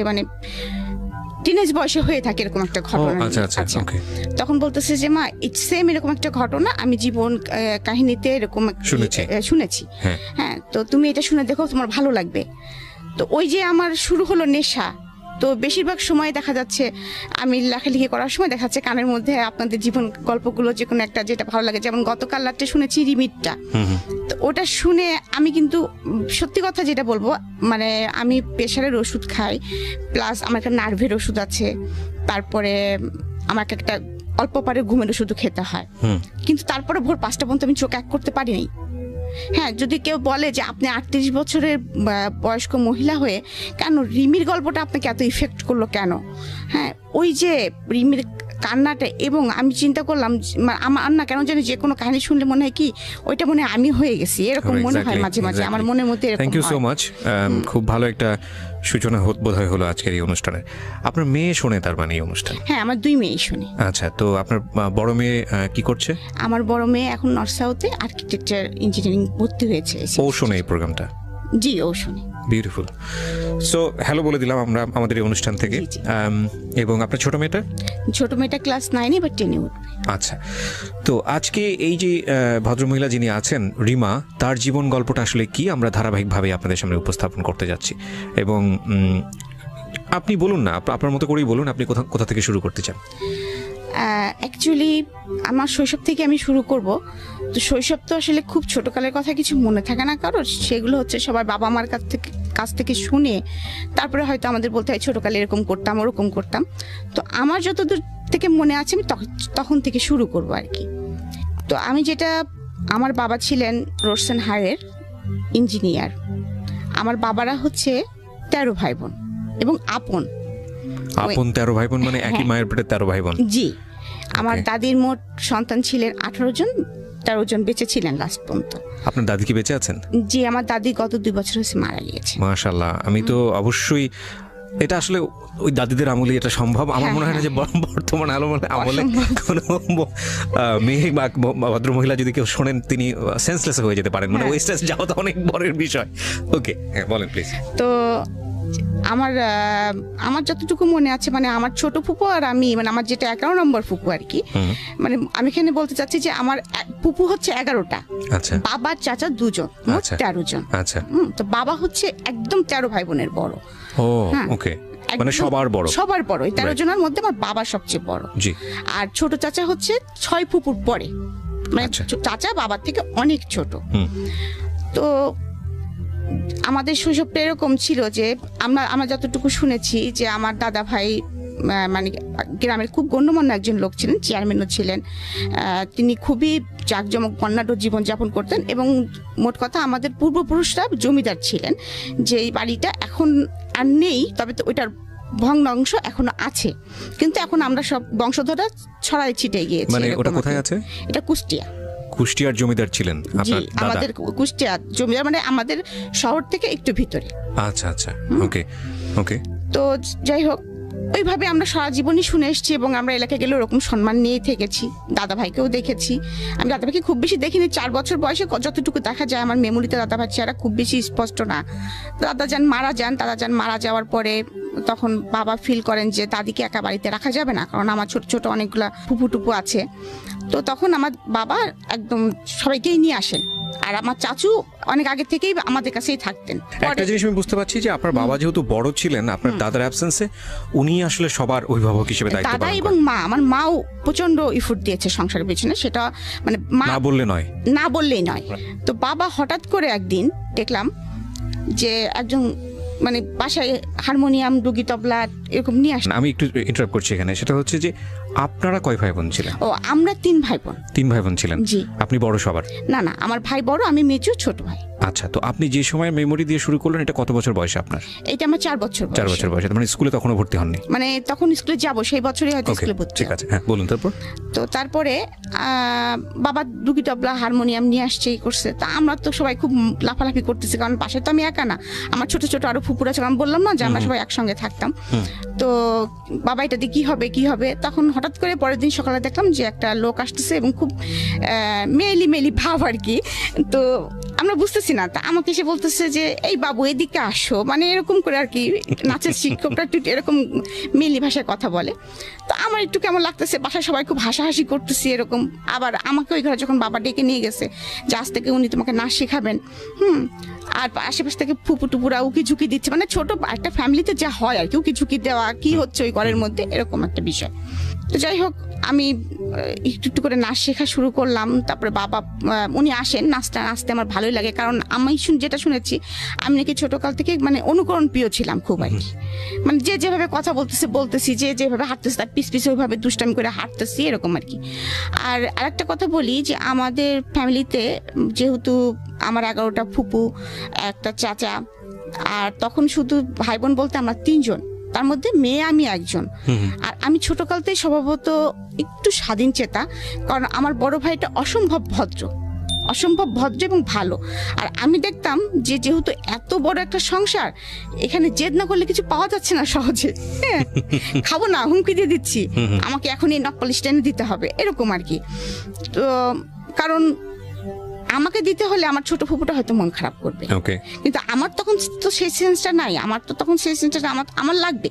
মানে টিনেজ বয়সে হয়ে থাকে এরকম একটা ঘটনা। আচ্ছা। তখন বলতেছে যে মা সেম এরকম একটা ঘটনা আমি জীবন কাহিনীতে এরকম শুনেছি, হ্যাঁ তো তুমি এটা শুনে দেখো তোমার ভালো লাগবে। তো ওই যে আমার শুরু হলো নেশা। তো বেশিরভাগ সময় দেখা যাচ্ছে আমি লেখালেখি করার সময় দেখা যাচ্ছে কানের মধ্যে আপনাদের জীবন গল্পগুলো যে কোনো একটা যেটা ভালো লাগে, যেমন গতকাল রাতে শুনেছি রিমিটটা। তো ওটা শুনে আমি কিন্তু সত্যি কথা যেটা বলবো, মানে আমি প্রেশারের ওষুধ খাই, প্লাস আমার একটা নার্ভের ওষুধ আছে, তারপরে আমাকে একটা অল্প পারে ঘুমের ওষুধও খেতে হয়, কিন্তু তারপরে ভোর 5টা পর্যন্ত আমি চোখ এক করতে পারিনি। হ্যাঁ, যদি কেউ বলে যে আপনি 38 বছরের বয়স্ক মহিলা হয়ে কেন রিমির গল্পটা আপনাকে এত ইফেক্ট করলো কেন? হ্যাঁ, ওই যে রিমির কান্নাটা, এবং আমি চিন্তা করলাম আমার না কেন জানি যে কোনো কাহিনী শুনলে মনে হয় কি ওইটা মনে হয় আমি হয়ে গেছি, এরকম মনে হয় মাঝে মাঝে আমার মনের মধ্যে। থ্যাংক ইউ সো মাচ, খুব ভালো একটা সূচনা বোধহয় হলো আজকের এই অনুষ্ঠানে। আপনার মেয়ে শোনে তার মানে এই অনুষ্ঠান? হ্যাঁ, আমার 2 মেয়ে শোনে। আচ্ছা, তো আপনার বড় মেয়ে কি করছে? আমার বড় মেয়ে এখন নর্থ সাউথে আর্কিটেকচার ইঞ্জিনিয়ারিং ভর্তি হয়েছে। ও শোনে এই প্রোগ্রামটা? জি, ও শোনে। বিউটিফুল। সো হ্যালো বলে দিলাম আমরা আমাদের এই অনুষ্ঠান থেকে। এবং আপনার ছোট মেয়েটা ক্লাস 9 এবার 10 উঠবে। আচ্ছা, তো আজকে এই যে ভদ্রমহিলা যিনি আছেন রিমা, তার জীবন গল্পটা আসলে কি আমরা ধারাবাহিকভাবে আপনাদের সামনে উপস্থাপন করতে যাচ্ছি। এবং আপনি বলুন না, আপনার মতো করেই বলুন, আপনি কোথা থেকে শুরু করতে চান? অ্যাকচুয়ালি আমার শৈশব থেকে আমি শুরু করব। তো শৈশব তো আসলে খুব ছোটকালের কথা কিছু মনে থাকে না কারোর, সেগুলো হচ্ছে সবার বাবা মার কাছ থেকে শুনে তারপরে হয়তো আমাদের বলতে হয় ছোটকালে এরকম করতাম ওরকম করতাম। তো আমার যতদূর থেকে মনে আছে আমি তখন থেকে শুরু করব আর কি। তো আমি যেটা, আমার বাবা ছিলেন রোশন হারের ইঞ্জিনিয়ার। আমার বাবারা হচ্ছে 13 ভাই বোন এবং আপন 13 ভাই বোন, মানে একই মায়ের পেটে 13 ভাই বোন? জি। আমার দাদির মোট সন্তান ছিলেন 18 জন, 13 জন বেঁচে ছিলেন লাস্ট পর্যন্ত। আপনার দাদি কি বেঁচে আছেন? জি, আমার দাদি গত 2 বছর হয়েছে মারা গিয়েছে। মাশাআল্লাহ। আমি তো অবশ্যই, এটা আসলে ওই দাদিদের আমলে এটা সম্ভব। আমার মনে হয় না যে বর্তমান আমলে কোনো মেয়ে বা ভদ্রমহিলা যদি কেউ শোনেন তিনি সেন্সলেস হয়ে যেতে পারেন, মানে ওই স্টেজ যাওয়া তো অনেক বড়ের বিষয়। ওকে, হ্যাঁ বলেন প্লিজ। তো আমার যতটুকু মনে আছে, মানে আমার ছোট ফুপু আর আমি, মানে আমার যেটা 11 নম্বর ফুপু আর কি, মানে আমি এখানে বলতে চাচ্ছি যে আমার ফুপু হচ্ছে 11টা। আচ্ছা। বাবা চাচা 2 জন, মোট 13 জন। আচ্ছা। তো বাবা হচ্ছে একদম 13 ভাই বোনের বড়। ও ওকে, মানে সবার বড়। এই 13 জনের মধ্যে আমার বাবা সবচেয়ে বড়। জি। আর ছোট চাচা হচ্ছে 6 ফুপুর পরে, মানে চাচা বাবার থেকে অনেক ছোট। তো আমাদের শৈশবটা এরকম ছিল যে আমরা যতটুকু শুনেছি যে আমার দাদা ভাই মানে গ্রামের খুব গণ্যমান্য একজন লোক ছিলেন, চেয়ারম্যানও ছিলেন। তিনি খুবই জাঁকজমক বর্ণাঢ্য জীবনযাপন করতেন এবং মোট কথা আমাদের পূর্বপুরুষরা জমিদার ছিলেন। যে এই বাড়িটা এখন আর নেই, তবে তো ওইটার ভগ্নাংশ এখনো আছে, কিন্তু এখন আমরা সব বংশধররা ছড়াই ছিটে গিয়েছি। মানে ওটা কোথায় আছে? এটা কুষ্টিয়ার জমিদার ছিলেন আপনার দাদা? আমাদের কুষ্টিয়ার জমিদার, মানে আমাদের শহর থেকে একটু ভিতরে। আচ্ছা আচ্ছা, ওকে ওকে। তো যাই হোক, ওইভাবে আমরা সারা জীবনই শুনে এসেছি এবং আমরা এলাকায় গেলে ওরকম সম্মান নিয়ে থেকেছি। দাদা ভাইকেও দেখেছি। আমি দাদা ভাইকে খুব বেশি দেখিনি, 4 বছর বয়সে যতটুকু দেখা যায় আমার মেমোরিতে দাদা ভাই চেহারা খুব বেশি স্পষ্ট না। দাদা যান মারা যাওয়ার পরে তখন বাবা ফিল করেন যে দাদিকে একা বাড়িতে রাখা যাবে না, কারণ আমার ছোট ছোট অনেকগুলা ফুপু টুপু আছে। তো তখন আমার বাবা একদম সবাইকেই নিয়ে আসেন, আর আমার চাচু অনেক আগে থেকেই আমাদের কাছেই থাকতেন। একটা জিনিস আমি বুঝতে পারছি যে আপনার বাবা যেহেতু বড় ছিলেন, আপনার দাদার অ্যাবসেন্সে উনি আসলে সবার অভিভাবক হিসেবে দায়িত্ব পালন করেন। দাদা এবং মা, আমার মাও প্রচন্ড এফোর্ট দিয়েছে সংসারের পেছনে, সেটা মানে না বললেই নয়। তো বাবা হঠাৎ করে একদিন দেখলাম যে একজন মানে বাসায় হারমোনিয়াম, ডুগি, তবলা এরকম নিয়ে আসেন। আমি একটু ইন্টারাপ্ট করছি এখানে, সেটা হচ্ছে যে আপনারা কয় ভাই বোন ছিলেন? ও, আমরা 3 ভাই বোন। 3 ভাই বোন ছিলেন? জি। আপনি বড় সবার? না, আমার ভাই বড়, আমি মেজো, ছোট ভাই। আচ্ছা, তো আপনি যে সময় মেমোরি দিয়ে শুরু করলেন, এটা কত বছর বয়সে আপনার? এটা আমার 4 বছর বয়স। 4 বছর বয়সে, মানে স্কুলে তখনও ভর্তি হননি? মানে তখন স্কুলে যাব, সেই বছরই হয়তো স্কুলে ভর্তি। ঠিক আছে, হ্যাঁ বলুন। তারপরে বাবা ডুগি, তবলা, হারমোনিয়াম নিয়ে আসছে, করছে। তা আমরা তো সবাই খুব লাফালাফি করতেছি, কারণ পাশে তো আমি একা না, আমার ছোট ছোট আরো ফুপুরা ছিল। আমি বললাম না যে আমরা সবাই একসঙ্গে থাকতাম। তো বাবা এটা দিয়ে কি হবে, তখন হঠাৎ করে পরের দিন সকালে দেখলাম যে একটা লোক আসতেছে এবং খুব মেলি ভাব আর কি। তো আমরা বুঝতেছি না, তা আমাকে এসে বলতেছে যে এই বাবু এদিকে আসো, মানে এরকম করে আর কি। নাচের শিক্ষকরা একটু এরকম মেলি ভাষায় কথা বলে। তো আমার একটু কেমন লাগতেছে, বাসায় সবাই খুব হাসাহাসি করতেছি এরকম। আবার আমাকে ওই ঘরে যখন বাবা ডেকে নিয়ে গেছে যে আজ থেকে উনি তোমাকে নাচ শেখাবেন, আর আশেপাশ থেকে ফুপু টুপুরা উকি ঝুঁকি দিচ্ছে, মানে ছোট একটা ফ্যামিলিতে যা হয় আর কি, উকি ঝুঁকি দেওয়া কি হচ্ছে ওই ঘরের মধ্যে, এরকম একটা বিষয়। তো যাই হোক, আমি একটু একটু করে নাচ শেখা শুরু করলাম। তারপরে বাবা উনি আসেন, নাচতে আমার ভালোই লাগে, কারণ আমি যেটা শুনেছি আমি নাকি ছোটকাল থেকে মানে অনুকরণ প্রিয় ছিলাম খুব আর কি। মানে যে যেভাবে কথা বলতেছি, যে যেভাবে হাঁটতেছি তার পিছ পিছে ওইভাবে দুষ্টামি করে হাঁটতেছি এরকম আর কি। আর আরেকটা কথা বলি যে আমাদের ফ্যামিলিতে যেহেতু আমার 11টা ফুপু, একটা চাচা, আর তখন শুধু ভাই বোন বলতে আমরা 3 জন, তার মধ্যে মেয়ে আমি একজন। আর আমি ছোটকালতেই স্বভাবত একটু স্বাধীন চেতা, কারণ আমার বড় ভাইটা অসম্ভব ভদ্র এবং ভালো। আর আমি দেখতাম যে যেহেতু এত বড় একটা সংসার, এখানে জেদ না করলে কিছু পাওয়া যাচ্ছে না সহজে, হ্যাঁ খাবো না হুমকি দিয়ে দিচ্ছি, আমাকে এখন এই নখ পলিশ টেনে দিতে হবে এরকম আর কি। তো কারণ আমাকে দিতে হলে আমার ছোট ফুপুটা হয়তো মন খারাপ করবে, কিন্তু আমার তখন তো সেই সেন্সটা নাই, আমার তো তখন সেই সেন্সটা আমার লাগবে,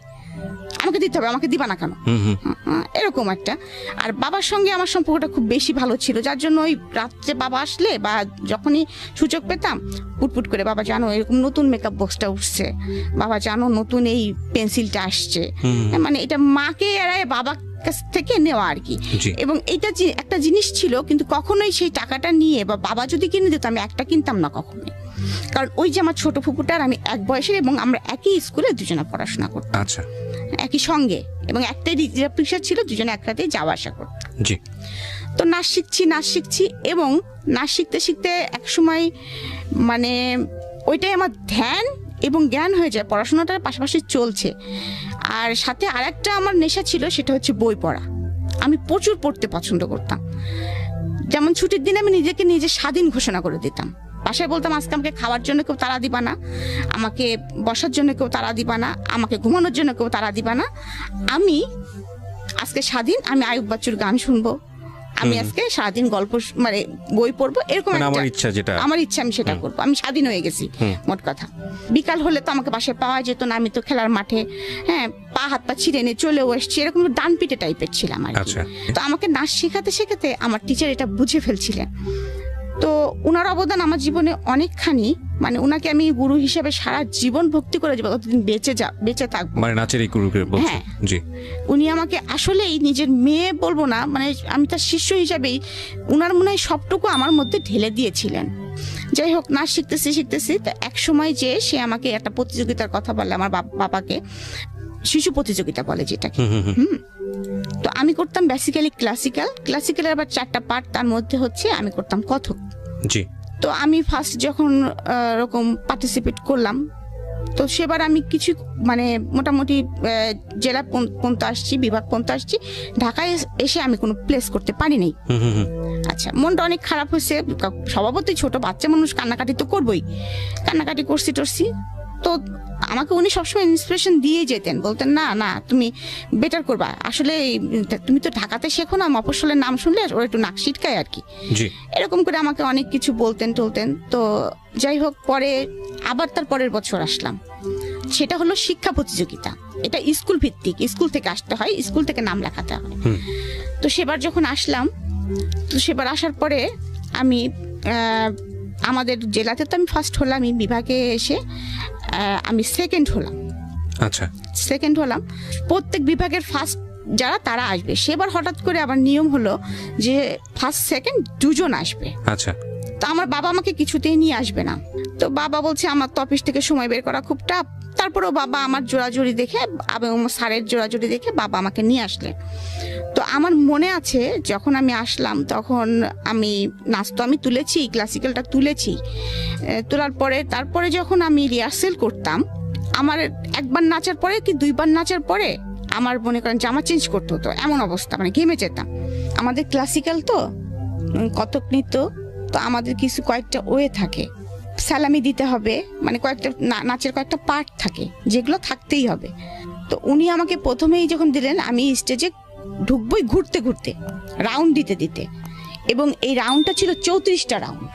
আমাকে দিতে হবে, আমাকে দিবা না কেন, এরকম একটা। আর বাবার সঙ্গে আমার সম্পর্কটা খুব বেশি ভালো ছিল, যার জন্য ওই রাত্রে বাবা আসলে বা যখনই সুযোগ পেতাম পুটপুট করে, বাবা জানো এরকম নতুন মেকআপ বক্সটা উঠছে, বাবা জানো নতুন এই পেন্সিলটা আসছে, মানে এটা মাকে এড়ায় বাবা কাছ থেকে নেওয়া আর কি। এবং এটা যে একটা জিনিস ছিল, কিন্তু কখনোই সেই টাকাটা নিয়ে বা বাবা যদি কিনে দিত আমি একটা কিনতাম না কখনোই, কারণ ওই যে আমার ছোট ফুপুটার আমি এক বয়সের, এবং আমরা একই স্কুলে দুজনে পড়াশোনা করতাম, আচ্ছা একই সঙ্গে, এবং একটাই রিজার্ভ রিক্সা ছিল, দুজনে একটাতেই যাওয়া আসা করতাম। তো নাচ শিখছি এবং নাচ শিখতে এক সময় মানে ওইটাই আমার ধ্যান এবং জ্ঞান হয়ে যায়, পড়াশোনাটার পাশাপাশি চলছে। আর সাথে আরেকটা আমার নেশা ছিল, সেটা হচ্ছে বই পড়া। আমি প্রচুর পড়তে পছন্দ করতাম। যেমন ছুটির দিনে আমি নিজে স্বাধীন ঘোষণা করে দিতাম, বাসায় বলতাম আজকে আমাকে খাওয়ার জন্য কেউ তাড়া দিবা না, আমাকে বসার জন্য কেউ তাড়া দিবা না, আমাকে ঘুমানোর জন্য কেউ তাড়া দিবা না, আমি আজকে স্বাধীন, আমি আয়ুব বাচ্চুর গান শুনবো, আমি আজকে সারাদিন গল্প মানে বই পড়বো, এরকম আমার ইচ্ছা আমি সেটা করবো। আমি স্বাধীন হয়ে গেছি মোট কথা। বিকাল হলে তো আমাকে বাসায় পাওয়া যেত না, আমি তো খেলার মাঠে হ্যাঁ পা হাত পা ছিঁড়ে নিয়ে চলেও এসছি, এরকম ডান পিটে টাইপের ছিলাম আর কি। তো আমাকে নাচ শেখাতে আমার টিচার এটা বুঝে ফেলছিলেন। তো উনার অবদান আমার জীবনে অনেকখানি, মানে উনাকে আমি গুরু হিসেবে সারা জীবন ভক্তি করে যাবো, ততদিন বেঁচে থাকবো, মানে নাচের এই গুরুকে বলছি। হ্যাঁ জি, উনি আমাকে আসলেই নিজের মেয়ে বলবো না, মানে আমি তার শিষ্য হিসাবেই উনার মনে হয় সবটুকু আমার মধ্যে ঢেলে দিয়েছিলেন। যাই হোক, নাচ শিখতেছি তো এক সময় যে সে আমাকে একটা প্রতিযোগিতার কথা বলে, আমার বাবাকে শিশু প্রতিযোগিতা বলে যেটাকে। তো আমি করতাম বেসিক্যালি ক্লাসিক্যালের আবার 4টা পার্ট, তার মধ্যে হচ্ছে আমি করতাম কথক। জি। তো আমি ফার্স্ট যখন এরকম পার্টিসিপেট করলাম, তো সেবার আমি কিছু মানে মোটামুটি জেলা পর্যন্ত আসছি, বিভাগ পর্যন্ত আসছি, ঢাকায় এসে আমি কোনো প্লেস করতে পারিনি। আচ্ছা, মনটা অনেক খারাপ হয়েছে, স্বভাবতই ছোট বাচ্চা মানুষ কান্নাকাটি তো করবোই, কান্নাকাটি করছি তো আমাকে উনি সবসময় ইন্সপিরেশন দিয়ে যেতেন, বলতেন না তুমি বেটার করবা, আসলে তুমি তো ঢাকাতে শেখো না, মফস্বলের নাম শুনলে ওরা একটু নাক সিটকায় আর কি, এরকম করে আমাকে অনেক কিছু বলতেন টলতেন। তো যাই হোক, পরে আবার তার পরের বছর আসলাম, সেটা হলো শিক্ষা প্রতিযোগিতা, এটা স্কুল ভিত্তিক, স্কুল থেকে আসতে হয়, স্কুল থেকে নাম লেখাতে হয়। তো সেবার যখন আসলাম, তো সেবার আসার পরে আমি আমাদের জেলাতে তো আমি ফার্স্ট হলাম, বিভাগে এসে আমি সেকেন্ড হলাম। আচ্ছা, সেকেন্ড হলাম। প্রত্যেক বিভাগের ফার্স্ট যারা তারা আসবে, সেবার হঠাৎ করে আবার নিয়ম হলো যে ফার্স্ট সেকেন্ড দুজন আসবে। আচ্ছা, তো আমার বাবা আমাকে কিছুতেই নিয়ে আসবে না, তো বাবা বলছে আমার তো অফিস থেকে সময় বের করা খুব টাফ। তারপরেও বাবা আমার জোড়াজুড়ি দেখে এবং স্যারের জোড়াজুড়ি দেখে বাবা আমাকে নিয়ে আসলেন। তো আমার মনে আছে যখন আমি আসলাম, তখন আমি নাচ তো আমি তুলেছি, ক্লাসিক্যালটা তুলেছি, তোলার পরে তারপরে যখন আমি রিহার্সেল করতাম, আমার একবার নাচার পরে কি 2বার নাচার পরে আমার মনে করেন জামা চেঞ্জ করতে হতো, এমন অবস্থা, মানে ঘেমে যেতাম। আমাদের ক্লাসিক্যাল তো কত্থক নৃত্য, তো আমাদের কিছু কয়েকটা ওয়ে থাকে, সালামি দিতে হবে, মানে কয়েকটা নাচের কয়েকটা পার্ট থাকে যেগুলো থাকতেই হবে। তো উনি আমাকে প্রথমেই যখন দিলেন, আমি স্টেজে ঢুকবই ঘুরতে রাউন্ড দিতে, এবং এই রাউন্ডটা ছিল 34টা রাউন্ড।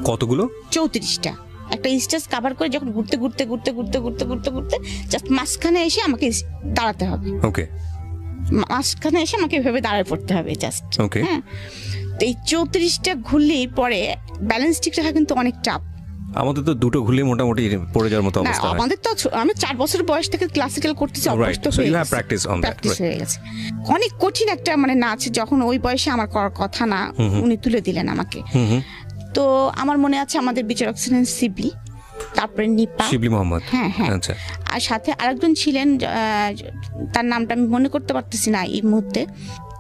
কতগুলো? 34টা। একটা স্টেজ কভার করে যখন ঘুরতে ঘুরতে ঘুরতে ঘুরতে ঘুরতে ঘুরতে ঘুরতে জাস্ট মাঝখানে এসে আমাকে দাঁড়াতে হবে। ওকে, মাঝখানে এসে আমাকে এভাবে দাঁড়ায় পড়তে হবে জাস্ট। ওকে, হ্যাঁ, তো এই 34টা ঘুরলেই পরে ব্যালেন্স ঠিক রাখা কিন্তু অনেক চাপ। আমাদের তো দুটো ঘুরলে মোটামুটি পড়ে যাওয়ার মতো অবস্থা হয়। আমাদের তো আমি 4 বছর বয়স থেকে ক্লাসিক্যাল করতেছি, অভ্যস্ত হয়ে গেছে, প্র্যাকটিস হয়ে গেছে। অনেক কঠিন একটা মানে নাচ, যখন ওই বয়সে আমার করার কথা না, উনি তুলে দিলেন আমাকে। তো আমার মনে আছে আমাদের বিচারক ছিলেন শিবলি, তারপরে নিপা, শিবলি মোহাম্মদ, হ্যাঁ হ্যাঁ, আচ্ছা, আর সাথে আরেকজন ছিলেন, তার নামটা আমি মনে করতে পারতেছি না এই মুহূর্তে।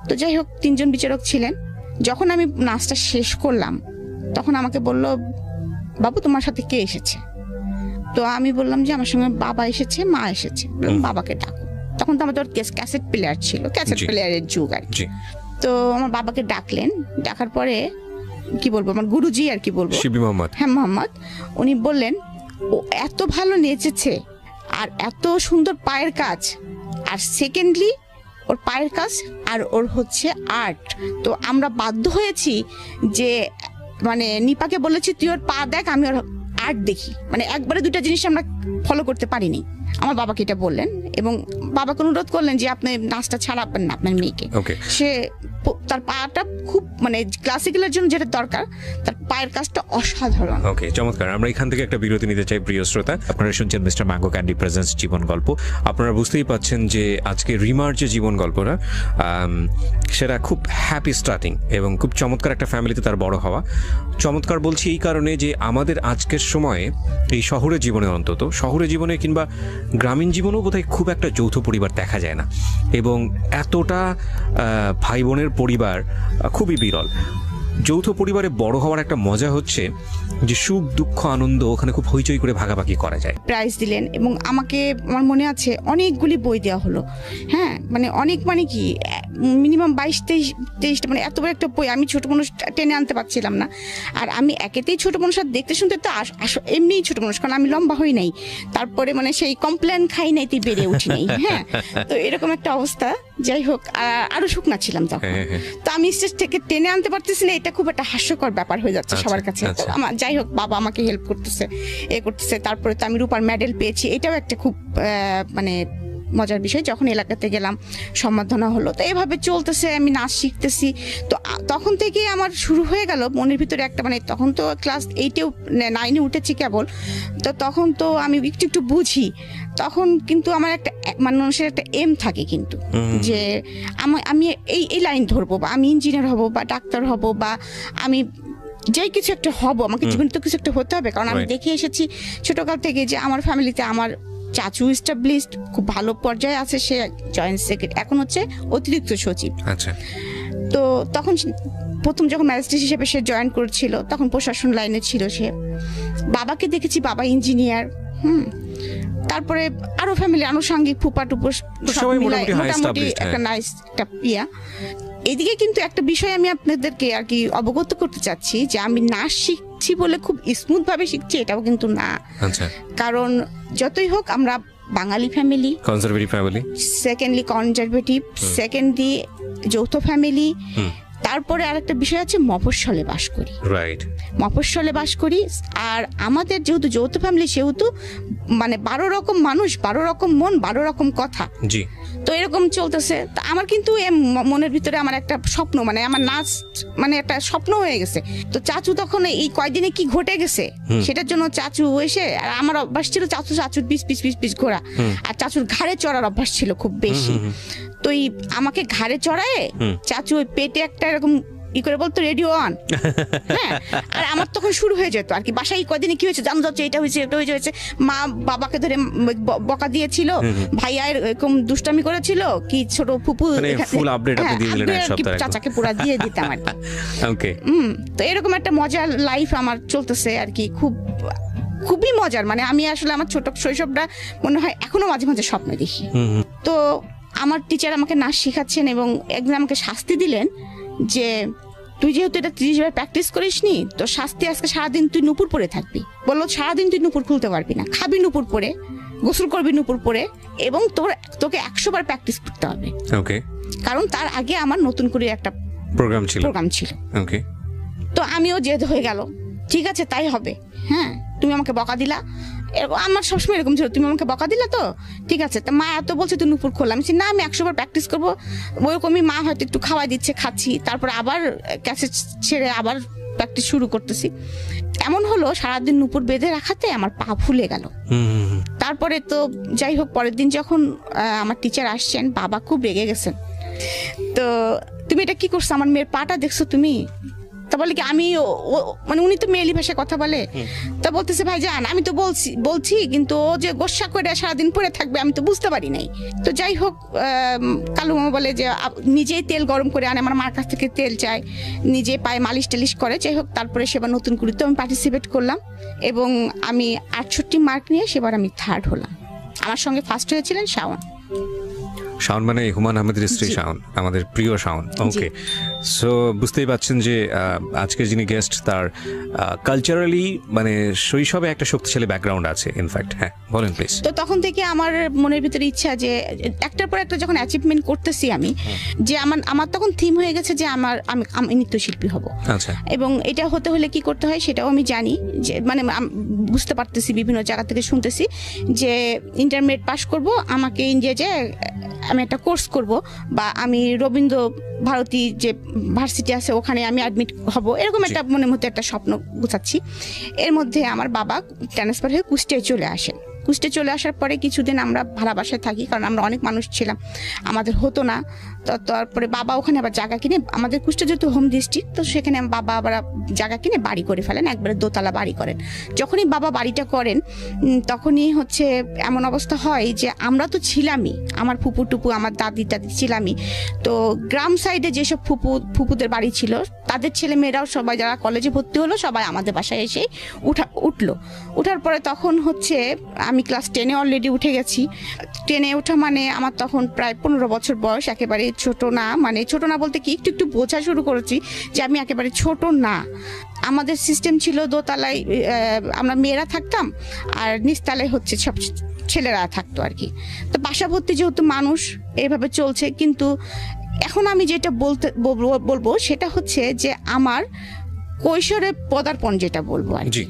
তো যাই হোক, 3 জন বিচারক ছিলেন। যখন আমি নাচটা শেষ করলাম তখন আমাকে বলল, বাবু তোমার সাথে কে এসেছে? তো আমি বললাম যে আমার সঙ্গে বাবা এসেছে, মা এসেছে। বাবাকে ডাকো। তখন তো আমাদের ক্যাসেট প্লেয়ার ছিল, ক্যাসেট প্লেয়ারের যুগ আর কি। তো আমার বাবাকে ডাকলেন, ডাকার পরে কি বলবো, আমার গুরুজি আর কি বলবো, শিবলি মোহাম্মদ, হ্যাঁ মোহাম্মদ, উনি বললেন ও এত ভালো নেচেছে আর এত সুন্দর পায়ের কাজ, আর সেকেন্ডলি ওর পায়ের কাজ আর ওর হচ্ছে আর্ট। তো আমরা বাধ্য হয়েছি যে মানে নিপাকে বলেছি তুই ওর পা দেখ, আমি ওর আর্ট দেখি। মানে একবারে 2টা জিনিস আমরা ফলো করতে পারিনি। আমার বাবাকে এটা বললেন এবং বাবাকে অনুরোধ করলেন যে আপনি নাচটা ছাড়াবেন না আপনার মেয়েকে। সে তার পাটা খুব মানে ক্লাসিক্যালের জন্য যেটা দরকার, তার পায়ের কাজটা অসাধারণ। ওকে, চমৎকার। আমরা এখান থেকে একটা বিরতি নিতে চাই প্রিয় শ্রোতা। আপনারা শুনছেন মিস্টার ম্যাঙ্গো ক্যান্ডি প্রেজেন্টস জীবন গল্প। আপনারা বুঝতেই পাচ্ছেন যে আজকে রিমার যে জীবন গল্পটা, সেটা খুব হ্যাপি স্টার্টিং এবং খুব চমৎকার একটা ফ্যামিলিতে তার বড় হওয়া। চমৎকার বলছি এই কারণে যে আমাদের আজকের সময়ে এই শহরের জীবনে, অন্তত শহরের জীবনে কিংবা গ্রামীণ জীবনেও বোধহয় খুব একটা যৌথ পরিবার দেখা যায় না, এবং এতটা ভাই বোনের পরিবার খুবই বিরল। যৌথ পরিবারে বড় হওয়ার একটা মজা হচ্ছে যে সুখ দুঃখ আনন্দ ওখানে খুব হইচই করে ভাগাভাগি করা যায়। প্রাইজ দিলেন এবং আমাকে, আমার মনে আছে অনেকগুলি বই দেওয়া হলো। হ্যাঁ, মানে অনেক, মানে কি মিনিমাম 22-23টা, মানে এত বড় একটা বই আমি ছোট মানুষ টেনে আনতে পারছিলাম না। আর আমি একেতেই ছোট মানুষ, আর দেখতে শুনতে তো এমনিই ছোট মানুষ, কারণ আমি লম্বা হই নাই, তারপরে মানে সেই কমপ্লেন খাই নাই, তুই বেড়ে উঠি নাই। হ্যাঁ, তো এরকম একটা অবস্থা। যাই হোক, আরো শুকনা ছিলাম তখন। তো আমি স্টেজ থেকে টেনে আনতে পারতেছি না, এটা খুব একটা হাস্যকর ব্যাপার হয়ে যাচ্ছে সবার কাছে। তো আমার যাই হোক, বাবা আমাকে হেল্প করতেছে, করতেছে। তারপরে তো আমি রূপার মেডেল পেয়েছি, এটাও একটা খুব মানে মজার বিষয়। যখন এলাকাতে গেলাম সম্বর্ধনা হলো, তো এভাবে চলতেছে, আমি নাচ শিখতেছি। তো তখন থেকে আমার শুরু হয়ে গেল মনের ভিতরে একটা, মানে তখন তো ক্লাস 8-9 উঠেছি কেবল, তো তখন তো আমি একটু একটু বুঝি। তখন কিন্তু আমার একটা মানুষের একটা এম থাকে কিন্তু, যে আমি এই লাইন ধরবো, বা আমি ইঞ্জিনিয়ার হব, বা ডাক্তার হব, বা আমি যাই কিছু একটা হব, আমাকে জীবনে তো কিছু একটা হতে হবে। কারণ আমি দেখে এসেছি ছোটকাল থেকে যে আমার ফ্যামিলিতে আমার চাচু এস্টাবলিশড, খুব ভালো পর্যায়ে আছে, সে জয়েন্ট সেক্রেটারি, এখন হচ্ছে অতিরিক্ত সচিব। আচ্ছা। তো তখন প্রথম যখন ম্যাজিস্ট্রেট হিসেবে সে জয়েন করেছিল, তখন প্রশাসন লাইনে ছিল সে। বাবাকে দেখেছি, বাবা ইঞ্জিনিয়ার। তারপরে আরো ফ্যামিলি আনুষঙ্গিক ফুপা টুপো সব মিলাই মোটামুটি একটা নাইস একটা পিয়া। এদিকে কিন্তু একটা বিষয় আমি আপনাদেরকে আর কি অবগত করতে চাচ্ছি, যে আমি নাচ শিখছি বলে খুব স্মুথ ভাবে শিখছি এটাও কিন্তু না। কারণ যতই হোক আমরা বাঙালি family, conservative family, secondly conservative, secondly যৌথ ফ্যামিলি, তারপরে আরেকটা বিষয় আছে মফস্বলে বাস করি। রাইট, মফস্বলে বাস করি। আর আমাদের যেহেতু যৌথ ফ্যামিলি, সেহেতু মানে 12 রকম মানুষ, 12 রকম মন, 12 রকম কথা। জি। তো এরকম চলতেছে। তো আমার কিন্তু মনের ভিতরে আমার একটা স্বপ্ন, মানে আমার নাচ মানে একটা স্বপ্ন হয়ে গেছে। তো চাচু তখন এই কয়দিনে কি ঘটে গেছে সেটার জন্য চাচু এসে, আর আমার অভ্যাস ছিল চাচুর পিস ঘোরা, আর চাচুর ঘাড়ে চড়ার অভ্যাস ছিল খুব বেশি। তো আমাকে ঘাড়ে চড়ায় চাচু ওই পেটে একটা এরকম করে বলতো রেডিও অন। হ্যাঁ, আর আমার তখন শুরু হয়ে যেত আর কি, বাসায় কদিনে কি হয়েছে জানো, যাচ্ছে এটা হয়েছে, এটা হয়েছে। মা বাবাকে ধরে বকা দিয়েছিল, ভাইয়া এরকম দুষ্টামি করেছিল, কি ছোট ফুপু ফুল আপডেট আপনি দিয়ে দিলেন এক সপ্তাহে, চাচাকে পুরো দিয়ে দিতাম আর কি। ওকে। তো এরকম একটা মজার লাইফ আমার চলতেছে আর কি, খুবই মজার। মানে আমি আসলে আমার ছোট শৈশবটা মনে হয় এখনো মাঝে মাঝে স্বপ্ন দেখি। তো আমার টিচার আমাকে নাচ শেখাচ্ছেন এবং একদিন আমাকে শাস্তি দিলেন যে তুই যেহেতু এটা 30 বার প্র্যাকটিস করিসনি, তো শাস্তি আজকে সারাদিন তুই নুপুর পরে থাকবি। বললো সারাদিন তুই নুপুর খুলতে পারবি না, খাবি নুপুর পরে, গোসল করবি নুপুর পরে, এবং তোকে 100 বার প্র্যাকটিস করতে হবে। ওকে। কারণ তার আগে আমার নতুন করে একটা প্রোগ্রাম ছিল। ওকে। তো আমিও জেদ হয়ে গেল, ঠিক আছে তাই হবে, হ্যাঁ তুমি আমাকে বকা দিলা, আমার সবসময় এরকম ছিল, তুমি আমাকে বকা দিলা তো ঠিক আছে। তা মা এত বলছে তুই নুপুর খোলা, আমি না আমি 100 বার প্র্যাকটিস করবো। ওইরকমই মা হয়তো একটু খাওয়াই দিচ্ছে, খাচ্ছি, তারপরে আবার ক্যাসেট ছেড়ে আবার প্র্যাকটিস শুরু করতেছি। এমন হলো সারাদিন নুপুর বেঁধে রাখাতে আমার পা ফুলে গেল। তারপরে তো যাই হোক, পরের দিন যখন আমার টিচার আসছেন, বাবা খুব রেগে গেছেন। তো তুমি এটা কি করছো, আমার মেয়ের পাটা দেখছো তুমি? তা বলে কি আমি মানে উনি তো মেয়েলি ভাষায় কথা বলে, তা বলতেছে ভাইজান আমি তো বলছি কিন্তু ও যে গোসা করে সারাদিন পরে থাকবে আমি তো বুঝতে পারি নাই। তো যাই হোক, কালু মামা বলে যে নিজেই তেল গরম করে আনে, আমার মার কাছ থেকে তেল চায়, নিজে পায়ে মালিশ টালিশ করে। যাই হোক, তারপরে সেবার নতুন করে তো আমি পার্টিসিপেট করলাম এবং আমি 68 মার্ক নিয়ে সেবার আমি 3rd হলাম। আমার সঙ্গে ফার্স্ট হয়েছিলেন শাওন। শাওন মানে হুমায়ুন আহমেদের স্ত্রী শাওন, আমাদের প্রিয় শাওন। ওকে, সো বুঝতেই পাচ্ছেন যে আজকের যিনি গেস্ট তার কালচারালি মানে শৈশবে একটা শক্তিশালী ব্যাকগ্রাউন্ড আছে ইনফ্যাক্ট। হ্যাঁ বলেন প্লিজ। তো তখন থেকে আমার মনের ভিতরে ইচ্ছা যে একটার পর একটা যখন অ্যাচিভমেন্ট করতেছি আমি, যে আমার তখন থিম হয়ে গেছে যে আমি নৃত্যশিল্পী হব। আচ্ছা। এবং এটা হতে হলে কি করতে হয় সেটাও আমি জানি, যে মানে বুঝতে পারতেছি, বিভিন্ন জায়গা থেকে শুনতেছি যে ইন্টারমিডিয়েট পাস করব, আমাকে ইন্ডিয়া আমি একটা কোর্স করব, বা আমি রবীন্দ্র ভারতী যে ভার্সিটি আছে ওখানে আমি অ্যাডমিট হব, এরকম একটা মনের মধ্যে একটা স্বপ্ন গুছাচ্ছি। এর মধ্যে আমার বাবা ট্রান্সফার হয়ে কুষ্টিয়ায় চলে আসেন। কুষ্টিয়ায় চলে আসার পরে কিছুদিন আমরা ভাড়া বাসায় থাকি, কারণ আমরা অনেক মানুষ ছিলাম, আমাদের হতো না। তো তারপরে বাবা ওখানে আবার জায়গা কিনে, আমাদের কুষ্টিয়া যেহেতু হোম ডিস্ট্রিক্ট, তো সেখানে বাবা আবার জায়গা কিনে বাড়ি করে ফেলেন, একবারে দোতলা বাড়ি করেন। যখনই বাবা বাড়িটা করেন তখনই হচ্ছে এমন অবস্থা হয় যে আমরা তো ছিলামই, আমার ফুপু টুপু আমার দাদি টাদি ছিলামই। তো গ্রাম সাইডে যেসব ফুপুদের বাড়ি ছিল তাদের ছেলে মেয়েরাও সবাই যারা কলেজে ভর্তি হলো সবাই আমাদের বাসায় এসে উঠার পরে তখন হচ্ছে আমি ক্লাস 10-এ অলরেডি উঠে গেছি। 10-এ ওঠা মানে আমার তখন প্রায় 15 বছর বয়স, একেবারে ছোট না, মানে ছোট না বলতে কি একটু বোঝা শুরু করেছি যে আমি একেবারে ছোট না। আমাদের সিস্টেম ছিল দোতলায় আমরা মেয়েরা থাকতাম আর নিচতলায় হচ্ছে সব ছেলেরা থাকতো আর কি। তো বাসা ভর্তি যেহেতু মানুষ এইভাবে চলছে, কিন্তু এখন আমি যেটা বলবো সেটা হচ্ছে যে আমার কৈশোরে পদার্পণ যেটা বলবো আর কি,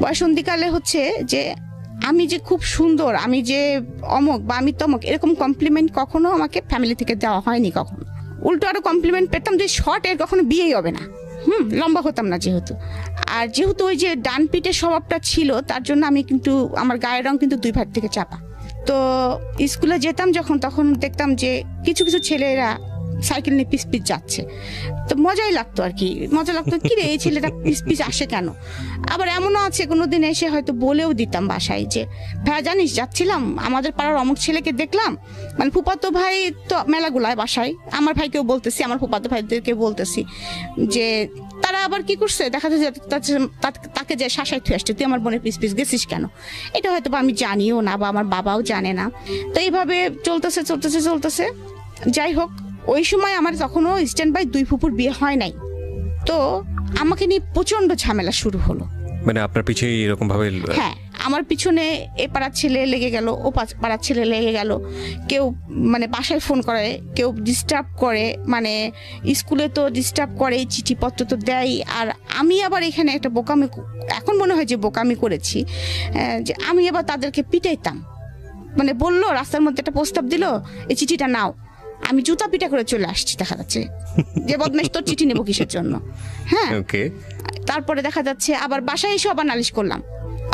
বয়সন্ধিকালে হচ্ছে যে আমি যে খুব সুন্দর, আমি যে অমক বা আমি তমক, এরকম কমপ্লিমেন্ট কখনো আমাকে ফ্যামিলি থেকে দেওয়া হয়নি কখনো। উল্টো আরো কমপ্লিমেন্ট পেতাম যে শর্ট এর কখনো বিয়েই হবে না, লম্বা হতাম না যেহেতু। আর যেহেতু ওই যে ডান পিঠের স্বভাবটা ছিল, তার জন্য আমি কিন্তু আমার গায়ের রং কিন্তু 2 ভাগ থেকে চাপা। তো স্কুলে যেতাম যখন, তখন দেখতাম যে কিছু কিছু ছেলেরা সাইকেল নিয়ে পিস পিস যাচ্ছে, তো মজাই লাগতো আর কি, মজা লাগতো কি রে এই ছেলেটা পিস পিস আসে কেন। আবার এমনও আছে কোনোদিন এসে হয়তো বলেও দিতাম বাসায় যে ভাই জানিস যাচ্ছিলাম আমাদের পাড়ার অমুক ছেলেকে দেখলাম, মানে ফুপাতো ভাই তো মেলাগুলায় বাসায়, আমার ভাইকেও বলতেছি, আমার ফুপাতো ভাইদেরকে বলতেছি যে তারা আবার কি করছে, দেখা যাচ্ছে তাকে যে শাসায় থুয়ে আসছে, তুই আমার বোনের পিস পিস গেছিস কেন। এটা হয়তো আমি জানিও না বা আমার বাবাও জানে না। তো এইভাবে চলতেছে। যাই হোক, ওই সময় আমার তখনও স্ট্যান্ড বাই 2 ফুপুর বিয়ে হয় নাই। তো আমাকে নিয়ে প্রচন্ড ঝামেলা শুরু হলো, মানে আপনার পিছে এরকম ভাবে? হ্যাঁ, আমার পিছনে এ পাড়ার ছেলে লেগে গেল, ও পাড়ার ছেলে লেগে গেল, কেউ মানে বাসায় ফোন করে, কেউ ডিস্টার্ব করে, মানে স্কুলে তো ডিস্টার্ব করে, চিঠিপত্র তো দেয়। আর আমি আবার এখানে একটা বোকামি, এখন মনে হয় যে বোকামি করেছি, যে আমি আবার তাদেরকে পিটাইতাম। মানে বললো রাস্তার মধ্যে একটা প্রস্তাব দিল, এই চিঠিটা নাও, আমি জুতা পিটা করে চলে আসছি, দেখা যাচ্ছে যে বদমাইশ তোর চিঠি নেবো কিসের জন্য। হ্যাঁ, তারপরে দেখা যাচ্ছে আবার বাসায় এসে আবার নালিশ করলাম,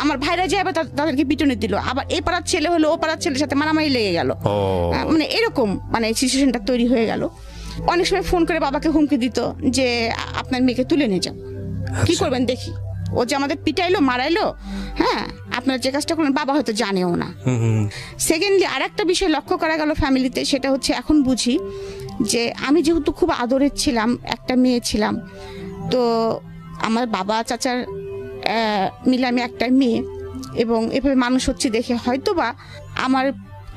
আমার ভাইরা যে আবার তাদেরকে পিটুনি দিল, আবার এ পাড়ার ছেলে হলো ও পাড়ার ছেলের সাথে মারামারি লেগে গেল, মানে এরকম মানে সিচুয়েশনটা তৈরি হয়ে গেল। অনেক সময় ফোন করে বাবাকে হুমকি দিত যে আপনার মেয়েকে তুলে নিয়ে যাও, কি করবেন দেখি, ও যে আমাদের পিটাইলো মারাইলো, হ্যাঁ আপনার যে কাজটা করলেন বাবা হয়তো জানেও না। সেকেন্ডলি আর একটা বিষয় লক্ষ্য করা গেল ফ্যামিলিতে, সেটা হচ্ছে এখন বুঝি যে আমি যেহেতু খুব আদরের ছিলাম, একটা মেয়ে ছিলাম, তো আমার বাবা চাচার মিলে আমি একটা মেয়ে, এবং এভাবে মানুষ হচ্ছে দেখে হয়তো বা আমার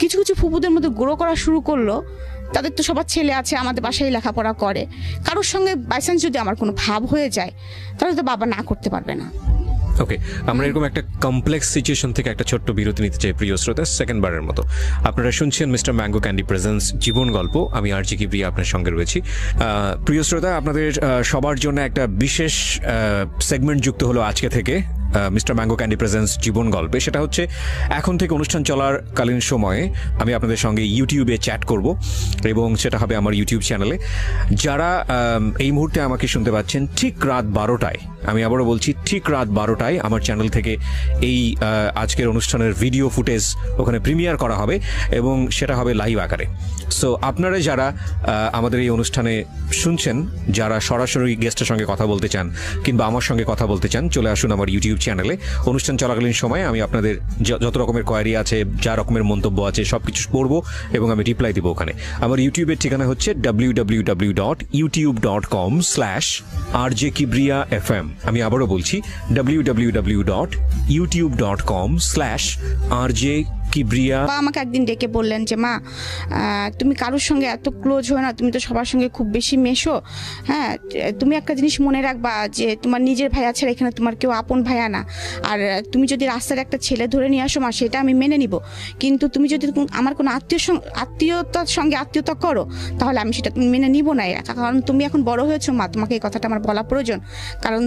কিছু কিছু ফুপুদের মধ্যে গ্রো করা শুরু করলো। তাদের তো সবার ছেলে আছে, আমাদের বাসায় লেখাপড়া করে, কারোর সঙ্গে বাই চান্স যদি আমার কোনো ভাব হয়ে যায় তাহলে তো বাবা না করতে পারবে না। ওকে, আমরা এরকম একটা কমপ্লেক্স সিচুয়েশন থেকে একটা ছোট্ট বিরতি নিতে চাই প্রিয় শ্রোতা, সেকেন্ড বারের মতো। আপনারা শুনছেন মিস্টার ম্যাঙ্গো ক্যান্ডি প্রেজেন্স জীবন গল্প, আমি আরজি কিবরিয়া আপনার সঙ্গে রয়েছি। প্রিয় শ্রোতা, আপনাদের সবার জন্য একটা বিশেষ সেগমেন্ট যুক্ত হলো আজকে থেকে মিস্টার ম্যাঙ্গো ক্যান্ডি প্রেজেন্স জীবন গল্পে। সেটা হচ্ছে এখন থেকে অনুষ্ঠান চলার কালীন সময়ে আমি আপনাদের সঙ্গে ইউটিউবে চ্যাট করব, এবং সেটা হবে আমার ইউটিউব চ্যানেলে। যারা এই মুহূর্তে আমাকে শুনতে পাচ্ছেন ঠিক রাত 12টায়, আমি আবারও বলছি ঠিক রাত 12টায় আমার চ্যানেল থেকে এই আজকের অনুষ্ঠানের ভিডিও ফুটেজ ওখানে প্রিমিয়ার করা হবে, এবং সেটা হবে লাইভ আকারে। সো আপনারা যারা আমাদের এই অনুষ্ঠানে শুনছেন, যারা সরাসরি গেস্টের সঙ্গে কথা বলতে চান কিংবা আমার সঙ্গে কথা বলতে চান, চলে আসুন আমার ইউটিউব চ্যানেলে। অনুষ্ঠান চলাকালীন সময় আমি আপনাদের যত রকমের কোয়ারি আছে, যা রকমের মন্তব্য আছে, সব কিছু পড়বো এবং আমি রিপ্লাই দিব ওখানে। আমার ইউটিউবের ঠিকানা হচ্ছে www.youtube.com/rjkibriya.fm। আমি আবারও বলছি www.youtube.com/rjkibriya। আমাকে একদিন ডেকে বললেন যে মা, তুমি কারোর সঙ্গে এত ক্লোজ হয়ে না, তুমি তো সবার সঙ্গে খুব বেশি মেশো, হ্যাঁ, তুমি একটা জিনিস মনে রাখবা যে তোমার নিজের ভাইয়া ছাড়া এখানে তোমার কেউ আপন ভাইয়া না। আর তুমি যদি রাস্তার একটা ছেলে ধরে নিয়ে আসো মা, সেটা আমি মেনে নিব, কিন্তু তুমি যদি আমার কোনো আত্মীয়তার সঙ্গে আত্মীয়তা করো, তাহলে আমি সেটা তুমি মেনে নিব না। কারণ তুমি এখন বড় হয়েছো মা, তোমাকে এই কথাটা আমার বলা প্রয়োজন। কারণ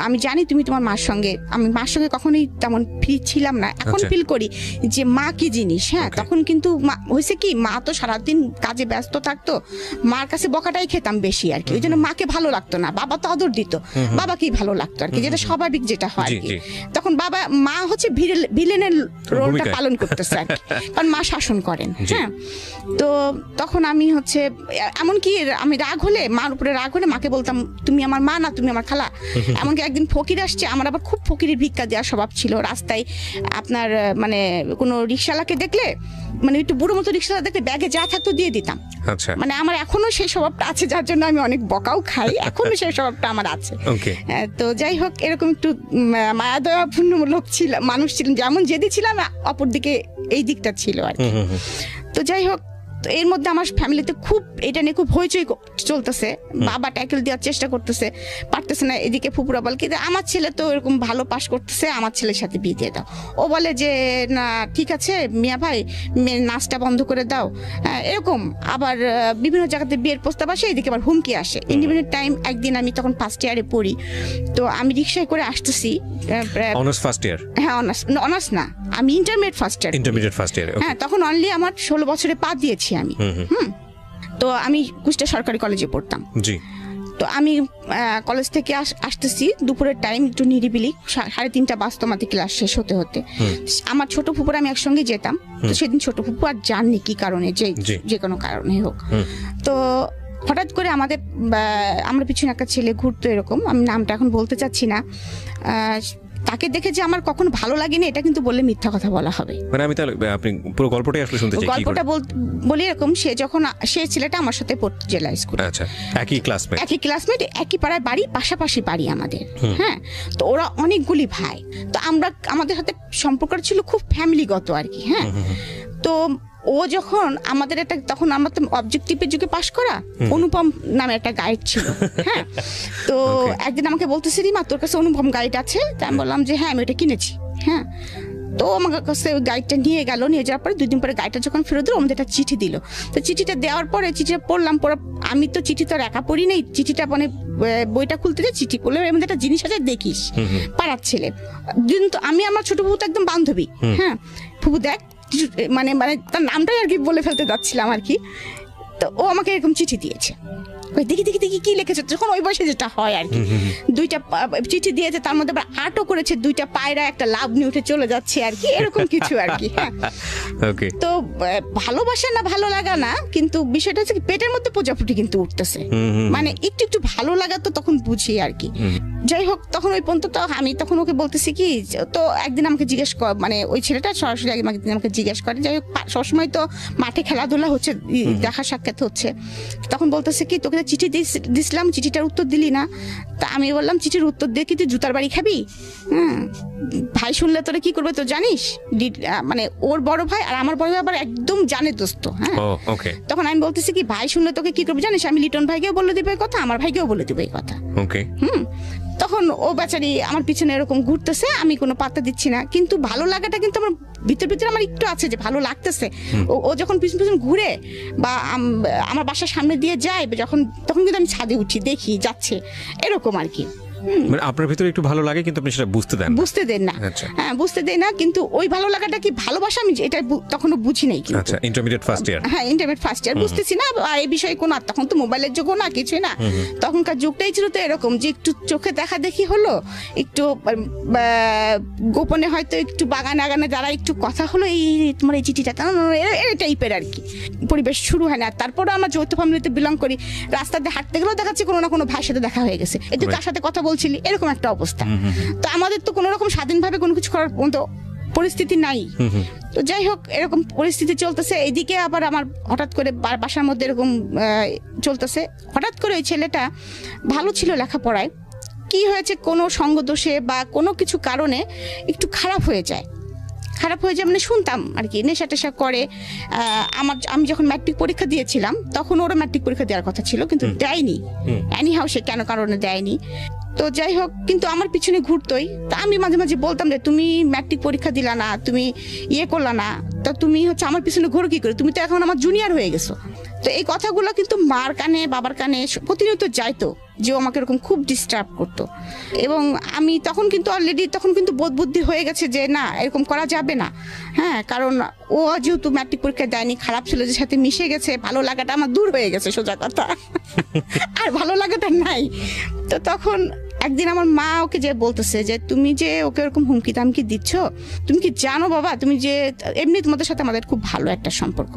আমি জানি তুমি তোমার মার সঙ্গে, আমি মার সঙ্গে কখনোই তেমন ফ্রি ছিলাম না, এখন ফিল করি যে মা কি জিনিস। হ্যাঁ, তখন কিন্তু হয়েছে কি, মা তো সারাদিন কাজে ব্যস্ত থাকতো, মার কাছে বকাটাই খেতাম বেশি আর কি। ওই জন্য মাকে ভালো লাগতো না, বাবা তো আদর দিত, বাবাকেই ভালো লাগতো আর কি, যেটা স্বাভাবিক যেটা হয় আর কি। তখন মা হচ্ছে ভিলেনের রোলটা পালন করতেছে আর কি, কারণ মা শাসন করেন। হ্যাঁ, তো তখন আমি হচ্ছে এমনকি আমি রাগ হলে, মার উপরে রাগ হলে মাকে বলতাম তুমি আমার মা না, তুমি আমার খালা। এমনকি একদিন ফকির আসছে, আমার আবার খুব ফকিরের ভিক্ষা দেওয়ার স্বভাব ছিল। রাস্তায় আপনার মানে কোনো রিক্সাওয়ালাকে দেখলে, মানে একটু বুড়ো মতো রিক্সাওয়ালা দেখলে ব্যাগে যা থাকতো দিয়ে দিতাম। আচ্ছা, মানে আমার এখনো সেই স্বভাবটা আছে, যার জন্য আমি অনেক বকাও খাই, এখনো সেই স্বভাবটা আমার আছে। তো যাই হোক, এরকম একটু মায়া দয়াপূর্ণ লোক ছিল, মানুষ ছিলেন, যেমন জেদি ছিলাম অপর দিকে এই দিকটা ছিল আর কি। তো যাই হোক, তো এর মধ্যে আমার ফ্যামিলিতে খুব এটা নিয়ে খুব হইচই চলতেছে। বাবা ট্যাকেল দেওয়ার চেষ্টা করতেছে, পারতেছে না। এদিকে ফুপুরা বলে কি, আমার ছেলে তো এরকম ভালো পাস করতেছে, আমার ছেলের সাথে বিয়ে দিয়ে দাও। ও বলে যে না ঠিক আছে মিয়া ভাই, নাচটা বন্ধ করে দাও, এরকম। আবার বিভিন্ন জায়গাতে বিয়ের প্রস্তাব আসে, এদিকে আবার হুমকি আসে। ইন্ডিপেন্ডেন্ট টাইম একদিন, আমি তখন ফার্স্ট ইয়ারে পড়ি, তো আমি রিক্সায় করে আসতেছি। Honours first year? হ্যাঁ, অনার্স না, আমি ইন্টারমিডিয়েট ফার্স্ট ইয়ার। হ্যাঁ, তখন অনলি আমার 16 বছরে পা দিয়েছি আমি। তো আমি কুষ্টিয়া সরকারি কলেজে পড়তাম। জি। তো আমি কলেজ থেকে আসতেছি দুপুরের টাইম, একটু নিরিবিলি, 3:30 বাজতো আমাদের ক্লাস শেষ হতে হতে। আমার ছোট ফুপুর আমি একসঙ্গে যেতাম। তো সেদিন ছোট ফুপু আর জাননি কি কারণে, যে কোনো কারণে হোক। তো হঠাৎ করে আমরা পিছনে একটা ছেলে ঘুরতো, এরকম, আমি নামটা এখন বলতে চাচ্ছি না। তাকে দেখে যে আমার কখনো ভালো লাগেনি, এটা কিন্তু বললে মিথ্যা কথা বলা হবে। মানে আমি তাহলে আপনি পুরো গল্পটাই আসলে শুনতে চাই। গল্পটা বলি এরকম, সে ছেলেটা আমার সাথে পড়তো জেলা স্কুলে। আচ্ছা, একই ক্লাসমেট, একই পাড়ায় বাড়ি, পাশাপাশি বাড়ি আমাদের। হ্যাঁ, তো ওরা অনেকগুলি ভাই, তো আমাদের সাথে সম্পর্ক ছিল খুব ফ্যামিলিগত আর কি। হ্যাঁ, তো ও যখন আমাদের তখন আমরা তো অবজেক্টিভের যুগে পাশ করা, অনুপম নামে একটা গাইড ছিল। হ্যাঁ, তো একদিন আমাকে বলতেছে রিমা তোর কাছে অনুপম গাইড আছে? তাই আমি বললাম যে হ্যাঁ আমি ওটা কিনেছি। হ্যাঁ, তো আমার কাছে ওই গাইডটা নিয়ে যাওয়ার পরে 2 দিন পরে গাইডটা যখন ফেরত দিল, আমাদের একটা চিঠি দিল। তো চিঠিটা দেওয়ার পরে চিঠিটা পড়লাম, আমি তো চিঠি তো আর একা পড়ি নেই, চিঠিটা মানে বইটা খুলতে যে চিঠি পড়লে এর মধ্যে একটা জিনিস আছে, দেখিস পাড়ার ছেলে। কিন্তু আমি আমার ছোট ফুপু তো একদম বান্ধবী। হ্যাঁ, ফুপু দেখ, মানে তার নামটাই আর কি বলে ফেলতে যাচ্ছিলাম আর কি। তো ও আমাকে এরকম চিঠি দিয়েছে, দেখি কি লিখেছে, যখন ওই বয়সে যেটা হয় আর কি। 2টা চিঠি দিয়েছে, তার মধ্যে আবার আর্টও করেছে, 2টা পায়রা একটা লাভ নিয়ে উঠে চলে যাচ্ছে আর কি, এরকম কিছু আর কি। হ্যাঁ, তো ভালোবাসা না ভালো লাগা না, কিন্তু বিষয়টা হচ্ছে পেটের মধ্যে প্রজাপতি কিন্তু উঠতেছে, মানে একটু ভালো লাগা তো তখন বুঝি আর কি। যাই হোক, তখন ওই পর্যন্ত তো আমি তখন ওকে বলতেছি কি, তো একদিন আমাকে জিজ্ঞেস কর, মানে ওই ছেলেটা সরাসরি আমাকে জিজ্ঞেস করে। যাই হোক, সবসময় তো মাঠে খেলাধুলা হচ্ছে, দেখা সাক্ষাৎ সাক্ষাৎ হচ্ছে, তখন বলতেছে কি তোকে চিঠি দিছিলাম, চিঠিটার উত্তর দিলি না। তা আমি বললাম চিঠির উত্তর দিয়ে কি তুই জুতার বাড়ি খাবি? হ্যাঁ, ভাই শুনলে তোরা কি করবে তো জানিস? মানে ওর বড় ভাই আর আমার বড় ভাই আবার একদম জানে দোস্ত। হ্যাঁ, তখন আমি বলতেছি কি ভাই শুনলে তোকে কি করবে জানিস? আমি লিটন ভাইকেও বলে দিবে এই কথা, আমার ভাইকেও বলে দিবে এই কথা। তখন ও বেচারি আমার পিছনে এরকম ঘুরতেছে, আমি কোনো পাত্তা দিচ্ছি না, কিন্তু ভালো লাগাটা কিন্তু আমার ভিতরে আমার একটু আছে যে ভালো লাগতেছে। ও যখন পিছন পিছন ঘুরে বা আমার বাসার সামনে দিয়ে যায় যখন, তখন কিন্তু আমি ছাদে উঠি, দেখি যাচ্ছে, এরকম আর কি। মানে আপনার ভিতরে একটু ভালো লাগে কিন্তু আপনি সেটা বুঝতে দেন না। হ্যাঁ, বুঝতে দেই না, কিন্তু ওই ভালো লাগাটা কি ভালোবাসা আমি এটা তখনও বুঝি নাই। আচ্ছা, ইন্টারমিডিয়েট ফার্স্ট ইয়ার। হ্যাঁ, ইন্টারমিডিয়েট ফার্স্ট ইয়ার, বুঝতেছি না আর এই বিষয়ে কোনো, তখন তো মোবাইলের যুগও না, কিছুই না। তখনকার যুগটাই ছিল তো এরকম যে একটু চোখে দেখা দেখি হলো, একটু গোপনে হয়তো একটু বাগানে আগানে যারা একটু কথা হলো, এই তোমার এই চিঠিটা এই টাইপের আর কি পরিবেশ শুরু হয় না। তারপরে আমরা যৌথ ফ্যামিলিতে বিলং করি, রাস্তাতে হাঁটতে গেলেও দেখাচ্ছে কোনো না কোনো ভাইয়ের সাথে দেখা হয়ে গেছে, এই তুই কার সাথে কথা বলছিলি, এরকম একটা অবস্থা। তো আমাদের তো কোনো রকম স্বাধীনভাবে কোনো কিছু করার মতো পরিস্থিতি নাই। তো যাই হোক, এরকম পরিস্থিতি চলতেছে। এইদিকে আবার আমার হঠাৎ করে বাসার মধ্যে এরকম চলতেছে, হঠাৎ করে ওই ছেলেটা ভালো ছিল লেখাপড়ায়, কি হয়েছে কোনো সঙ্গ দোষে বা কোনো কিছু কারণে একটু খারাপ হয়ে যায় মানে শুনতাম আর কি, নেশা টেশা করে। আমি যখন ম্যাট্রিক পরীক্ষা দিয়েছিলাম তখন ওরা ম্যাট্রিক পরীক্ষা দেওয়ার কথা ছিল, কিন্তু দেয়নি। এনিহাউ সে কেন কারণে দেয়নি, তো যাই হোক, কিন্তু আমার পিছনে ঘুরতোই। তা আমি মাঝে মাঝে বলতাম যে তুমি ম্যাট্রিক পরীক্ষা দিলা না, তুমি করলা না, তা তুমি হচ্ছে আমার পিছনে ঘুরো কি করে, তুমি তো এখন আমার জুনিয়র হয়ে গেছো। তো এই কথাগুলো কিন্তু মার কানে বাবার কানে প্রতিনিয়ত যাইতো, যে আমাকে এরকম খুব ডিস্টার্ব করতো। এবং আমি তখন কিন্তু অলরেডি বোধ বুদ্ধি হয়ে গেছে যে না, এরকম করা যাবে না। হ্যাঁ, কারণ ও যেহেতু ম্যাট্রিক পরীক্ষা দেয়নি, খারাপ ছিল যে সাথে মিশে গেছে, ভালো লাগাটা আমার দূর হয়ে গেছে, সোজা কথা। আর ভালো লাগাটা নাই। তো তখন একদিন আমার মা ওকে যে বলতেছে যে তুমি যে ওকে এরকম হুমকি দামকি দিচ্ছ, তুমি কি জানো বাবা, তুমি যে এমনি তোমাদের সাথে আমাদের খুব ভালো একটা সম্পর্ক,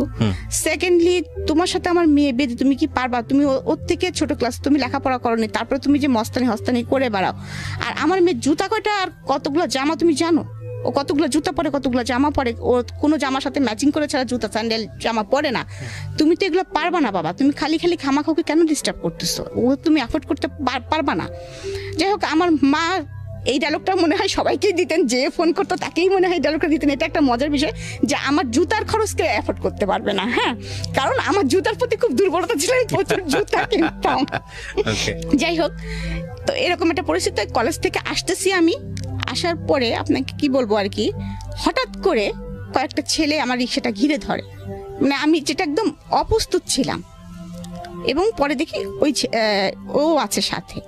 সেকেন্ডলি তোমার সাথে আমার মেয়ে বেঁধে তুমি কি পারবা? তুমি ওর থেকে ছোট ক্লাস, তুমি লেখাপড়া করনি, তারপরে তুমি যে মস্তানি হস্তানি করে বেড়াও। আর আমার মেয়ে জুতা কয়টা আর কতগুলো জামা তুমি জানো? ও কতগুলো জুতা পরে, কতগুলো জামা পরে, ও কোনো জামার সাথে ম্যাচিং করে ছাড়া জুতা স্যান্ডেল জামা পরে না। তুমি তো এগুলো পারবা না বাবা, তুমি খালি খামাখাওকে কেন ডিস্টার্ব করতেছো? ও তুমি অ্যাফোর্ড করতে পারবা না। যাই হোক, আমার মা এই ডায়লগটা মনে হয় সবাইকেই দিতেন, যে ফোন করতো তাকেই মনে হয় ডায়লগটা দিতেন। এটা একটা মজার বিষয় যে আমার জুতার খরচ কেউ অ্যাফোর্ড করতে পারবে না। হ্যাঁ, কারণ আমার জুতার প্রতি খুব দুর্বলতা ছিল, আমি প্রচুর জুতা কিনতাম। যাই হোক, তো এরকম একটা পরিস্থিতি, কলেজ থেকে আসতেছি আমি, আসার পরে আপনাকে কি বলবো আর কি, হঠাৎ করে কয়েকটা ছেলে আমার রিক্সাটা ঘিরে ধরে, মানে আমি যেটা একদম অপ্রস্তুত ছিলাম। এবং পরে দেখি ও আছে সাথে,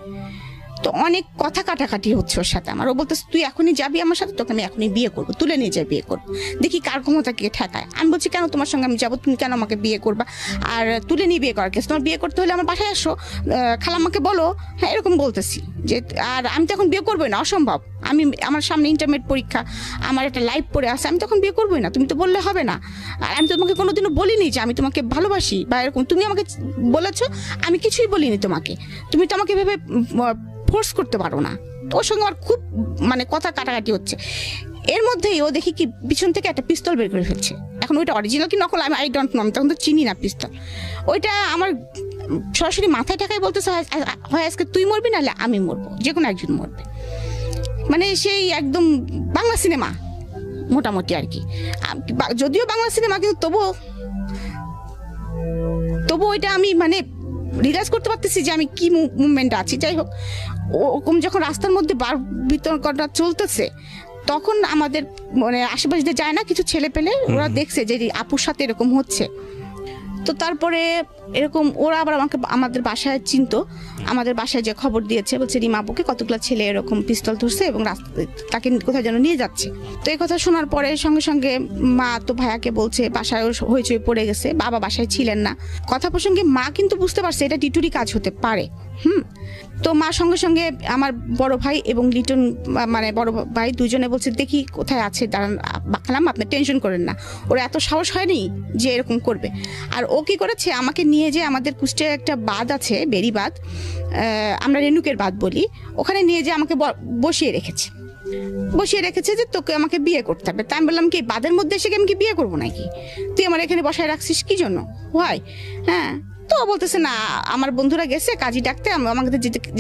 তো অনেক কথা কাটাকাটি হচ্ছে ওর সাথে আমার। ও বলতেছে তুই এখনই যাবি আমার সাথে, তোকে আমি এখনই বিয়ে করবো, তুলে নিয়ে যাই বিয়ে করবো, দেখি কার ক্ষমতাকে ঠেকায়। আমি বলছি কেন তোমার সঙ্গে আমি যাবো, তুমি কেন আমাকে বিয়ে করবা, আর তুলে নিয়ে বিয়ে করার কেস, তোমার বিয়ে করতে হলে আমার বাসায় আসো, খালাম্মাকে বলো। হ্যাঁ, এরকম বলতেছি যে, আর আমি তো এখন বিয়ে করবোই না, অসম্ভব, আমার সামনে ইন্টারমিডিয়েট পরীক্ষা, আমার একটা লাইফ পড়ে আছে, আমি তখন বিয়ে করবোই না, তুমি তো বললে হবে না। আর আমি তোমাকে কোনোদিনও বলিনি যে আমি তোমাকে ভালোবাসি বা এরকম, তুমি আমাকে বলেছো, আমি কিছুই বলিনি তোমাকে, তুমি তো আমাকে ভেবে ফোর্স করতে পারো না। ওর সঙ্গে আমার খুব মানে কথা কাটাকাটি হচ্ছে। এর মধ্যেই ও দেখি কি পিছন থেকে একটা পিস্তল বের করে ফেলছে। এখন ওইটা অরিজিনাল কি নকল আই ডোন্ট নো, আমি তখন তো চিনি না পিস্তল। ওইটা আমার সরাসরি মাথায় টাকায় বলতেছে, হয় আজকে তুই মরবি, নাহলে আমি মরবো, যে কোনো একজন মরবে। মানে সেই একদম বাংলা সিনেমা মোটামুটি আর কি, যদিও বাংলা সিনেমা, কিন্তু তবু ওইটা আমি মানে রিলাইজ করতে পারতেছি যে আমি কি মুভমেন্টে আছি। যাই হোক, ওরকম যখন রাস্তার মধ্যে বিতর্কটা চলতেছে, তখন আমাদের মানে আশেপাশে দিয়ে যায় না কিছু ছেলে পেলে, ওরা দেখছে যে আপুর সাথে এরকম হচ্ছে। তো তারপরে এরকম ওরা আবার আমাদের বাসায় চিনতো, আমাদের বাসায় যে খবর দিয়েছে, বলছে রিমা আপুকে কতগুলো ছেলে এরকম পিস্তল ধরছে এবং তাকে কোথায় যেন নিয়ে যাচ্ছে। তো এই কথা শোনার পরে সঙ্গে সঙ্গে মা তো ভাইয়াকে বলছে, বাসায় হইচই পড়ে গেছে, বাবা বাসায় ছিলেন না। কথা প্রসঙ্গে মা কিন্তু বুঝতে পারছে এটা টিটুরি কাজ হতে পারে। তো মা সঙ্গে সঙ্গে আমার বড় ভাই এবং লিটন মানে বড় ভাই দুজনে বলছে দেখি কোথায় আছে, দাঁড়ান বাকলাম, আপনি টেনশন করেন না, ওরা এত সাহস হয়নি যে এরকম করবে। আর ও কি করেছে, আমাকে নিয়ে যে আমাদের কুষ্টিয়ায় একটা বাঁধ আছে, বেরি বাঁধ, আমরা রেণুকের বাঁধ বলি, ওখানে নিয়ে যে আমাকে বসিয়ে রেখেছে। বসিয়ে রেখেছে যে তোকে আমাকে বিয়ে করতে হবে। তা আমি বললাম কি বাদের মধ্যে এসে আমি কি বিয়ে করবো নাকি, তুই আমার এখানে বসায় রাখছিস কি জন্য হয়? হ্যাঁ, তো বলতেছে না আমার বন্ধুরা গেছে কাজী ডাকতে, আমাকে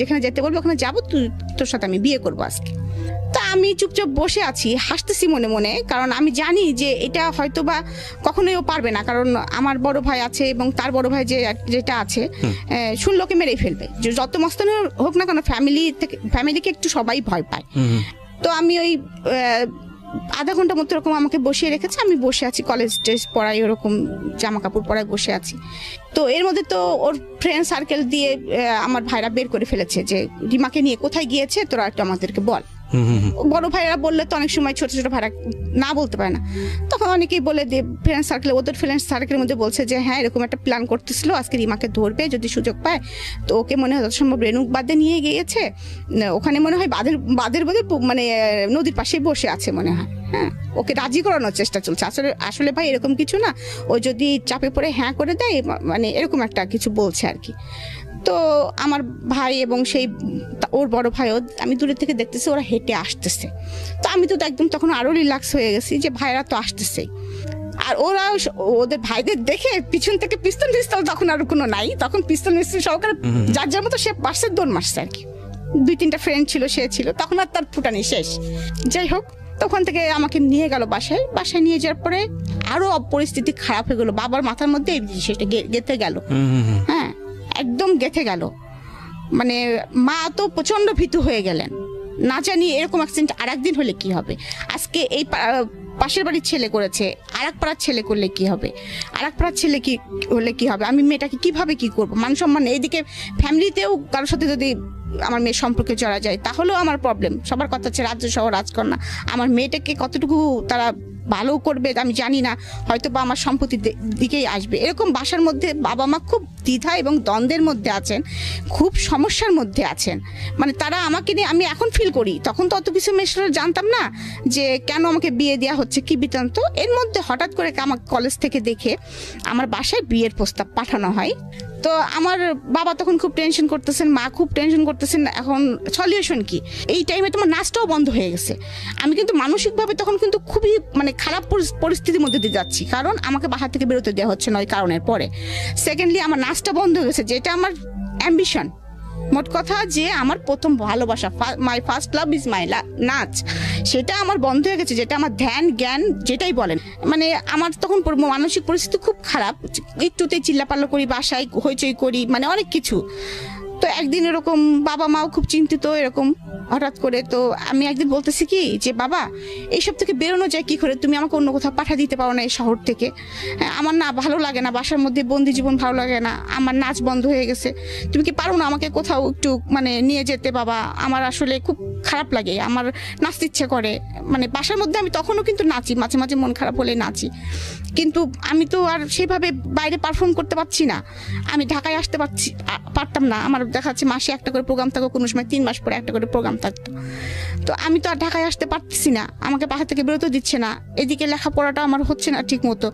যেখানে যেতে বলবো ওখানে যাবো, তোর সাথে আমি বিয়ে করবো আজকে। তা আমি চুপচাপ বসে আছি, হাসতেছি মনে মনে, কারণ আমি জানি যে এটা হয়তো বা কখনোই ও পারবে না, কারণ আমার বড় ভাই আছে এবং তার বড় ভাই যেটা আছে শুনলোকে মেরেই ফেলবে, যে যত মস্তানের হোক না কেন ফ্যামিলিকে একটু সবাই ভয় পায়। তো আমি ওই আধা ঘন্টা মতো এরকম আমাকে বসিয়ে রেখেছে, আমি বসে আছি কলেজ ড্রেস পরাই, ওরকম জামা কাপড় পরাই বসে আছি। তো এর মধ্যে তো ওর ফ্রেন্ড সার্কেল দিয়ে আমার ভাইরা বের করে ফেলেছে যে রিমাকে নিয়ে কোথায় গিয়েছে তোরা একটু আমাদেরকে বল। বড় ভাইরা বললে তো অনেক সময় ছোট ছোট ভাইরা না বলতে পারে না, তখন অনেকেই বলে যে ফ্রেন্ড সার্কেল, ওদের ফ্রেন্ড সার্কেলের মধ্যে বলছে যে হ্যাঁ এরকম একটা প্ল্যান করতেছিল, আজকে রিমাকে ধরবে যদি সুযোগ পায়, তো ওকে মনে হয় যথাসম্ভব রেণুক বাদে নিয়ে গিয়েছে, ওখানে মনে হয় বাদের বোধে মানে নদীর পাশেই বসে আছে মনে হয়। হ্যাঁ, ওকে রাজি করানোর চেষ্টা চলছে। আসলে ভাই এরকম কিছু না, ও যদি চাপে পড়ে হ্যাঁ করে দেয়, মানে এরকম একটা কিছু বলছে আর কি। তো আমার ভাই এবং সেই ওর বড় ভাইও আমি দূরে থেকে দেখতেছি ওরা হেঁটে আসতেছে। তো আমি তো একদম তখন আরো রিল্যাক্স হয়ে গেছি যে ভাইরা তো আসতেছেই, আর ওরা ওদের ভাইদের দেখে পিছন থেকে পিস্তল তখন আর কোনো নাই, তখন পিস্তল সহকারে যার যার মতো সে পাশে দৌড় মারছে আর কি। 2-3টা ফ্রেন্ড ছিল, সে ছিল, তখন আর তার ফুটানি শেষ। যাই হোক, তখন থেকে আমাকে নিয়ে গেল বাসায় নিয়ে যাওয়ার পরে আরো পরিস্থিতি খারাপ হয়ে গেল, বাবার মাথার মধ্যে এই জিনিসটা গেঁথে গেল। হ্যাঁ, একদম গেঁথে গেল, মানে মা তো প্রচন্ড ভীতু হয়ে গেলেন, না জানি এরকম অ্যাক্সিডেন্ট আর একদিন হলে কি হবে। আজকে এই পাশের বাড়ির ছেলে করেছে, আর এক পাড়ার ছেলে করলে কি হবে, আর এক পাড়ার ছেলে কি হলে কি হবে, আমি মেয়েটাকে কিভাবে কি করবো, মান সম্মান। এইদিকে ফ্যামিলিতেও কারোর সাথে যদি আমার মেয়ের সম্পর্কে জড়া যায় তাহলেও আমার প্রবলেম। সবার কথা হচ্ছে রাজ্য সহ রাজকন্যা, আমার মেয়েটাকে কতটুকু তারা ভালো করবে আমি জানি না, হয়তো বা আমার সম্পত্তির দিকেই আসবে। এরকম বাসার মধ্যে বাবা মা খুব দ্বিধা এবং দ্বন্দ্বের মধ্যে আছেন, খুব সমস্যার মধ্যে আছেন। মানে তারা আমাকে নিয়ে, আমি এখন ফিল করি, তখন তো অত কিছু মেশরা জানতাম না যে কেন আমাকে বিয়ে দেওয়া হচ্ছে কি বৃত্তান্ত। এর মধ্যে হঠাৎ করে আমার কলেজ থেকে দেখে আমার বাসায় বিয়ের প্রস্তাব পাঠানো হয়। তো আমার বাবা তখন খুব টেনশন করতেছেন, মা খুব টেনশন করতেছেন, এখন সলিউশন কি। এই টাইমে তোমার নাচটাও বন্ধ হয়ে গেছে, আমি কিন্তু মানসিকভাবে তখন কিন্তু খুবই মানে খারাপ পরিস্থিতির মধ্যে দিয়ে যাচ্ছি, কারণ আমাকে বাসা থেকে বেরোতে দেওয়া হচ্ছে না ওই কারণের পরে। সেকেন্ডলি আমার নাচটা বন্ধ হয়ে গেছে, যেটা আমার অ্যাম্বিশন, মোট কথা যে আমার প্রথম ভালোবাসা, my first love is my নাচ, সেটা আমার বন্ধ হয়ে গেছে, যেটা আমার ধ্যান জ্ঞান যেটাই বলেন। মানে আমার তখন মানসিক পরিস্থিতি খুব খারাপ, একটুতেই চিল্লাপাল্লা করি, বাসায় হইচই করি, মানে অনেক কিছু। তো একদিন এরকম বাবা মাও খুব চিন্তিত এরকম হঠাৎ করে। তো আমি একদিন বলতেছি কি যে বাবা এইসব থেকে বেরোনো যায় কি করে, তুমি আমাকে অন্য কোথাও পাঠা দিতে পারো না এই শহর থেকে, আমার না ভালো লাগে না, বাসার মধ্যে বন্দি জীবন ভালো লাগে না, আমার নাচ বন্ধ হয়ে গেছে, তুমি কি পারো না আমাকে কোথাও একটু মানে নিয়ে যেতে বাবা, আমার আসলে খুব খারাপ লাগে, আমার নাচতে ইচ্ছে করে। মানে বাসার মধ্যে আমি তখনও কিন্তু নাচি, মাঝে মাঝে মন খারাপ হলে নাচি, কিন্তু আমি তো আর সেভাবে বাইরে পারফর্ম করতে পারছি না। আমি ঢাকায় আসতে পারতাম না, আমার দেখা যাচ্ছে মাসে একটা করে প্রোগ্রাম থাকো, কোনো সময় 3 মাস পরে একটা করে প্রোগ্রাম থাকতো। তো আমি তো আর ঢাকায় আসতে পারতেছি না, আমাকে বাসা থেকে বেরোতে দিচ্ছে না, এদিকে লেখাপড়াটা আমার হচ্ছে না ঠিক মতো।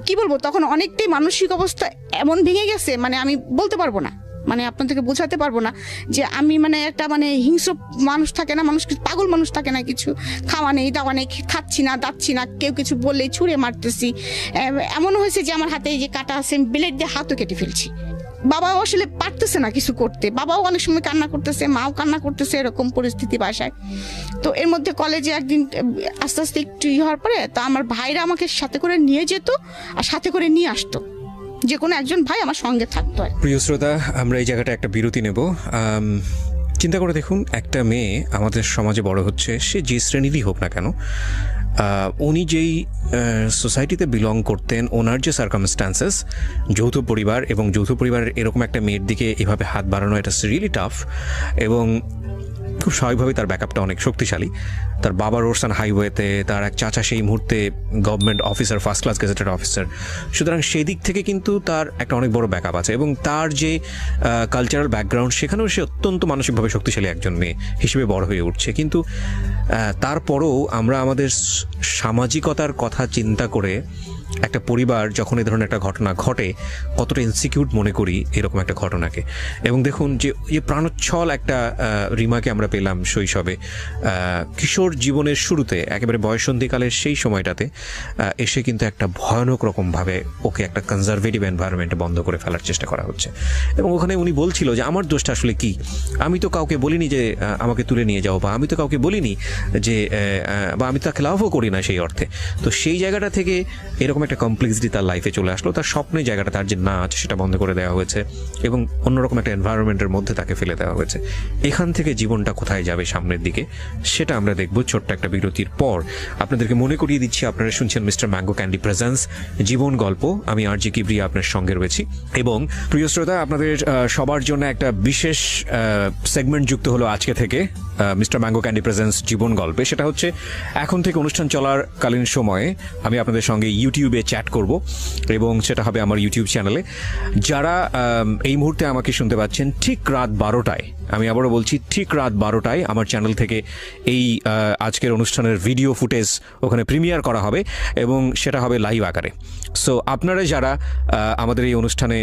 কি বলবো, তখন অনেকটাই মানসিক অবস্থা এমন ভেঙে গেছে, মানে আমি বলতে পারবো না, মানে আপনাদেরকে বোঝাতে পারবো না যে আমি মানে একটা মানে হিংস্র মানুষ থাকে না, মানুষ পাগল মানুষ থাকে না, কিছু খাওয়া নেই দাওয়া নেই, খাচ্ছি না দাচ্ছি না, কেউ কিছু বললেই ছুঁড়ে মারতেছি। এমন হয়েছে যে আমার হাতে এই যে কাটা আছে, ব্লেড দিয়ে হাতও কেটে ফেলছি। বাবাও আসলে পারতেছে না কিছু করতে, বাবাও অনেক সময় কান্না করতেছে, মাও কান্না করতেছে, এরকম পরিস্থিতি বাসায়। তো এর মধ্যে কলেজে একদিন আস্তে আস্তে একটু হওয়ার পরে তো আমার ভাইরা আমাকে সাথে করে নিয়ে যেত আর সাথে করে নিয়ে আসতো, যে কোনো একজন ভাই আমার সঙ্গে থাকতো। প্রিয় শ্রোতা, আমরা এই জায়গাটা একটা বিরতি নেব। চিন্তা করে দেখুন, একটা মেয়ে আমাদের সমাজে বড় হচ্ছে, সে যে শ্রেণীরই হোক না কেন, উনি যেই সোসাইটিতে বিলং করতেন, ওনার যে সার্কামস্ট্যান্সেস, যৌথ পরিবার, এবং যৌথ পরিবারের এরকম একটা মেয়ের দিকে এভাবে হাত বাড়ানো, এটা রিয়েলি টাফ। এবং খুব স্বাভাবিকভাবেই তার ব্যাকআপটা অনেক শক্তিশালী। তার বাবা রোডসান হাইওয়েতে, তার এক চাচা সেই মুহূর্তে government officer, first class gazetted officer, সুতরাং সেই দিক থেকে কিন্তু তার একটা অনেক বড় ব্যাকআপ আছে। এবং তার যে কালচারাল ব্যাকগ্রাউন্ড, সেখানেও সে অত্যন্ত মানসিকভাবে শক্তিশালী একজন মেয়ে হিসেবে বড় হয়ে উঠছে। কিন্তু তারপরেও আমরা আমাদের সামাজিকতার কথা চিন্তা করে একটা পরিবার যখন এই ধরনের একটা ঘটনা ঘটে কতটা ইনসিকিউর মনে করি এরকম একটা ঘটনাকে। এবং দেখুন যে প্রাণোচ্ছল একটা রিমাকে আমরা পেলাম শৈশবে, কিশোর জীবনের শুরুতে একেবারে বয়সন্ধিকালের সেই সময়টাতে এসে কিন্তু একটা ভয়ানক রকমভাবে ওকে একটা কনজারভেটিভ এনভায়রনমেন্টে বন্ধ করে ফেলার চেষ্টা করা হচ্ছে। এবং ওখানে উনি বলছিল যে আমার দোষটা আসলে কি, আমি তো কাউকে বলিনি যে আমাকে তুলে নিয়ে যাও, বা আমি তো কাউকে বলিনি যে, বা আমি তাকে লাভও করি না সেই অর্থে। তো সেই জায়গাটা থেকে এরকম একটা কমপ্লেক্সিটি তার লাইফে চলে আসলো। তার স্বপ্নের জায়গাটা, তার যে নাচ, সেটা বন্ধ করে দেওয়া হয়েছে এবং অন্যরকম একটা এনভায়রনমেন্টের মধ্যে তাকে ফেলে দেওয়া হয়েছে। এখান থেকে জীবনটা কোথায় যাবে সামনের দিকে সেটা আমরা দেখব ছোট্ট একটা বিরতির পর। আপনাদেরকে মনে করিয়ে দিচ্ছি, আপনারা শুনছেন মিস্টার ম্যাঙ্গো ক্যান্ডি প্রেজেন্স জীবন গল্প। আমি আরজি কিবরিয়া আপনার সঙ্গে রয়েছি। এবং প্রিয় শ্রোতা, আপনাদের সবার জন্য একটা বিশেষ সেগমেন্ট যুক্ত হলো আজকে থেকে মিস্টার ম্যাঙ্গো ক্যান্ডি প্রেজেন্স জীবন গল্পে। সেটা হচ্ছে এখন থেকে অনুষ্ঠান চলার কালীন সময়ে আমি আপনাদের সঙ্গে ইউটিউবে চ্যাট করব, এবং সেটা হবে আমার ইউটিউব চ্যানেলে। যারা এই মুহূর্তে আমাকে শুনতে পাচ্ছেন ঠিক রাত 12টায়, আমি আবারও বলছি ঠিক রাত 12টায় আমার চ্যানেল থেকে এই আজকের অনুষ্ঠানের ভিডিও ফুটেজ ওখানে প্রিমিয়ার করা হবে এবং সেটা হবে লাইভ আকারে। সো আপনারা যারা আমাদের এই অনুষ্ঠানে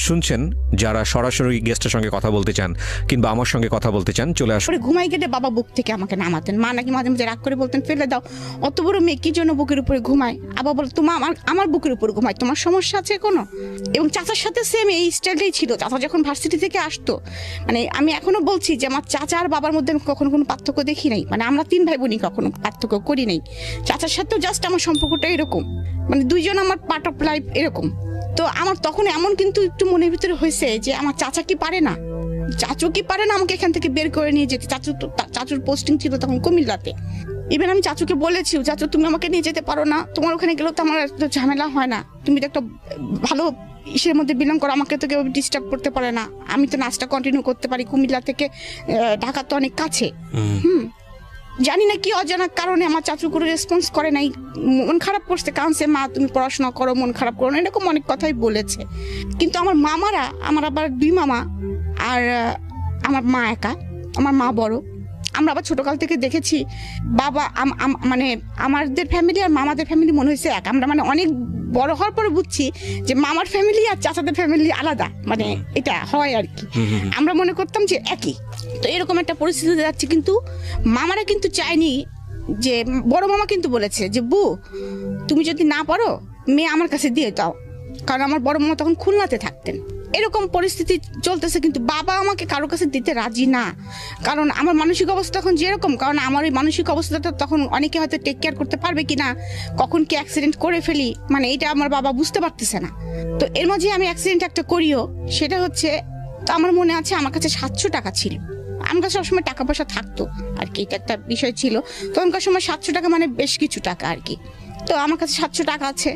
শুনছেন, যারা সরাসরি গেস্টের সঙ্গে কথা বলতে চান কিংবা আমার সঙ্গে কথা বলতে চান, চলে আসুন। ঘুমাই গেলে বাবা বুক থেকে আমাকে নামাতেন, মা নাকি মাঝে মাঝে রাগ করে বলতেন ফেলে দাও, অত বড় মেয়ে কি জন্য বুকের উপরে ঘুমায়। আবার বল তোমার আমার বুকের উপরে ঘুমায়, তোমার সমস্যা আছে কোনো? এবং চাচার সাথে সেম এই স্টাইলটাই ছিল। চাচা যখন ভার্সিটি থেকে আসতো, মানে আমি এখনো বলছি যে আমার চাচা আর বাবার মধ্যে আমি কখনো কোনো পার্থক্য দেখি নাই। মানে আমরা 3 ভাই বোনই কখনো পার্থক্য করি নাই। চাচার সাথেও জাস্ট আমার সম্পর্কটা এরকম, মানে দুইজন আমার পার্ট অফ লাইফ এরকম। তো আমার তখন এমন কিন্তু একটু মনের ভিতরে হয়েছে যে আমার চাচা কি পারে না, চাচু কি পারে না আমাকে এখান থেকে বের করে নিয়ে যেতে। চাচুর পোস্টিং ছিল তখন কুমিল্লাতে। ইভেন আমি চাচুকে বলেছি, চাচু তুমি আমাকে নিয়ে যেতে পারো না, তোমার ওখানে গেলেও তো আমার এত ঝামেলা হয় না, তুমি তো একটা ভালো ইসের মধ্যে বিলং করো, আমাকে তো কেউ ডিস্টার্ব করতে পারে না, আমি তো নাচটা কন্টিনিউ করতে পারি, কুমিল্লা থেকে ঢাকা তো অনেক কাছে। জানি না কি অজানা কারণে আমার চাচু করে রেসপন্স করে নাই, মন খারাপ করছে, কাঁদছে, মা তুমি পড়াশোনা করো, মন খারাপ করো না, এরকম অনেক কথাই বলেছে। কিন্তু আমার মামারা, আমার আবার 2 মামা আর আমার মা একা, আমার মা বড়। আমরা আবার ছোটকাল থেকে দেখেছি বাবা মানে আমাদের ফ্যামিলি আর মামাদের ফ্যামিলি মনে হয়েছে এক। আমরা মানে অনেক বড় হওয়ার পরে বুঝছি যে মামার ফ্যামিলি আর চাচাদের ফ্যামিলি আলাদা, মানে এটা হয় আর কি। আমরা মনে করতাম যে একই। তো এরকম একটা পরিস্থিতি যাচ্ছে, কিন্তু মামারা কিন্তু চায়নি যে, বড় মামা কিন্তু বলেছে যে বু তুমি যদি না পারো মেয়ে আমার কাছে দিয়ে দাও, কারণ আমার বড় মামা তখন খুলনাতে থাকতেন। এরকম পরিস্থিতি চলতেছে, কিন্তু বাবা আমাকে কারো কাছে দিতে রাজি না, কারণ আমার মানসিক অবস্থা তখন যেরকম, কারণ আমার এই মানসিক অবস্থাটা তখন অনেকে হয়তো টেক কেয়ার করতে পারবে কিনা, কখন কি অ্যাক্সিডেন্ট করে ফেলি, মানে এটা আমার বাবা বুঝতে পারতেছে না। তো এর মাঝে আমি অ্যাক্সিডেন্ট একটা করিও, সেটা হচ্ছে, তো আমার মনে আছে আমার কাছে 700 টাকা ছিল। আমার কাছে সবসময় টাকা পয়সা থাকতো আর কি, এটা একটা বিষয় ছিল তখনকার সময়। 700 টাকা মানে বেশ কিছু টাকা আর কি। তো আমার কাছে 700 টাকা আছে,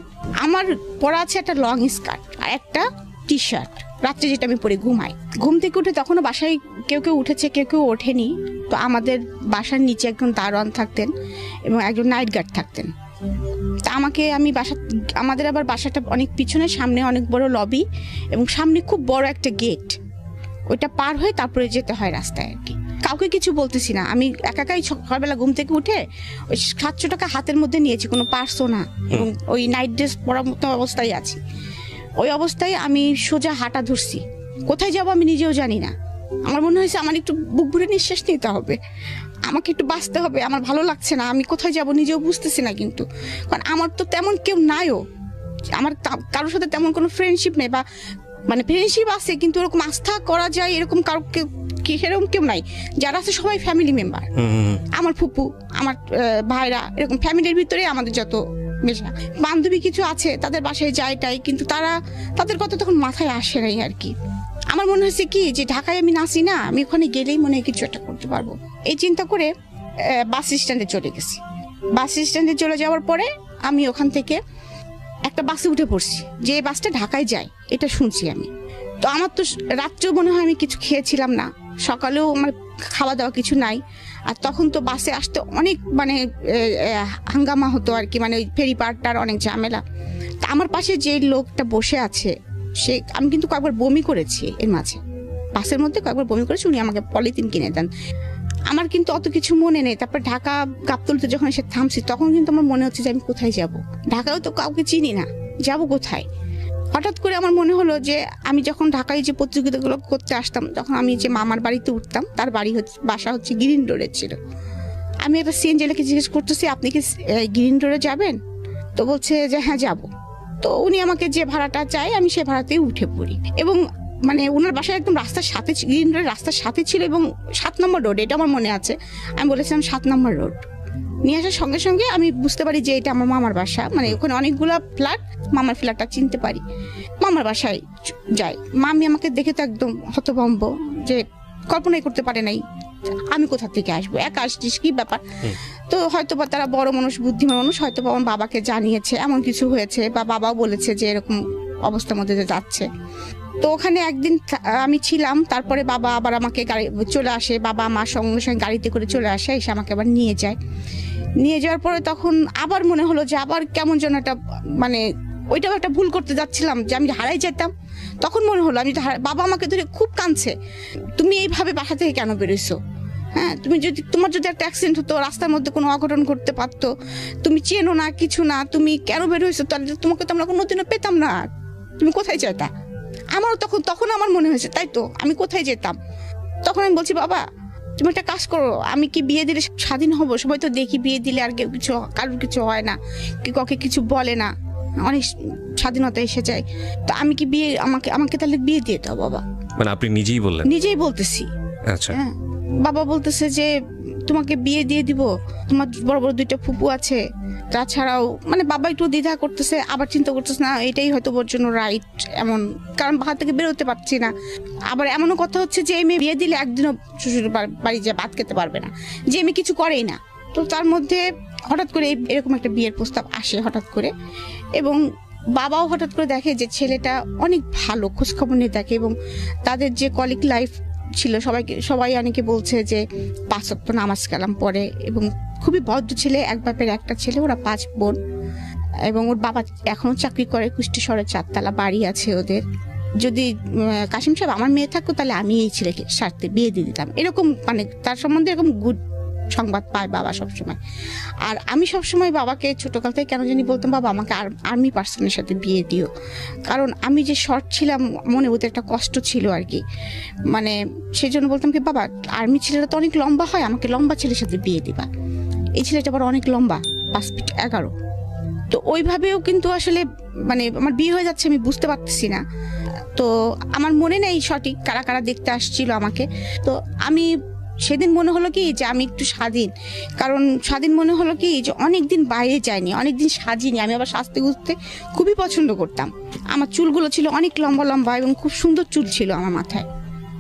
আমার পরা আছে একটা লং স্কার্ট আর একটা টি শার্ট, রাত্রে যেটা আমি পরে ঘুমাই। ঘুম থেকে উঠে তখনও বাসায় কেউ কেউ উঠেছে, কেউ কেউ ওঠেনি। তো আমাদের বাসার নিচে একজন দারোয়ান থাকতেন এবং একজন নাইট গার্ড থাকতেন। তা আমি আমাদের আবার বাসাটা অনেক পিছনে, সামনে অনেক বড় লবি এবং সামনে খুব বড় একটা গেট, ওইটা পার হয়ে তারপরে যেতে হয় রাস্তায় আর কি। কাউকে কিছু বলতেছি না, আমি একাই সকালবেলা ঘুম থেকে উঠে ওই 700 টাকা হাতের মধ্যে নিয়েছি, কোনো পার্সও না, এবং ওই নাইট ড্রেস পরার মতো অবস্থায় আছি। ওই অবস্থায় আমি সোজা হাঁটা ধরছি, কোথায় যাবো আমি নিজেও জানি না। আমার মনে হয়েছে আমার একটু বুক ভরে নিঃশ্বাস নিতে হবে, আমাকে একটু বাঁচতে হবে, আমার ভালো লাগছে না, আমি কোথায় যাব নিজেও বুঝতেছি না। কিন্তু কারণ আমার তো তেমন কেউ নাইও, আমার কারোর সাথে তেমন কোনো ফ্রেন্ডশিপ নেই, বা মানে ফ্রেন্ডশিপ আছে কিন্তু এরকম আস্থা করা যায় এরকম কাউকে সেরকম কেউ নাই। যারা আছে সবাই ফ্যামিলি মেম্বার, আমার ফুপু, আমার ভাইরা, এরকম ফ্যামিলির ভিতরে আমাদের যত মেশা। বান্ধবী কিছু আছে, তাদের বাসায় যাইটাই, কিন্তু তাদের কথা তখন মাথায় আসে নাই আর কি। আমার মনে হয়েছে কি যে ঢাকায় আমি নাচি না, আমি ওখানে গেলেই মনে হয় কিছু একটা করতে পারবো, এই চিন্তা করে বাস স্ট্যান্ডে চলে গেছি। বাস স্ট্যান্ডে চলে যাওয়ার পরে আমি ওখান থেকে একটা বাসে উঠে পড়ছি, যে বাসটা ঢাকায় যায় এটা শুনছি আমি। তো আমার তো রাত্রেও মনে হয় আমি কিছু খেয়েছিলাম না, সকালেও আমার খাওয়া দাওয়া কিছু নাই। আর তখন তো বাসে আসতে অনেক মানে হাঙ্গামা হতো আর কি, মানে ওই ফেরি পার্টটার অনেক ঝামেলা। তা আমার পাশে যে লোকটা বসে আছে, আমি কিন্তু কয়েকবার বমি করেছি এর মাঝে, বাসের মধ্যে কয়েকবার বমি করেছি, উনি আমাকে পলিথিন কিনে দেন। আমার কিন্তু অত কিছু মনে নেই। তারপর ঢাকা গাবতলীতে যখন এসে থামছি তখন কিন্তু আমার মনে হচ্ছে যে আমি কোথায় যাব, ঢাকাও তো কাউকে চিনি না, যাব কোথায়। হঠাৎ করে আমার মনে হলো যে আমি যখন ঢাকায় যে প্রতিযোগিতাগুলো করতে আসতাম, তখন আমি যে মামার বাড়িতে উঠতাম, তার বাসা হচ্ছে গ্রিন রোডে ছিল। আমি একটা সিএনজিকে জিজ্ঞেস করতেছি, আপনি কি গ্রিন রোডে যাবেন? তো বলছে যে হ্যাঁ যাব। তো উনি আমাকে যে ভাড়াটা চায় আমি সে ভাড়াতেই উঠে পড়ি। এবং মানে ওনার বাসায় একদম রাস্তার সাথে, গ্রিন রোডের রাস্তার সাথে ছিল এবং 7 নম্বর রোড, এটা আমার মনে আছে। আমি বলেছিলাম 7 নম্বর রোড। নিয়ে আসার সঙ্গে সঙ্গে আমি বুঝতে পারি যে এটা আমার মামার বাসা, মানে ওখানে অনেকগুলো ফ্ল্যাট, মামার ফ্ল্যাটটা চিনতে পারি। মামার বাসায় যাই। মামি আমাকে দেখে তো একদম হতভম্ব, যে কল্পনাই করতে পারে নাই আমি কোথা থেকে আসবো, একা আসছিস কি ব্যাপার। তো হয়তো বা তারা বড় মানুষ, বুদ্ধিমান মানুষ, হয়তো বা আমার বাবাকে জানিয়েছে এমন কিছু হয়েছে, বা বাবাও বলেছে যে এরকম অবস্থার মধ্যে যাচ্ছে। তো ওখানে একদিন আমি ছিলাম, তারপরে বাবা আবার আমাকে গাড়ি চলে আসে, বাবা আমার সঙ্গে সঙ্গে গাড়িতে করে চলে আসে, এসে আমাকে আবার নিয়ে যায়। নিয়ে যাওয়ার পরে তখন আবার মনে হলো যে আবার কেমন যেন একটা, মানে ওইটাও একটা ভুল করতে যাচ্ছিলাম, যে আমি হারাই যেতাম। তখন মনে হলো আমি, বাবা আমাকে ধরে খুব কাঁদছে, তুমি এইভাবে বাসা থেকে কেন বেরোইছো? হ্যাঁ, তোমার যদি একটা অ্যাক্সিডেন্ট হতো, রাস্তার মধ্যে কোনো অঘটন ঘটতে পারতো, তুমি চেনো না, কিছু না, তুমি কেন বেরোইছো? তাহলে তোমাকে তো আমরা কোনোদিনও পেতাম না, তুমি কোথায় যেতা? আমারও তখন আমার মনে হয়েছে, তাই তো আমি কোথায় যেতাম। তখন আমি বলছি, বাবা তুমি একটা কাজ করো, আমি কি বিয়ে দিলে স্বাধীন হব? সবাই তো দেখি বিয়ে দিলে আর কেউ কিছু, কারোর কিছু হয় না, কাউকে কিছু বলে না, অনেক স্বাধীনতা এসে যায়। তো আমি কি বিয়ে, আমাকে তাহলে বিয়ে দিয়ে দাও বাবা। মানে আপনি নিজেই বললেন? নিজেই বলতেছি। আচ্ছা। হ্যাঁ, বাবা বলতেছে যে তোমাকে বিয়ে দিয়ে দিব, তোমার বড় বড় 2টা ফুপু আছে, তাছাড়াও মানে বাবা একটু দ্বিধা করতেছে, আবার চিন্তা করতেছে না এটাই হয়তো ওর জন্য রাইট, এমন কারণ বাসা থেকে বেরোতে পারছি না। আবার এমনও কথা হচ্ছে যে এই মেয়ে বিয়ে দিলে একদিনও শ্বশুর বাড়ি যে ভাত খেতে পারবে না, যে মেয়ে কিছু করেই না। তো তার মধ্যে হঠাৎ করে এরকম একটা বিয়ের প্রস্তাব আসে হঠাৎ করে, এবং বাবাও হঠাৎ করে দেখে যে ছেলেটা অনেক ভালো, খোঁজখবর নিয়ে দেখে, এবং তাদের যে কলিগ লাইফ ছিল সবাই অনেকে বলছে যে 5 ওয়াক্ত নামাজ কালাম পড়ে, এবং খুবই ভদ্র ছেলে, এক বাপের একটা ছেলে, ওরা 5 বোন, এবং ওর বাবা এখনো চাকরি করে, কুষ্টি শহরে 4 তলা বাড়ি আছে ওদের। যদি কাশিম সাহেব আমার মেয়ে থাকতো তাহলে আমি এই ছেলেকে সাথে বিয়ে দিয়ে দিতাম, এরকম মানে তার সম্বন্ধে এরকম গুড সংবাদ পায় বাবা সবসময়। আর আমি সবসময় বাবাকে ছোটকাল থেকে কেন জানি বলতাম, বাবা আমাকে আর্মি পার্সনের সাথে বিয়ে দিও, কারণ আমি যে শর্ট ছিলাম মনে ওতে একটা কষ্ট ছিল আর কি, মানে সেই জন্য বলতাম কি, বাবা আর্মি ছেলেরা তো অনেক লম্বা হয়, আমাকে লম্বা ছেলের সাথে বিয়ে দিবা। এই ছেলেটা আবার অনেক লম্বা, 5 ফিট 11। তো ওইভাবেও কিন্তু আসলে মানে আমার বিয়ে হয়ে যাচ্ছে আমি বুঝতে পারতেছি না। তো আমার মনে নেই সঠিক কারা কারা দেখতে আসছিল আমাকে। তো আমি সেদিন মনে হলো কি যে আমি একটু স্বাধীন, কারণ স্বাধীন মনে হলো কি যে অনেকদিন বাইরে যাইনি, অনেকদিন সাজিনি। আমি আবার সাজতে গুজতে খুবই পছন্দ করতাম। আমার চুলগুলো ছিল অনেক লম্বা লম্বা এবং খুব সুন্দর চুল ছিল আমার মাথায়।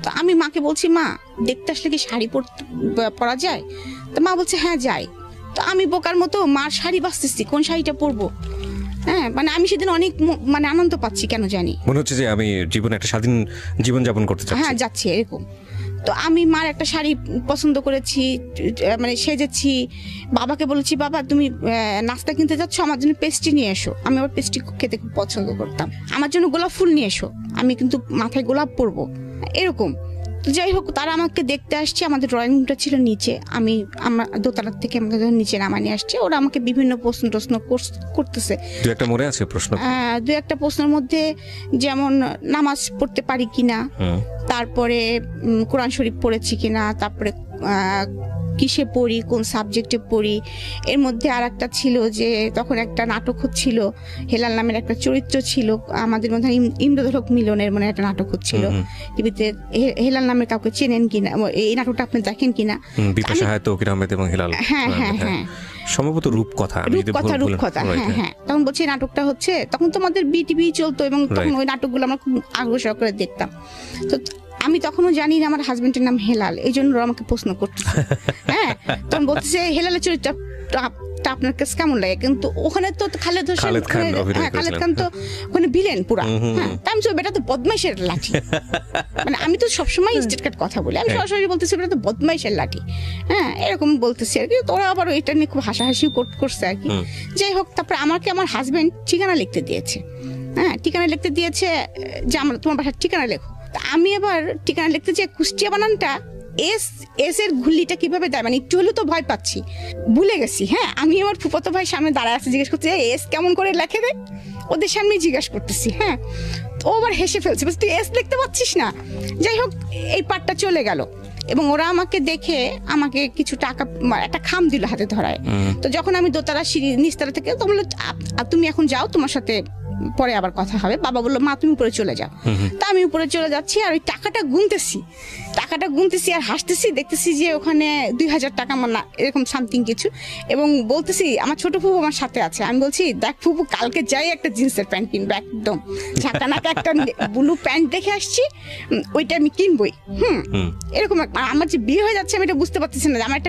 তো আমি মাকে বলছি, মা দেখতে আসলে কি শাড়ি পরা যায়? তো মা বলছে হ্যাঁ যাই। তো আমি বোকার মতো মার শাড়ি বাছতেছি, কোন শাড়িটা পরবো। হ্যাঁ, মানে আমি সেদিন অনেক মানে আনন্দ পাচ্ছি, কেন জানি মনে হচ্ছে যে আমি জীবনে একটা স্বাধীন জীবন যাপন করতে চাচ্ছি। হ্যাঁ, যাচ্ছি এরকম। তো আমি মার একটা শাড়ি পছন্দ করেছি, মানে সেজেছি। বাবাকে বলেছি, বাবা তুমি নাস্তা কিনতে যাচ্ছ, আমার জন্য পেস্ট্রি নিয়ে এসো। আমি আবার পেস্ট্রি খেতে খুব পছন্দ করতাম। আমার জন্য গোলাপ ফুল নিয়ে এসো, আমি কিন্তু মাথায় গোলাপ পরবো, এরকম। যাই হোক, তারা আমাকে দেখতে আসছে। আমাদের ড্রয়িং রুমটা ছিল নিচে, আমার দোতলার থেকে আমাকে নিচে নামা নিয়ে আসছে। ওরা আমাকে বিভিন্ন প্রশ্ন করতেছে। দু একটা প্রশ্নের মধ্যে যেমন নামাজ পড়তে পারি কিনা, তারপরে কোরআন শরীফ পড়েছি কিনা, তারপরে কিসে পড়ি, কোন সাবজেক্টে পড়ি। এর মধ্যে আর একটা ছিল যে তখন একটা নাটক হচ্ছিল, হেলাল নামের একটা চরিত্র ছিল আমাদের মধ্যে, ইন্দ্রধলক মিলনের মানে একটা নাটক হচ্ছিল টিভিতে। হেলাল নামের কাউকে চেনেন কিনা, এই নাটকটা আপনি দেখেন কিনা? হ্যাঁ হ্যাঁ হ্যাঁ, সম্ভবত রূপকথা। হ্যাঁ হ্যাঁ, তখন বলছি নাটকটা হচ্ছে, তখন তোমাদের বিটিভি চলতো এবং তখন ওই নাটকগুলো আমরা খুব আগ্রহ সহকারে দেখতাম। তো আমি তখনও জানি না আমার হাজবেন্ডের নাম হেলাল, এই জন্য আমাকে প্রশ্ন করতেছে। হ্যাঁ, তখন বলতেছে হেলালের চরিত্রটা আপনার কাছে কেমন লাগে? কিন্তু ওখানে তো খালেদ খান তো ওখানে ভিলেন পুরা। হ্যাঁ, আমি তো বেটা তো বদমাইশের লাঠি, মানে আমি তো সবসময় স্টেট কাট কথা বলি, আমি সরাসরি বলতেছি বেটা তো বদমাইশের লাঠি। হ্যাঁ, এরকম বলতেছি আর কি। তোরা আবার এটা নিয়ে খুব হাসাহাসি করছে আর কি। যাই হোক, তারপরে আমাকে আমার হাজবেন্ড ঠিকানা লিখতে দিয়েছে। হ্যাঁ, ঠিকানা লিখতে দিয়েছে যে তোমার বাসার ঠিকানা লেখো। আমি আবার ঠিকানা লিখতে যে কুষ্টিয়া বানানটা এস এস এর ঘুল্লিটা কিভাবে দেয়, মানে একটু হলেও তো ভয় পাচ্ছি, ভুলে গেছি। হ্যাঁ, আমি আমার ফুফাতো ভাই সামনে দাঁড়ায় আছে, জিজ্ঞেস করছি এস কেমন করে লেখে রে, ওদের সামনে জিজ্ঞাসা করতেছি। হ্যাঁ, তো ও আবার হেসে ফেলছে, বলছে তুই এস লিখতে পারছিস না। যাই হোক, এই পার্টটা চলে গেল এবং ওরা আমাকে দেখে আমাকে কিছু টাকা, একটা খাম দিল হাতে ধরায়। তো যখন আমি দোতলা সিঁড়ি নিচতলা থেকে, তো বললো তুমি এখন যাও, তোমার সাথে পরে আবার কথা হবে। বাবা বললো মা তুমি উপরে চলে যাও। তা আমি উপরে চলে যাচ্ছি আর ওই টাকাটা গুনতেছি আর হাসতেছি, দেখতেছি যে ওখানে 2000 টাকা না এরকম সামথিং কিছু, এবং বলতেছি আমার ছোট ফুপু আমার সাথে আছে। আমি বলছি দেখ ফুপু, কালকে যাই একটা জিন্সের প্যান্ট কিনবো, একদম ঝাঁকানাকা একটা ব্লু প্যান্ট দেখে আসছি, ওইটা আমি কিনবই। এরকম আমার যে বিয়ে হয়ে যাচ্ছে আমি এটা বুঝতে পারতেছি না। আমার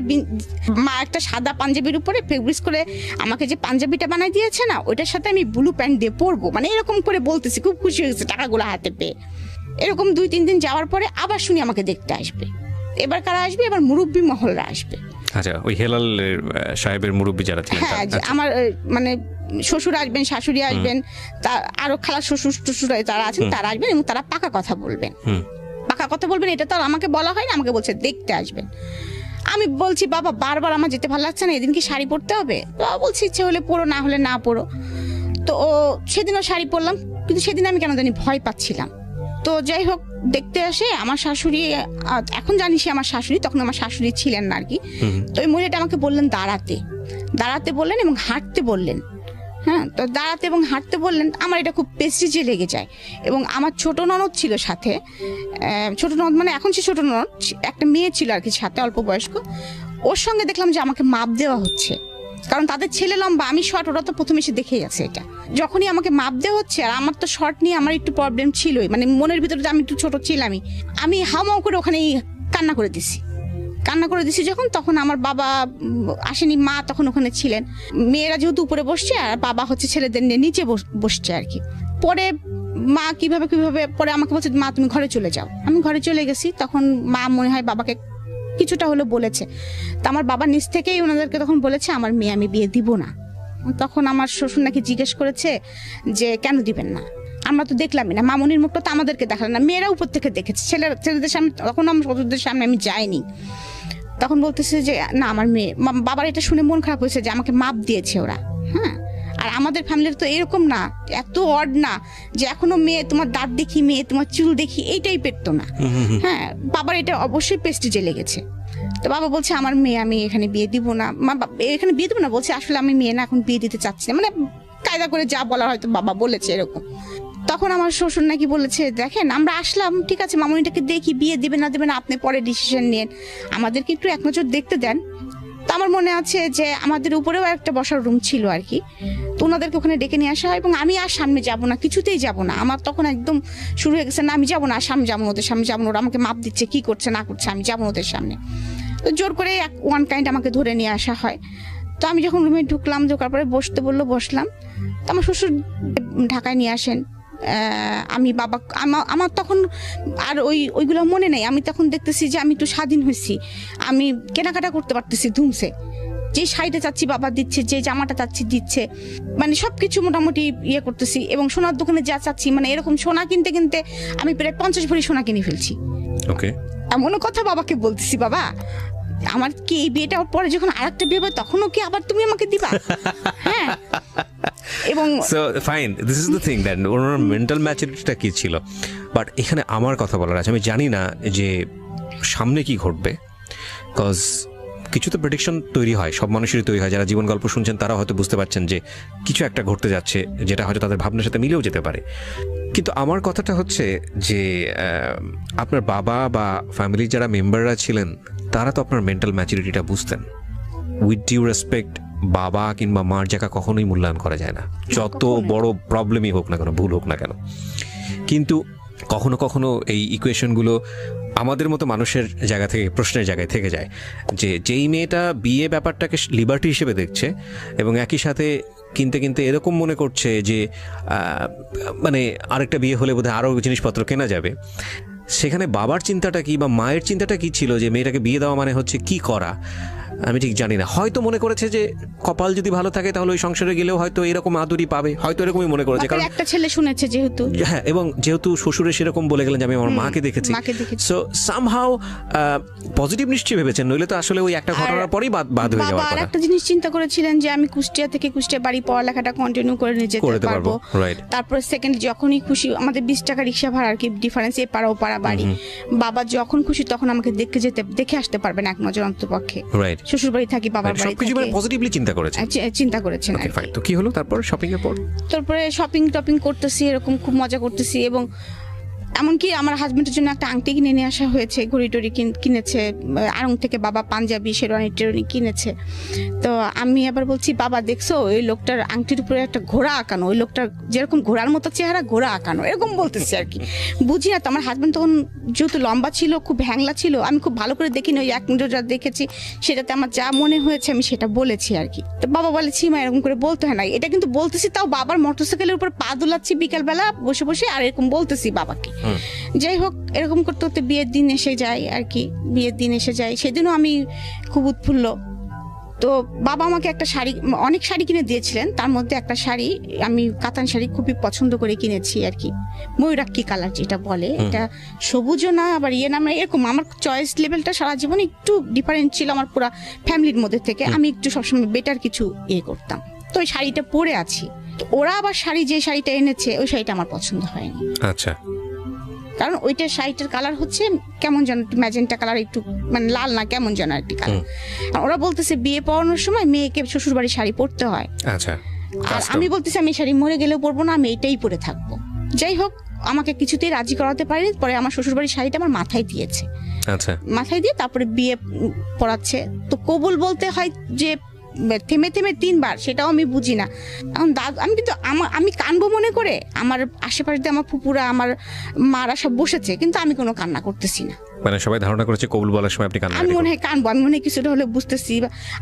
মা একটা সাদা পাঞ্জাবির উপরে ফেব্রিক্স করে আমাকে যে পাঞ্জাবিটা বানাই দিয়েছে না, ওইটার সাথে আমি ব্লু প্যান্ট দিয়ে পরবো, মানে এরকম করে বলতেছি। খুব খুশি হয়েছে টাকাগুলো হাতে পেয়ে। এরকম 2-3 দিন যাওয়ার পরে আবার শুনি আমাকে দেখতে আসবে। এবার কারা আসবে? এবার মুরব্বী মহলরা আসবে। আচ্ছা, ওই হেলাল সাহেবের মুরব্বী যারা ছিলেন, হ্যাঁ, আমার মানে শ্বশুর আসবেন, শাশুড়ি আসবেন, তা আরো খালা শ্বশুর টশুর তারা আছেন, তারা আসবেন এবং তারা পাকা কথা বলবেন। এটা তো আমাকে বলা হয় না, আমাকে বলছে দেখতে আসবেন। আমি বলছি বাবা বারবার আমার যেতে ভালো লাগছে না, এদিন কি শাড়ি পরতে হবে? বাবা বলছি ইচ্ছে হলে পরো, না হলে না পরো। তো সেদিনও শাড়ি পরলাম, কিন্তু সেদিন আমি কেন জানি ভয় পাচ্ছিলাম। তো যাই হোক, দেখতে আসে আমার শাশুড়ি, এখন জানি সে আমার শাশুড়ি, তখন আমার শাশুড়ি ছিলেন না আর কি। তো ওই মহিলাটা আমাকে বললেন দাঁড়াতে বললেন এবং হাঁটতে বললেন। হ্যাঁ, তো দাঁড়াতে এবং হাঁটতে বললেন। আমার এটা খুব প্রেস্টিজে লেগে যায়। এবং আমার ছোট ননদ ছিল সাথে, ছোট ননদ মানে এখন সে ছোট ননদ, একটা মেয়ে ছিল আর কি সাথে, অল্প বয়স্ক। ওর সঙ্গে দেখলাম যে আমাকে মাপ দেওয়া হচ্ছে, কারণ তাদের ছেলে লম্বা, আমি শর্ট, ওরা তো প্রথমে এসে দেখে গেছে এটা। যখনই আমাকে মাপ দেওয়া হচ্ছে, আর আমার তো শর্ট নিয়ে আমার একটু প্রবলেম ছিলই, মানে মনের ভিতরে আমি একটু ছোট ছিলামই, আমি হাউমাউ করে ওখানে কান্না করে দিছি যখন, তখন আমার বাবা আসেনি, মা তখন ওখানে ছিলেন। মেয়েরা যেহেতু উপরে বসছে আর বাবা হচ্ছে ছেলেদের নিয়ে নিচে বসছে আর কি। পরে মা কিভাবে পরে আমাকে বলছে মা তুমি ঘরে চলে যাও। আমি ঘরে চলে গেছি। তখন মা মনে হয় বাবাকে কিছুটা হলো বলেছে। তা আমার বাবা নিজ থেকেই ওনাদেরকে তখন বলেছে আমার মেয়ে আমি বিয়ে দিব না। তখন আমার শ্বশুর নাকি জিজ্ঞেস করেছে যে কেন দিবেন না? আমরা তো দেখলামই না, মামনির মুখটা তো আমাদেরকে দেখালেন না, মেয়েরা উপর থেকে দেখেছে, ছেলেদের সামনে, তখন আমার শ্বশুরদের সামনে আমি যাইনি। তখন বলতেছে যে না আমার মেয়ে, বাবার এটা শুনে মন খারাপ হয়েছে যে আমাকে মাপ দিয়েছে ওরা। হ্যাঁ, আর আমাদের ফ্যামিলির তো এরকম না, এত অড না যে এখনো মেয়ে তোমার দাঁত দেখি, মেয়ে তোমার চুল দেখি, এই টাইপের তো না। হ্যাঁ, বাবার এটা অবশ্যই প্রেস্টিজে লেগেছে। তো বাবা বলছে আমার মেয়ে আমি এখানে বিয়ে দিব না, এখানে বিয়ে দিব না বলছে, আসলে আমি মেয়ে না এখন বিয়ে দিতে চাচ্ছি না, মানে কায়দা করে যা বলার হয়তো বাবা বলেছে এরকম। তখন আমার শ্বশুর নাকি বলেছে দেখেন আমরা আসলাম, ঠিক আছে মামনিটাকে দেখি, বিয়ে দেবে না দেবে না আপনি পরে ডিসিশন নেন, আমাদেরকে একটু এক নজর দেখতে দেন। তো আমার মনে আছে যে আমাদের উপরেও একটা বসার রুম ছিল আর কি, তো ওনাদেরকে ওখানে ডেকে নিয়ে আসা হয় এবং আমি আর সামনে যাব না, কিছুতেই যাব না। আমার তখন একদম শুরু হয়ে গেছে, না আমি যাবো না, সামনে যাবো না, ওদের সামনে যাবো না, ওরা আমাকে মাপ দিচ্ছে কি করছে না করছে, আমি যাবো না ওদের সামনে। তো জোর করে ওয়ান কাইন্ড আমাকে ধরে নিয়ে আসা হয়। তো আমি যখন রুমে ঢোকার পরে বসতে বললো, বসলাম। তো আমার শ্বশুর ঢাকায় নিয়ে আসেন, আমি বাবা আমার তখন আর ওইগুলো মনে নেই। আমি তখন দেখতেছি যে আমি একটু স্বাধীন হয়েছি, আমি কেনাকাটা করতে পারতেছি ধুমসে, যে শাড়িটা চাচ্ছি বাবা দিচ্ছে, যে জামাটা চাচ্ছি দিচ্ছে, মানে সবকিছু মোটামুটি ইয়ে করতেছি। এবং সোনার দোকানে যা চাচ্ছি, মানে এরকম সোনা কিনতে কিনতে আমি প্রায় 50 ভরি সোনা কিনে ফেলছি। ওকে, এমন কথা বাবাকে বলতেছি, বাবা আমার কি এই বিয়েটা পরে যখন আরেকটা বিয়ে হবে তখনও কি আবার তুমি আমাকে দিবা? হ্যাঁ, এবং so fine, this is the thing that ওনার মেন্টাল ম্যাচুরিটিটা কি ছিল। বাট এখানে আমার কথা বলার আছে, আমি জানি না যে সামনে কি ঘটবে, বিকজ কিছু তো প্রেডিকশন তৈরি হয়, সব মানুষেরই তৈরি হয়। যারা জীবন গল্প শুনছেন তারা হয়তো বুঝতে পারছেন যে কিছু একটা ঘটতে যাচ্ছে, যেটা হয়তো তাদের ভাবনার সাথে মিলেও যেতে পারে। কিন্তু আমার কথাটা হচ্ছে যে আপনার বাবা বা ফ্যামিলির যারা মেম্বাররা ছিলেন তারা তো আপনার মেন্টাল ম্যাচুরিটিটা বুঝতেন। উইথ ডিউ রেসপেক্ট, বাবা কিংবা মার জায়গা কখনোই মূল্যায়ন করা যায় না, যত বড় প্রবলেমই হোক না কেন, ভুল হোক না কেন। কিন্তু কখনো কখনো এই ইকুয়েশনগুলো আমাদের মতো মানুষের জায়গা থেকে, প্রশ্নের জায়গায় থেকে যায় যে যেই মেয়েটা বিয়ে ব্যাপারটাকে লিবার্টি হিসেবে দেখছে এবং একই সাথে কিনতে কিনতে এরকম মনে করছে যে মানে আরেকটা বিয়ে হলে বোধহয় আরও জিনিসপত্র কেনা যাবে, সেখানে বাবার চিন্তাটা কি বা মায়ের চিন্তাটা কি ছিল যে মেয়েটাকে বিয়ে দেওয়া মানে হচ্ছে কি করা, আমি ঠিক জানি না, হয়তো মনে করেছে যে কপাল যদি ভালো থাকে তাহলে ওই সংসারে গেলেও হয়তো এরকম আদরই পাবে, হয়তো এরকমই মনে করেছে, কারণ একটা ছেলে শুনেছে যেহেতু। হ্যাঁ, এবং যেহেতু শ্বশুরে সেরকম বলে গেলেন যে আমি আমার মাকে দেখেছি, সো সামহাউ পজিটিভ নিশ্চয়ই ভেবেছেন, নইলে তো আসলে ওই একটা ঘটনার পরেই বাদ হয়ে যাওয়ার কথা। কথা। একটা জিনিস চিন্তা করেছিলেন যে আমি কুষ্টিয়া থেকে কুষ্টিয়া বাড়ি পড়ালেখাটা কন্টিনিউ করে নিয়ে যেতে পারবো, তারপর সেকেন্ড যখনই খুশি, আমাদের 20 টাকা রিক্সা ভাড়া আর কি ডিফারেন্স, এই পাড়া ও পাড়া বাড়ি, বাবা যখন খুশি তখন আমাকে দেখে আসতে পারবেন এক নজর অন্তপক্ষে, শ্বশুর বাড়ি থাকি বাবার বাড়ি থাকি, পজিটিভলি চিন্তা করেছেন। তো কি হলো তারপর? শপিং এর পর তারপরে শপিং টপিং করতেছি, এরকম খুব মজা করতেছি, এবং এমনকি আমার হাজবেন্ডের জন্য একটা আংটি কিনে নিয়ে আসা হয়েছে, ঘড়ি টড়ি কিনেছে আড়ং থেকে, বাবা পাঞ্জাবি শেরওয়ানি টেরওয়ানি কিনেছে। তো আমি আবার বলছি, বাবা দেখছো ওই লোকটার আংটির উপরে একটা ঘোড়া আঁকানো, ওই লোকটার যেরকম ঘোড়ার মতো চেহারা, ঘোড়া আঁকানো, এরকম বলতেছি আর কি। বুঝি না তো, আমার হাজবেন্ড তখন যেহেতু লম্বা ছিল, খুব হ্যাংলা ছিল, আমি খুব ভালো করে দেখিনি, ওই এক নজর যা দেখেছি সেটাতে আমার যা মনে হয়েছে আমি সেটা বলেছি আর কি। তো বাবা বলে, ছিমা এরকম করে বলতে হয় না, এটা কিন্তু বলতেছি, তাও বাবার মোটরসাইকেলের উপর পা দোলাচ্ছি বিকালবেলা বসে বসে, আর এরকম বলতেছি বাবাকে। যাই হোক, এরকম করতে করতে বিয়ের দিন এসে যায় আর কি। বিয়ের দিন এসে যায়, সেদিনও আমি খুব উৎফুল্ল। তো বাবা আমাকে একটা শাড়ি, অনেক শাড়ি কিনে দিয়েছিলেন, তার মধ্যে একটা শাড়ি আমি কাতান শাড়ি খুবই পছন্দ করে কিনেছি আর কি, ময়ূরাক্ষী কালার যেটা বলে, এটা সবুজও না আবার ইয়ে না, এরকম আমার চয়েস লেভেলটা সারা জীবনে একটু ডিফারেন্ট ছিল আমার পুরো ফ্যামিলির মধ্যে থেকে, আমি একটু সবসময় বেটার কিছু ইয়ে করতাম। তো ওই শাড়িটা পরে আছি, ওরা আবার যে শাড়িটা এনেছে ওই শাড়িটা আমার পছন্দ হয়নি। আচ্ছা, কারণ ওইটা শাড়িটার কালার হচ্ছে কেমন যেন ম্যাজেন্টা কালার, একটু মানে লাল না কেমন যেন একটি কালার। ওরা বলতেছে বিয়ে পড়ানোর সময় মেয়েকে শ্বশুর বাড়ি শাড়ি পরতে হয়। আচ্ছা, আর আমি বলতেছি আমি শাড়ি মরে গেলেও পরবো না, আমি এইটাই পরে থাকবো। যাই হোক, আমাকে কিছুতেই রাজি করাতে পারিনি, পরে আমার শ্বশুর বাড়ির শাড়িটা আমার মাথায় দিয়েছে। আচ্ছা, মাথায় দিয়ে তারপরে বিয়ে পড়াচ্ছে। তো কবুল বলতে হয় যে থেমে থেমে 3 বার, সেটাও আমি বুঝি না। এখন আমি কিন্তু আমি কানবো মনে করে, আমার আশেপাশে আমার ফুপুরা আমার মারা সব বসেছে, কিন্তু আমি কোনো কান্না করতেছি না। মানে সবাই ধারণা করেছে কবুল বলার সময় আপনি কান্না, আমি মনে হয় কানবো, আমি মনে হয় কিছুটা হলে বুঝতেছি।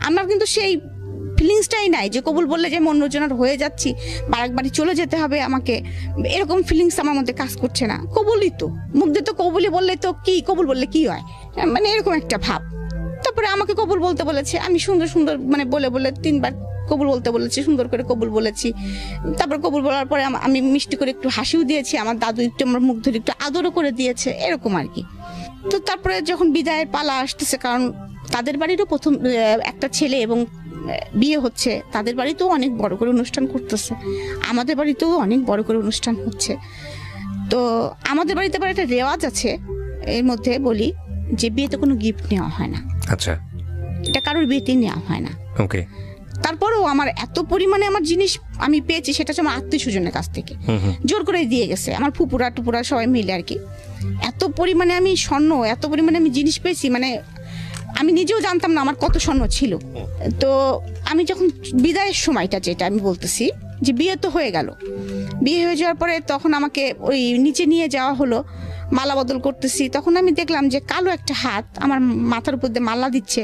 আমার কিন্তু সেই ফিলিংসটাই নাই যে কবুল বললে যে অন্যজনের হয়ে যাচ্ছি বা একবারই চলে যেতে হবে আমাকে, এরকম ফিলিংস আমার মধ্যে কাজ করছে না। কবুলই তো, মুখ দিয়ে তো কবুলই বললে তো কি, কবুল বললে কি হয়, মানে এরকম একটা ভাব। তারপরে আমাকে কবুল বলতে বলেছে, আমি সুন্দর সুন্দর মানে বলে 3 বার কবুল বলতে বলেছি, সুন্দর করে কবুল বলেছি। তারপর কবুল বলার পরে আমি মিষ্টি করে একটু হাসিও দিয়েছি, আমার দাদু একটু আমার মুখ ধরে একটু আদরও করে দিয়েছে, এরকম আর কি। তো তারপরে যখন বিদায়ের পালা আসতেছে, কারণ তাদের বাড়িরও প্রথম একটা ছেলে এবং বিয়ে হচ্ছে, তাদের বাড়িতেও অনেক বড় করে অনুষ্ঠান করতেছে, আমাদের বাড়িতেও অনেক বড় করে অনুষ্ঠান হচ্ছে। তো আমাদের বাড়িতে আবার একটা রেওয়াজ আছে, এর মধ্যে বলি যে বিয়েতে কোনো গিফট নেওয়া হয় না। আচ্ছা, এটা কারোর বিয়েতে নেওয়া হয় না। ওকে। তারপরেও আমার এত পরিমাণে আমার জিনিস আমি পেয়েছি, সেটা হচ্ছে আমার আত্মীয় স্বজনের কাছ থেকে জোর করে দিয়ে গেছে, আমার ফুপুরা টুপুরা সবাই মিলে আর কি। এত পরিমাণে আমি স্বর্ণ, এত পরিমাণে আমি জিনিস পেয়েছি, মানে আমি নিজেও জানতাম না আমার কত স্বর্ণ ছিল। তো আমি যখন বিদায়ের সময়টা, যেটা আমি বলতেছি যে বিয়ে তো হয়ে গেল, বিয়ে হয়ে যাওয়ার পরে তখন আমাকে ওই নিচে নিয়ে যাওয়া হলো, মালা বদল করতেছি। তখন আমি দেখলাম যে কালো একটা হাত আমার মাথার উপর দিয়ে মালা দিচ্ছে।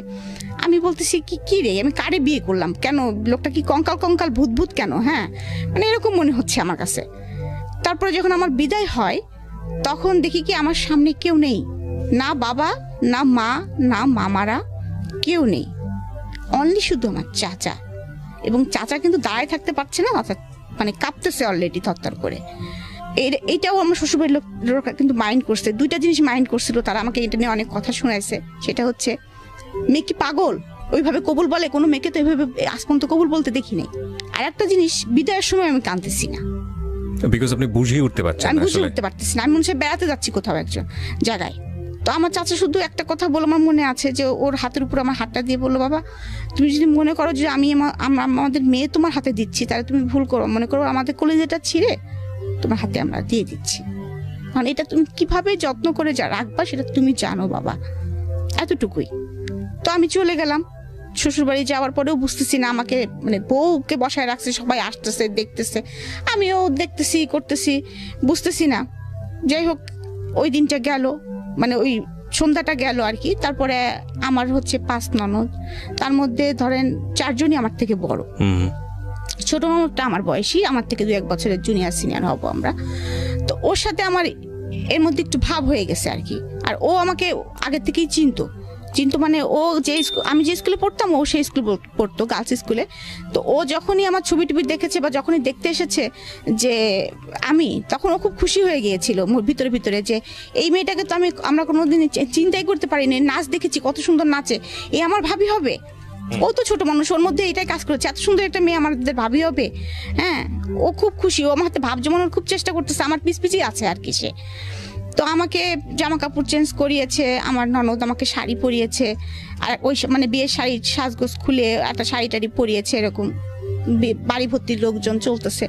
আমি বলতেছি কি রে, আমি কারে বিয়ে করলাম, কেন লোকটা কি কঙ্কাল ভূত কেন, হ্যাঁ মানে এরকম মনে হচ্ছে আমার কাছে। তারপরে যখন আমার বিদায় হয়, তখন দেখি কি আমার সামনে কেউ নেই, না বাবা, না মা, না মামারা, কেউ নেই, অনলি শুধু আমার চাচা। এবং চাচা কিন্তু দাঁড়ায় থাকতে পারছে না, মানে কাঁপতেছে অলরেডি থরথর করে। এইটাও আমার শ্বশুরবাড়ির লোক কিন্তু মাইন্ড করছে, 2টা জিনিস মাইন্ড করছিল তারা, আমাকে এটা নিয়ে অনেক কথা শোনাইছে। সেটা হচ্ছে, মেয়ে কি পাগল, ওইভাবে কবুল বলে? কোনো মেয়েকে তো এইভাবে আজ পর্যন্ত কবুল বলতে দেখি নাই। আর একটা জিনিস, বিদায়ের সময় আমি কাঁদতেছি না, বিকজ আপনি বুঝিয়ে উঠতে পারছেন না। আমি বুঝিয়ে উঠতে পারতেছি না, আমি মনে হয় বেড়াতে যাচ্ছি কোথাও একজন জায়গায়। তো আমার চাচা শুধু একটা কথা বলে, আমার মনে আছে যে ওর হাতের উপর আমার হাতটা দিয়ে বললো, বাবা তুমি যদি মনে করো যে আমি আমাদের মেয়ে তোমার হাতে দিচ্ছি, তাহলে তুমি ভুল করো, মনে করো আমাদের কলিজাটা ছিঁড়ে তোমার হাতে আমরা দিয়ে দিচ্ছি, কারণ এটা তুমি কিভাবে যত্ন করে রাখবা সেটা তুমি জানো বাবা, এতটুকুই। তো আমি চলে গেলাম। শ্বশুরবাড়ি যাওয়ার পরেও বুঝতেছি না, আমাকে মানে বউকে বসায় রাখছে, সবাই আসতেছে দেখতেছে, আমিও দেখতেছি করতেছি, বুঝতেছি না। যাই হোক, ওই দিনটা গেল, মানে ওই সন্ধ্যাটা গেল আর কি। তারপরে আমার হচ্ছে 5 ননদ, তার মধ্যে ধরেন 4 জনই আমার থেকে বড়। ছোট ননদটা আমার বয়সী, আমার থেকে 2-1 বছরের জুনিয়র সিনিয়র হব আমরা। তো ওর সাথে আমার এর মধ্যে একটু ভাব হয়ে গেছে আর কি। আর ও আমাকে আগে থেকেই চিনতো, চিন্তু মানে ও যে আমি যে স্কুলে পড়তাম ও সেই স্কুলে পড়তো, গার্লস স্কুলে। তো ও যখনই আমার ছবি টবি দেখেছে বা যখনই দেখতে এসেছে যে আমি, তখন ও খুব খুশি হয়ে গিয়েছিল ভিতরে ভিতরে যে এই মেয়েটাকে তো আমরা কোনোদিন চিন্তাই করতে পারিনি, নাচ দেখেছি কত সুন্দর নাচে, এ আমার ভাবি হবে। ও তো ছোট মানুষ, ওর মধ্যে এটাই কাজ করেছে, এত সুন্দর একটা মেয়ে আমাদের ভাবি হবে। হ্যাঁ, ও খুব খুশি, ও আমার হাতে ভাব জমানোর খুব চেষ্টা করতেছে, আমার পিছপিছই আছে আর কি সে। তো আমাকে জামা কাপড় চেঞ্জ করিয়েছে, আমার ননদ আমাকে শাড়ি পরিয়েছে, আর ওই মানে বিয়ের শাড়ি সাজগোজ খুলে একটা শাড়ি টাড়ি পরিয়েছে, এরকম বাড়ি ভর্তি লোকজন চলতেছে।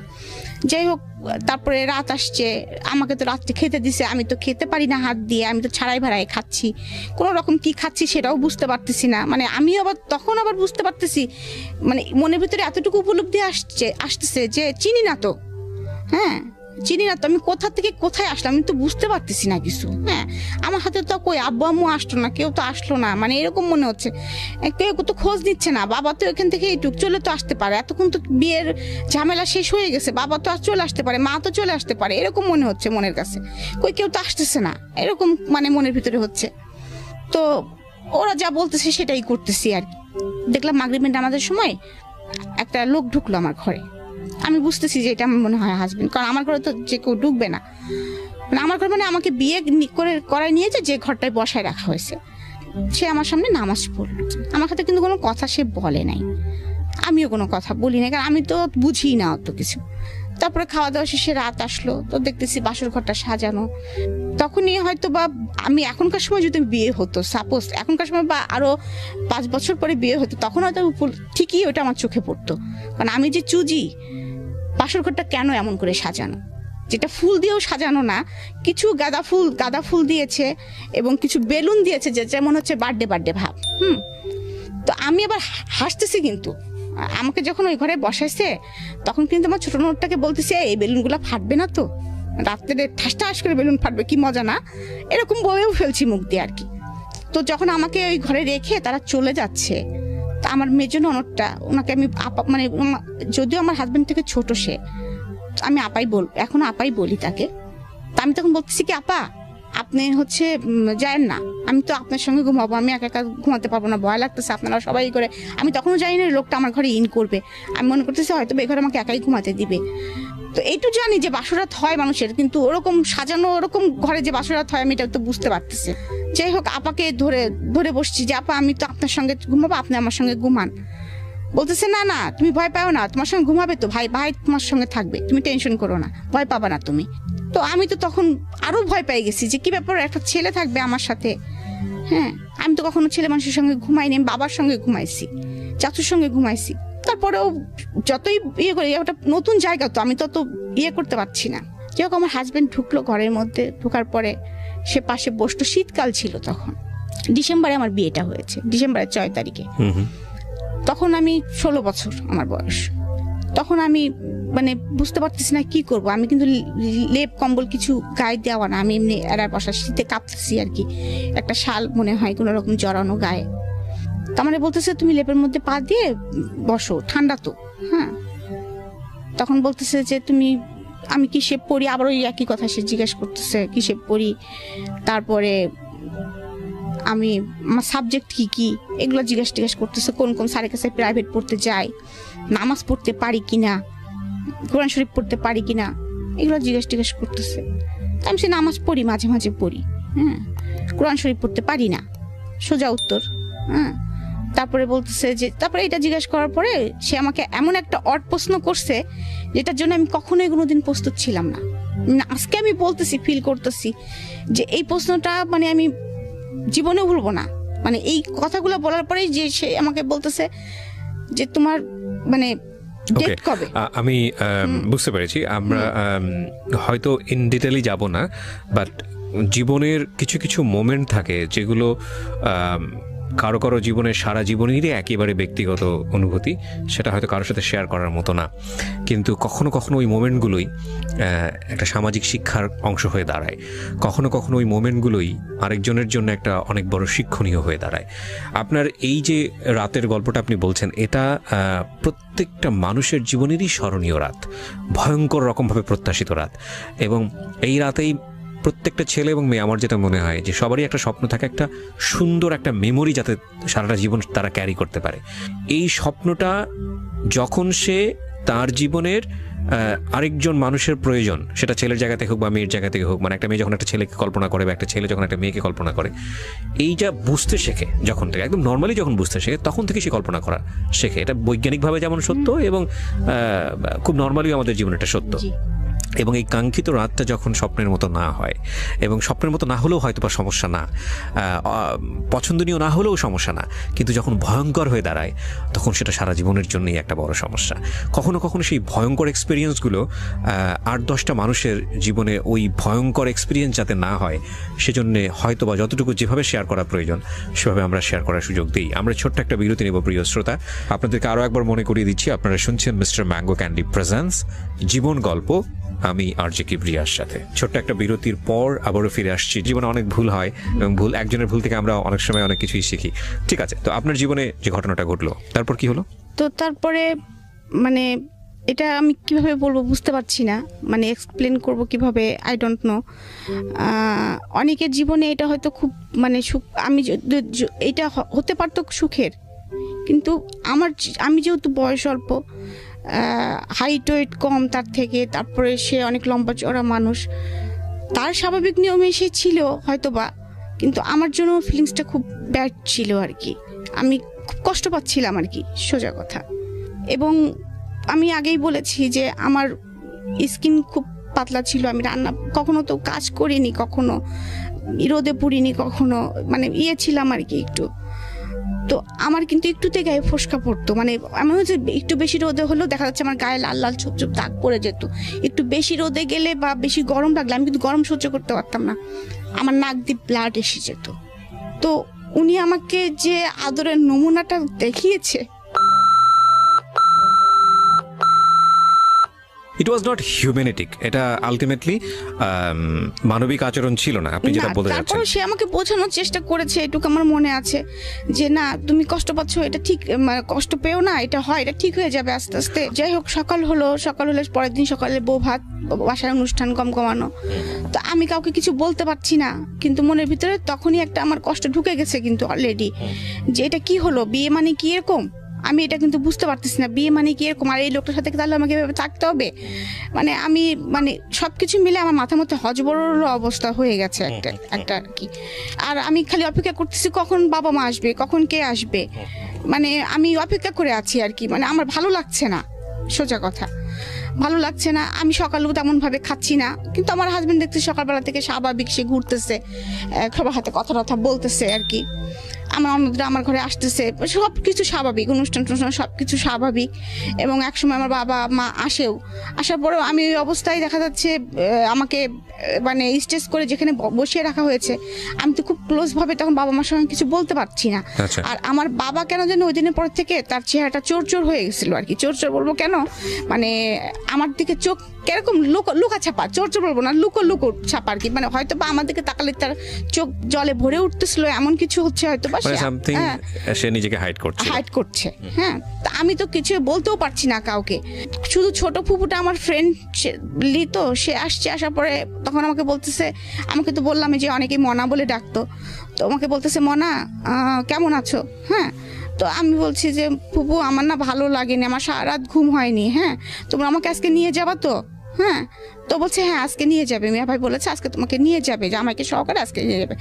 যাই হোক, তারপরে রাত আসছে, আমাকে তো রাত্রে খেতে দিছে, আমি তো খেতে পারি না হাত দিয়ে, আমি তো ছাড়াই ভাড়াই খাচ্ছি, কোনো রকম কি খাচ্ছি সেটাও বুঝতে পারতেছি না। মানে আমি আবার তখন আবার বুঝতে পারতেছি, মানে মনের ভিতরে এতটুকু উপলব্ধি আসতেছে যে চিনি না তো, হ্যাঁ চিনি না তো, আমি কোথা থেকে কোথায় আসলাম আমি তো বুঝতে পারতেছি না কিছু। হ্যাঁ, আমার হাতে তো কই আব্বু আম্মু আসলো না, কেউ তো আসলো না, মানে এরকম মনে হচ্ছে। কেউ তো খোঁজ নিচ্ছে না, বাবা তো এখান থেকে এইটুক চলে তো আসতে পারে, এতক্ষণ তো বিয়ের ঝামেলা শেষ হয়ে গেছে, বাবা তো আর চলে আসতে পারে, মা তো চলে আসতে পারে, এরকম মনে হচ্ছে মনের কাছে। কই কেউ তো আসতেছে না, এরকম মানে মনের ভিতরে হচ্ছে। তো ওরা যা বলতেছে সেটাই করতেছি আর কি। দেখলাম মাগরিবের নামাজের সময় একটা লোক ঢুকলো আমার ঘরে, আমি বুঝতেছি যে এটা আমার মনে হয় হাজবেন্ড, কারণ আমার ঘরে তো যে কেউ ঢুকবে না। মানে আমার ঘর মানে আমাকে বিয়ে করায় নিয়ে যে ঘরটায় বসায় রাখা হয়েছে, সে আমার সামনে নামাজ পড়লো, আমার সাথে কিন্তু কোনো কথা সে বলে নাই, আমিও কোনো কথা বলি না, কারণ আমি তো বুঝি না অত কিছু। তারপরে খাওয়া দাওয়া শেষে রাত আসলো, তো দেখতেছি বাসর ঘরটা সাজানো। তখনই হয়তো বা আমি এখনকার সময় যদি বিয়ে হতো, সাপোজ এখনকার সময় বা আরো 5 বছর পরে বিয়ে হতো, তখন হয়তো ঠিকই ওটা আমার চোখে পড়তো। কারণ আমি যে চুজি, বাসর ঘরটা কেন এমন করে সাজানো, যেটা ফুল দিয়েও সাজানো না, কিছু গাঁদা ফুল দিয়েছে এবং কিছু বেলুন দিয়েছে, যে যেমন হচ্ছে বার্থডে ভাব। তো আমি আবার হাসতেছি, কিন্তু আমাকে যখন ওই ঘরে বসাইছে তখন কিন্তু আমার ছোট নোটটাকে বলতেছে এই বেলুনগুলো ফাটবে না তো, রাত্রে ঠাস করে বেলুন ফাটবে, কি মজা না, এরকম বলেও ফেলছি মুখ দিয়ে আর কি। তো যখন আমাকে ওই ঘরে রেখে তারা চলে যাচ্ছে, তা আমার মেজো ননদটা, ওনাকে আমি আপা, মানে যদিও আমার হাজবেন্ড থেকে ছোট সে, আমি এখনো আপাই বলি তাকে। তা আমি তখন বলতেছি কি, আপা আপনি হচ্ছে যায়েন না, আমি তো আপনার সঙ্গে ঘুমাবো, আমি একা একা ঘুমাতে পারবো না, ভয় লাগতেছে, আপনারা সবাই করে। আমি তখনও জানি না লোকটা আমার ঘরে ইন করবে, আমি মনে করতেছি হয়তো এই ঘরে আমাকে একাই ঘুমাতে দিবে। তো এইটু জানি যে বাসরাত হয় মানুষের, কিন্তু ওরকম সাজানো ওরকম ঘরে যে বাসরাত হয় আমি এটা তো বুঝতে পারতেছি। যাই হোক, আপাকে ধরে বসছি যে আপা আমি তো আপনার সঙ্গে ঘুমাবো, আপনি আমার সঙ্গে ঘুমান। বলতেছে না না তুমি ভয় পাও না, তোমার সঙ্গে ঘুমাবে তো, ভাই তোমার সঙ্গে থাকবে, তুমি টেনশন করো না, ভয় পাবা না তুমি। তো আমি তো তখন আরো ভয় পেয়ে গেছি যে কি ব্যাপার, একটা ছেলে থাকবে আমার সাথে। হ্যাঁ, আমি তো কখনো ছেলে মানুষের সঙ্গে ঘুমাইনি, আমি বাবার সঙ্গে ঘুমাইছি, চাচুর সঙ্গে ঘুমাইছি। তারপরেও যতই ইয়ে করি, ওটা নতুন জায়গা তো আমি তত ইয়ে করতে পারছি না। যাই হোক, আমার হাজবেন্ড ঢুকলো ঘরের মধ্যে, ঢোকার পরে সে পাশে বসতো, শীতকাল ছিল তখন, ডিসেম্বরে আমার বিয়েটা হয়েছে, ডিসেম্বরের 6 তারিখে। তখন আমি 16 বছর আমার বয়স। তখন আমি মানে বুঝতে পারতেছি না কি করব, আমি কিন্তু লেপ কম্বল কিছু গায়ে দেওয়া না, আমি এমনি এরা বসা, শীতে কাঁপতেছি আর কি, একটা শাল মনে হয় কোনো রকম জড়ানো গায়ে। তার মানে বলতেছে তুমি লেপের মধ্যে পা দিয়ে বসো, ঠান্ডা তো। হ্যাঁ, তখন বলতেছে যে তুমি, আমি কিসে পড়ি, আবার ওই একই কথা সে জিজ্ঞেস করতেছে কিসে পড়ি, তারপরে আমি আমার সাবজেক্ট কি এগুলো জিজ্ঞেস করতেছে, কোন স্যারের কাছে প্রাইভেট পড়তে যাই, নামাজ পড়তে পারি কিনা, কোরআন শরীফ পড়তে পারি কিনা, এগুলো জিজ্ঞেস করতেছে। আমি সে নামাজ পড়ি, মাঝে মাঝে পড়ি, হ্যাঁ, কোরআন শরীফ পড়তে পারি না, সোজা উত্তর। হ্যাঁ, তারপরে বলতেছে যে, তারপরে এটা জিজ্ঞেস করার পরে সে আমাকে এমন একটা অড প্রশ্ন করছে যেটার জন্য আমি কখনোই কোনোদিন প্রস্তুত ছিলাম না। আজকে আমি বলতেছি, ফিল করতেছি যে এই প্রশ্নটা মানে আমি জীবনে ভুলবো না। মানে এই কথাগুলো বলার পরে যে সে আমাকে বলতেছে যে তোমার মানে ডেট কবে। আমি বুঝতে পেরেছি, আমরা হয়তো ইন ডিটেইলি যাব না, বাট জীবনের কিছু কিছু মোমেন্ট থাকে যেগুলো কারো কারো জীবনের সারা জীবনেরই একেবারে ব্যক্তিগত অনুভূতি, সেটা হয়তো কারোর সাথে শেয়ার করার মতো না, কিন্তু কখনো কখনো ওই মোমেন্টগুলোই একটা সামাজিক শিক্ষার অংশ হয়ে দাঁড়ায়, কখনো কখনো ওই মোমেন্টগুলোই আরেকজনের জন্য একটা অনেক বড় শিক্ষণীয় হয়ে দাঁড়ায়। আপনার এই যে রাতের গল্পটা আপনি বলছেন, এটা প্রত্যেকটা মানুষের জীবনেরই স্মরণীয় রাত, ভয়ঙ্কর রকমভাবে প্রত্যাশিত রাত, এবং এই রাতেই প্রত্যেকটা ছেলে এবং মেয়ে আমার যেটা মনে হয় যে সবারই একটা স্বপ্ন থাকে, একটা সুন্দর একটা মেমোরি যাতে সারাটা জীবন তারা ক্যারি করতে পারে। এই স্বপ্নটা যখন সে তার জীবনের আরেকজন মানুষের প্রয়োজন, সেটা ছেলের জায়গা থেকে হোক বা মেয়ের জায়গা থেকে হোক, মানে একটা মেয়ে যখন একটা ছেলেকে কল্পনা করে বা একটা ছেলে যখন একটা মেয়েকে কল্পনা করে, এইটা বুঝতে শেখে যখন থেকে, একদম নর্মালি যখন বুঝতে শেখে তখন থেকে সে কল্পনা করা শেখে। এটা বৈজ্ঞানিকভাবে যেমন সত্য এবং খুব নর্মালি আমাদের জীবনে এটা সত্য। এবং এই কাঙ্ক্ষিত রাতটা যখন স্বপ্নের মতো না হয়, এবং স্বপ্নের মতো না হলেও হয়তো বা সমস্যা না, পছন্দনীয় না হলেও সমস্যা না, কিন্তু যখন ভয়ঙ্কর হয়ে দাঁড়ায় তখন সেটা সারা জীবনের জন্যই একটা বড় সমস্যা। কখনো কখনো সেই ভয়ঙ্কর এক্সপিরিয়েন্সগুলো 8-10টা মানুষের জীবনে ওই ভয়ঙ্কর এক্সপিরিয়েন্স যাতে না হয় সেজন্য হয়তো বা যতটুকু যেভাবে শেয়ার করা প্রয়োজন সেভাবে আমরা শেয়ার করার সুযোগ দিই। আমরা ছোট্ট একটা বিরতি নেব প্রিয় শ্রোতা। আপনাদেরকে আরও একবার মনে করিয়ে দিচ্ছি, আপনারা শুনছেন মিস্টার ম্যাঙ্গো ক্যান্ডি প্রেজেন্স জীবন গল্প, আমি আরজে কিবরিয়ার সাথে। ছোট্ট একটা বিরতির পর আবারও ফিরে আসছি। জীবনে অনেক ভুল হয় এবং একজনের ভুল থেকে আমরা অনেক সময় অনেক কিছুই শিখি। ঠিক আছে, তো আপনার জীবনে যে ঘটনাটা ঘটলো তারপর কি হলো? তো তারপরে মানে এটা আমি কিভাবে বলবো বুঝতে পারছি না, মানে এক্সপ্লেন করব কিভাবে, আই ডোন্ট নো। অনেকের জীবনে এটা হয়তো খুব মানে সুখ, এটা হতে পারতো সুখের, কিন্তু আমি যেহেতু বয়স অল্প, হাইট ওয়েট কম তার থেকে, তারপরে সে অনেক লম্বা চড়া মানুষ, তার স্বাভাবিক নিয়মে সে ছিল হয়তো বা, কিন্তু আমার জন্য ফিলিংসটা খুব ব্যাড ছিল আর কি। আমি খুব কষ্ট পাচ্ছিলাম আর কি, সোজা কথা। এবং আমি আগেই বলেছি যে আমার স্কিন খুব পাতলা ছিল, আমি রান্না কখনো তো কাজ করিনি, কখনো রোদে পুড়িনি, কখনো মানে ছিলাম আর কি একটু। তো আমার কিন্তু একটুতে গায়ে ফোসকা পড়তো, মানে এমন হচ্ছে একটু বেশি রোদে হলেও দেখা যাচ্ছে আমার গায়ে লাল লাল ছোপ ছোপ দাগ পড়ে যেত। একটু বেশি রোদে গেলে বা বেশি গরম লাগলে আমি কিন্তু গরম সহ্য করতে পারতাম না, আমার নাক দিয়ে ব্লাড এসে যেত। তো উনি আমাকে যে আদরের নমুনাটা দেখিয়েছে, ইট ওয়াজ নট হিউম্যানিটিক, এটা আলটিমেটলি মানবিক আচরণ ছিল না, আপনি যেটা বলতে যাচ্ছেন। তারপর সে আমাকে বোঝানোর চেষ্টা করেছে, এটুকু আমার মনে আছে, যে না তুমি কষ্ট পাচ্ছ, এটা ঠিক, কষ্ট পেও না, এটা হয়, এটা ঠিক হয়ে যাবে আস্তে আস্তে। যাই হোক, সকাল হলে পরের দিন সকালে বউ ভাত, বাসার অনুষ্ঠান কমানো। তো আমি কাউকে কিছু বলতে পারছি না, কিন্তু মনের ভিতরে তখনই একটা আমার কষ্ট ঢুকে গেছে কিন্তু অলরেডি, যে এটা কি হলো, বিয়ে মানে কি এরকম, আমি এটা কিন্তু বুঝতে পারতেছি না, বিয়ে মানে কি এরকম, আর এই লোকটার সাথে তাহলে আমাকে এভাবে থাকতে হবে। মানে আমি সবকিছু মিলে আমার মাথার মধ্যে হজবরল অবস্থা হয়ে গেছে একটা আর কি। আর আমি খালি অপেক্ষা করতেছি কখন বাবা মা আসবে, কখন কে আসবে, মানে আমি অপেক্ষা করে আছি আর কি। মানে আমার ভালো লাগছে না, সোজা কথা ভালো লাগছে না। আমি সকালেও তেমন ভাবে খাচ্ছি না, কিন্তু আমার হাজবেন্ড দেখতে সকালবেলা থেকে স্বাভাবিক, সে ঘুরতেছে, সবার হাতে কথা বলতেছে আর কি, আমার অন্যরা আমার ঘরে আসতেছে, সব কিছু স্বাভাবিক, অনুষ্ঠান সব কিছু স্বাভাবিক। এবং একসময় আমার বাবা মা আসার পরেও আমি ওই অবস্থায় দেখা যাচ্ছে আমাকে মানে স্টেজ করে যেখানে বসিয়ে রাখা হয়েছে, আমি তো খুব ক্লোজভাবে তখন বাবা মার সঙ্গে কিছু বলতে পারছি না। আর আমার বাবা কেন যেন ওই দিনের পর থেকে তার চেহারাটা চোর হয়ে গেছিল আর কি। চোর বলবো কেন, মানে আমার দিকে চোখ কিরকম লুকা ছাপা, চোর বলবো না, লুকো ছাপা আর কি। মানে হয়তো বা আমার দিকে তাকালে তার চোখ জলে ভরে উঠতেছিল, এমন কিছু হচ্ছে হয়তো বা, সে নিজেকে হাইড করছে। হ্যাঁ, আমি তো কিছু বলতেও পারছি না কাউকে। শুধু ছোট ফুপুটা আমার ফ্রেন্ড তো, সে আসার পরে তখন আমাকে বলতেছে, আমাকে তো বললাম যে অনেকেই মনা বলে ডাকতো, তো আমাকে বলতেছে মনা কেমন আছো। হ্যাঁ, তো আমি বলছি যে ফুপু আমার না ভালো লাগেনি, আমার সারা রাত ঘুম হয়নি। হ্যাঁ, তোমরা আমাকে আজকে নিয়ে যাবা তো? হ্যাঁ, তো বলছে হ্যাঁ আজকে নিয়ে যাবে, মিয়া ভাই বলেছে আজকে তোমাকে নিয়ে যাবে, যে আমাকে সহকারে আজকে নিয়ে যাবে।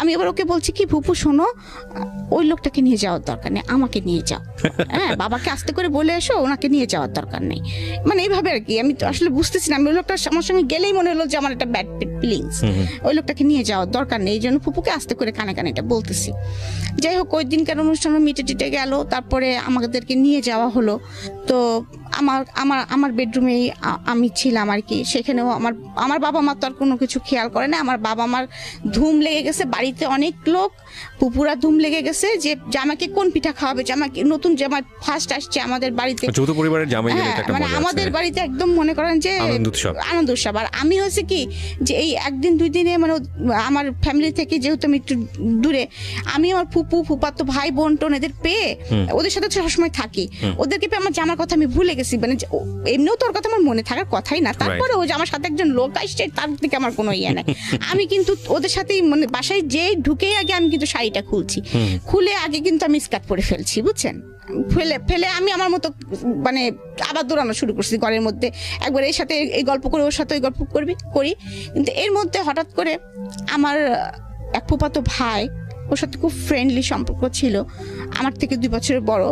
আমি এবার ওকে বলছি কি, ফুপু শোনো, ওই লোকটাকে নিয়ে যাওয়ার দরকার নেই, আমাকে নিয়ে যাও। হ্যাঁ, বাবাকে আস্তে করে বলে এসো, ওনাকে নিয়ে যাওয়ার দরকার নেই। মানে এইভাবে আর কি। আমি তো আসলে বুঝতেছি না, ওই লোকটা আমার সঙ্গে গেলেই মনে হলো যে আমার একটা ব্যাড ফিলিংস, ওই লোকটাকে নিয়ে যাওয়ার দরকার নেই, এই জন্য ফুপুকে আস্তে করে কানে এটা বলতেছি। যাই হোক, ওই দিনকার অনুষ্ঠান মিটে গেল, তারপরে আমাদেরকে নিয়ে যাওয়া হলো। তো আমার বেডরুমেই আমি ছিলাম আর কি। সেখানেও আমার বাবা মা তো আর কোনো কিছু খেয়াল করে না। আমার বাবা মার ধুম লেগে গেছে, বাড়িতে অনেক লোক, পুপুরা ধুম লেগে গেছে যে জামাকে কোন পিঠা খাওয়াবে, জামাকে নতুন জামাই ফার্স্ট আসছে আমাদের বাড়িতে, যৌথ পরিবারের জামাই, মানে আমাদের বাড়িতে একদম মনে করেন যে আনন্দ উৎসব। আর আমি হয়েছে কি যে এই একদিন দুই দিনে মানে আমার ফ্যামিলি থেকে যেহেতু আমি একটু দূরে, আমি আমার ফুপাতো ভাই বোন টোন এদের পেয়ে ওদের সাথে সবসময় থাকি, ওদেরকে পেয়ে আমার জামার কথা আমি ভুলে গেছি। মানে এমনিও তোর কথা আমার মনে থাকার কথাই না, তারপরে ও যে আমার সাথে একজন লোক আসছে তার থেকে আমার কোনো ইয়ে নাই। আমি কিন্তু ওদের সাথেই মানে বাসায় যে ঢুকেই আগে আমি কিন্তু শাড়িটা খুলছি, খুলে আগে কিন্তু আমি স্কার্ট পরে ফেলছি, বুঝছেন, ফেলে আমি আমার মতো মানে আবার দৌড়ানো শুরু করছি ঘরের মধ্যে, একবার এর সাথে এই গল্প করে ওর সাথে ওই গল্প করি। কিন্তু এর মধ্যে হঠাৎ করে আমার এক ফুফাতো ভাই, ওর সাথে খুব ফ্রেন্ডলি সম্পর্ক ছিল, আমার থেকে 2 বছরের বড়।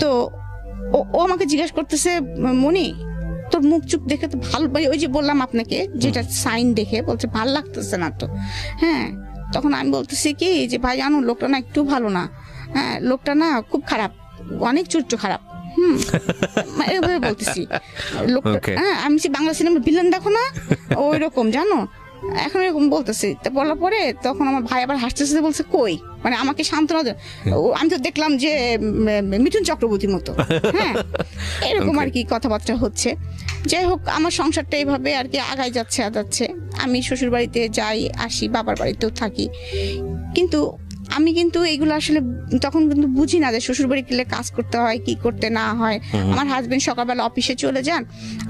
তো ও আমাকে জিজ্ঞাসা করতেছে, মনি তোর মুখ চুপ দেখে তো ভালো, ওই যে বললাম আপনাকে যেটা সাইন দেখে বলছে ভালো লাগতেছে না তো। হ্যাঁ, তখন আমি বলতেছি কি যে ভাই জানো লোকটা না একটু ভালো না, হ্যাঁ লোকটা না খুব খারাপ, অনেক চরিত্র খারাপ। এভাবে বলতেছি লোকটা। হ্যাঁ, আমি বাংলা সিনেমার ভিলেন দেখো না ওই রকম, জানো, এখন এরকম বলতেছি। তো বলার পরে তখন আমার ভাই আবার হাসতে বলছে কই, মানে আমাকে সান্ত্বনা দেয়। আমি তো দেখলাম যে মিঠুন চক্রবর্তীর মতো। হ্যাঁ, এরকম আর কি কথাবার্তা হচ্ছে। যাই হোক, আমার সংসারটা এইভাবে আর কি আগায় যাচ্ছে। আমি শ্বশুর বাড়িতে যাই আসি, বাবার বাড়িতেও থাকি, কিন্তু আমি কিন্তু এইগুলো আসলে তখন কিন্তু বুঝি না যে শ্বশুর বাড়ি গেলে কাজ করতে হয় কি করতে না হয়। আমার হাজবেন্ড সকালবেলা অফিসে চলে যান,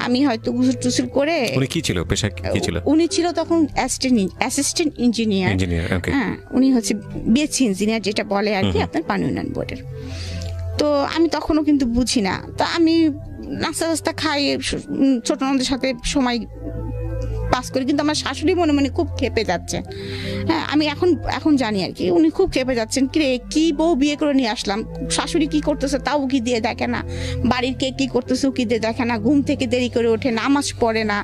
আমি হয়তো গুসল টুসল করে। উনি কি ছিল, পেশা কি ছিল? উনি ছিল তখন অ্যাসিস্ট্যান্ট ইঞ্জিনিয়ার। হ্যাঁ, উনি হচ্ছে বিএসসি ইঞ্জিনিয়ার যেটা বলে আর কি আপনার পানি উন্নয়ন বোর্ডের। তো আমি তখনও কিন্তু বুঝি না, তো আমি নাস্তা খাই, ছোট ননদের সাথে সময় পাস করি, কিন্তু আমার শাশুড়ি মনে মনে খুব খেপে যাচ্ছে। হ্যাঁ, আমি এখন জানি আর কি উনি খুব খেপে যাচ্ছেন, কি বউ বিয়ে করে নিয়ে আসলাম, শাশুড়ি কি করতেছে তাও উকি দিয়ে দেখে না, বাড়ির কে কি করতেছে উকি দিয়ে দেখে না, ঘুম থেকে দেরি করে ওঠে, নামাজ পড়ে না,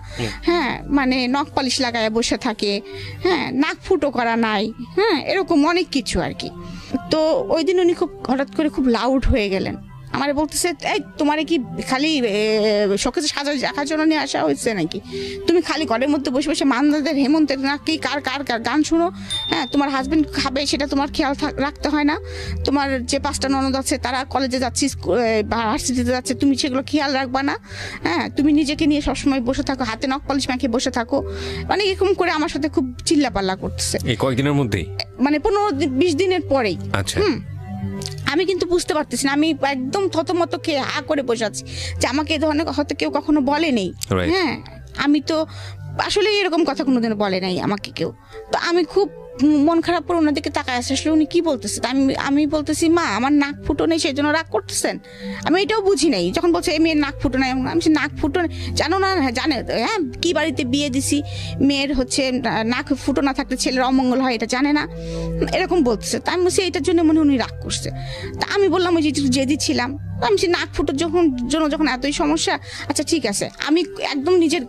হ্যাঁ মানে নখ পালিশ লাগায় বসে থাকে, হ্যাঁ নাক ফুটো করা নাই, হ্যাঁ এরকম অনেক কিছু আর কি। তো ওই দিন উনি খুব হঠাৎ করে খুব লাউড হয়ে গেলেন, আমার বলতেছে এই তোমারে কি খালি শোকেসে রাখার জন্য নিয়ে আসা হয়েছে নাকি, তুমি খালি ঘরের মধ্যে বসে বসে মান্দাদের হেমন্তের নাকি কার গান শুনো, হ্যাঁ তোমার হাজবেন্ড খাবে সেটা তোমার খেয়াল রাখতে হয় না, তোমার যে 5টা ননদ আছে তারা কলেজে যাচ্ছে ভার্সিটিতে যাচ্ছে, তুমি সেগুলো খেয়াল রাখবা না, হ্যাঁ তুমি নিজেকে নিয়ে সবসময় বসে থাকো, হাতে নখ পলিশ মাখিয়ে বসে থাকো, মানে এরকম করে আমার সাথে খুব চিল্লাপাল্লা করতেছে। এই কয়েকদিনের মধ্যেই, মানে 15-20 দিনের পরেই। আচ্ছা, আমি কিন্তু বুঝতে পারতেছি না, আমি একদম থতমত খেয়ে হা করে বসে আছি যে আমাকে এই ধরনের হয়তো কেউ কখনো বলে নেই। হ্যাঁ, আমি তো আসলে এরকম কথা কোনোদিনও বলে নাই আমাকে কেউ। তো আমি খুব মন খারাপ করে ওনাদেরকে তাকায় আসলে উনি কি বলতেছে, আমি বলতেছি মা আমার নাক ফুটো নেই সেই জন্য রাগ করতেছেন, আমি এটাও বুঝি নাই। যখন বলছে এই মেয়ের নাক ফুটো নাই, আমি নাক ফুটো জানো না, জানে হ্যাঁ কি বাড়িতে বিয়ে দিছি, মেয়ের হচ্ছে নাক ফুটো না থাকলে ছেলের অমঙ্গল হয় এটা জানে না, এরকম বলতেছে। তা আমি বলছি এটার জন্য মনে উনি রাগ করছে। তা আমি বললাম ওই যে জেদি ছিলাম, আমি নাক ফুটোর যখন এতই সমস্যা, আচ্ছা ঠিক আছে, আমি একদম নিজের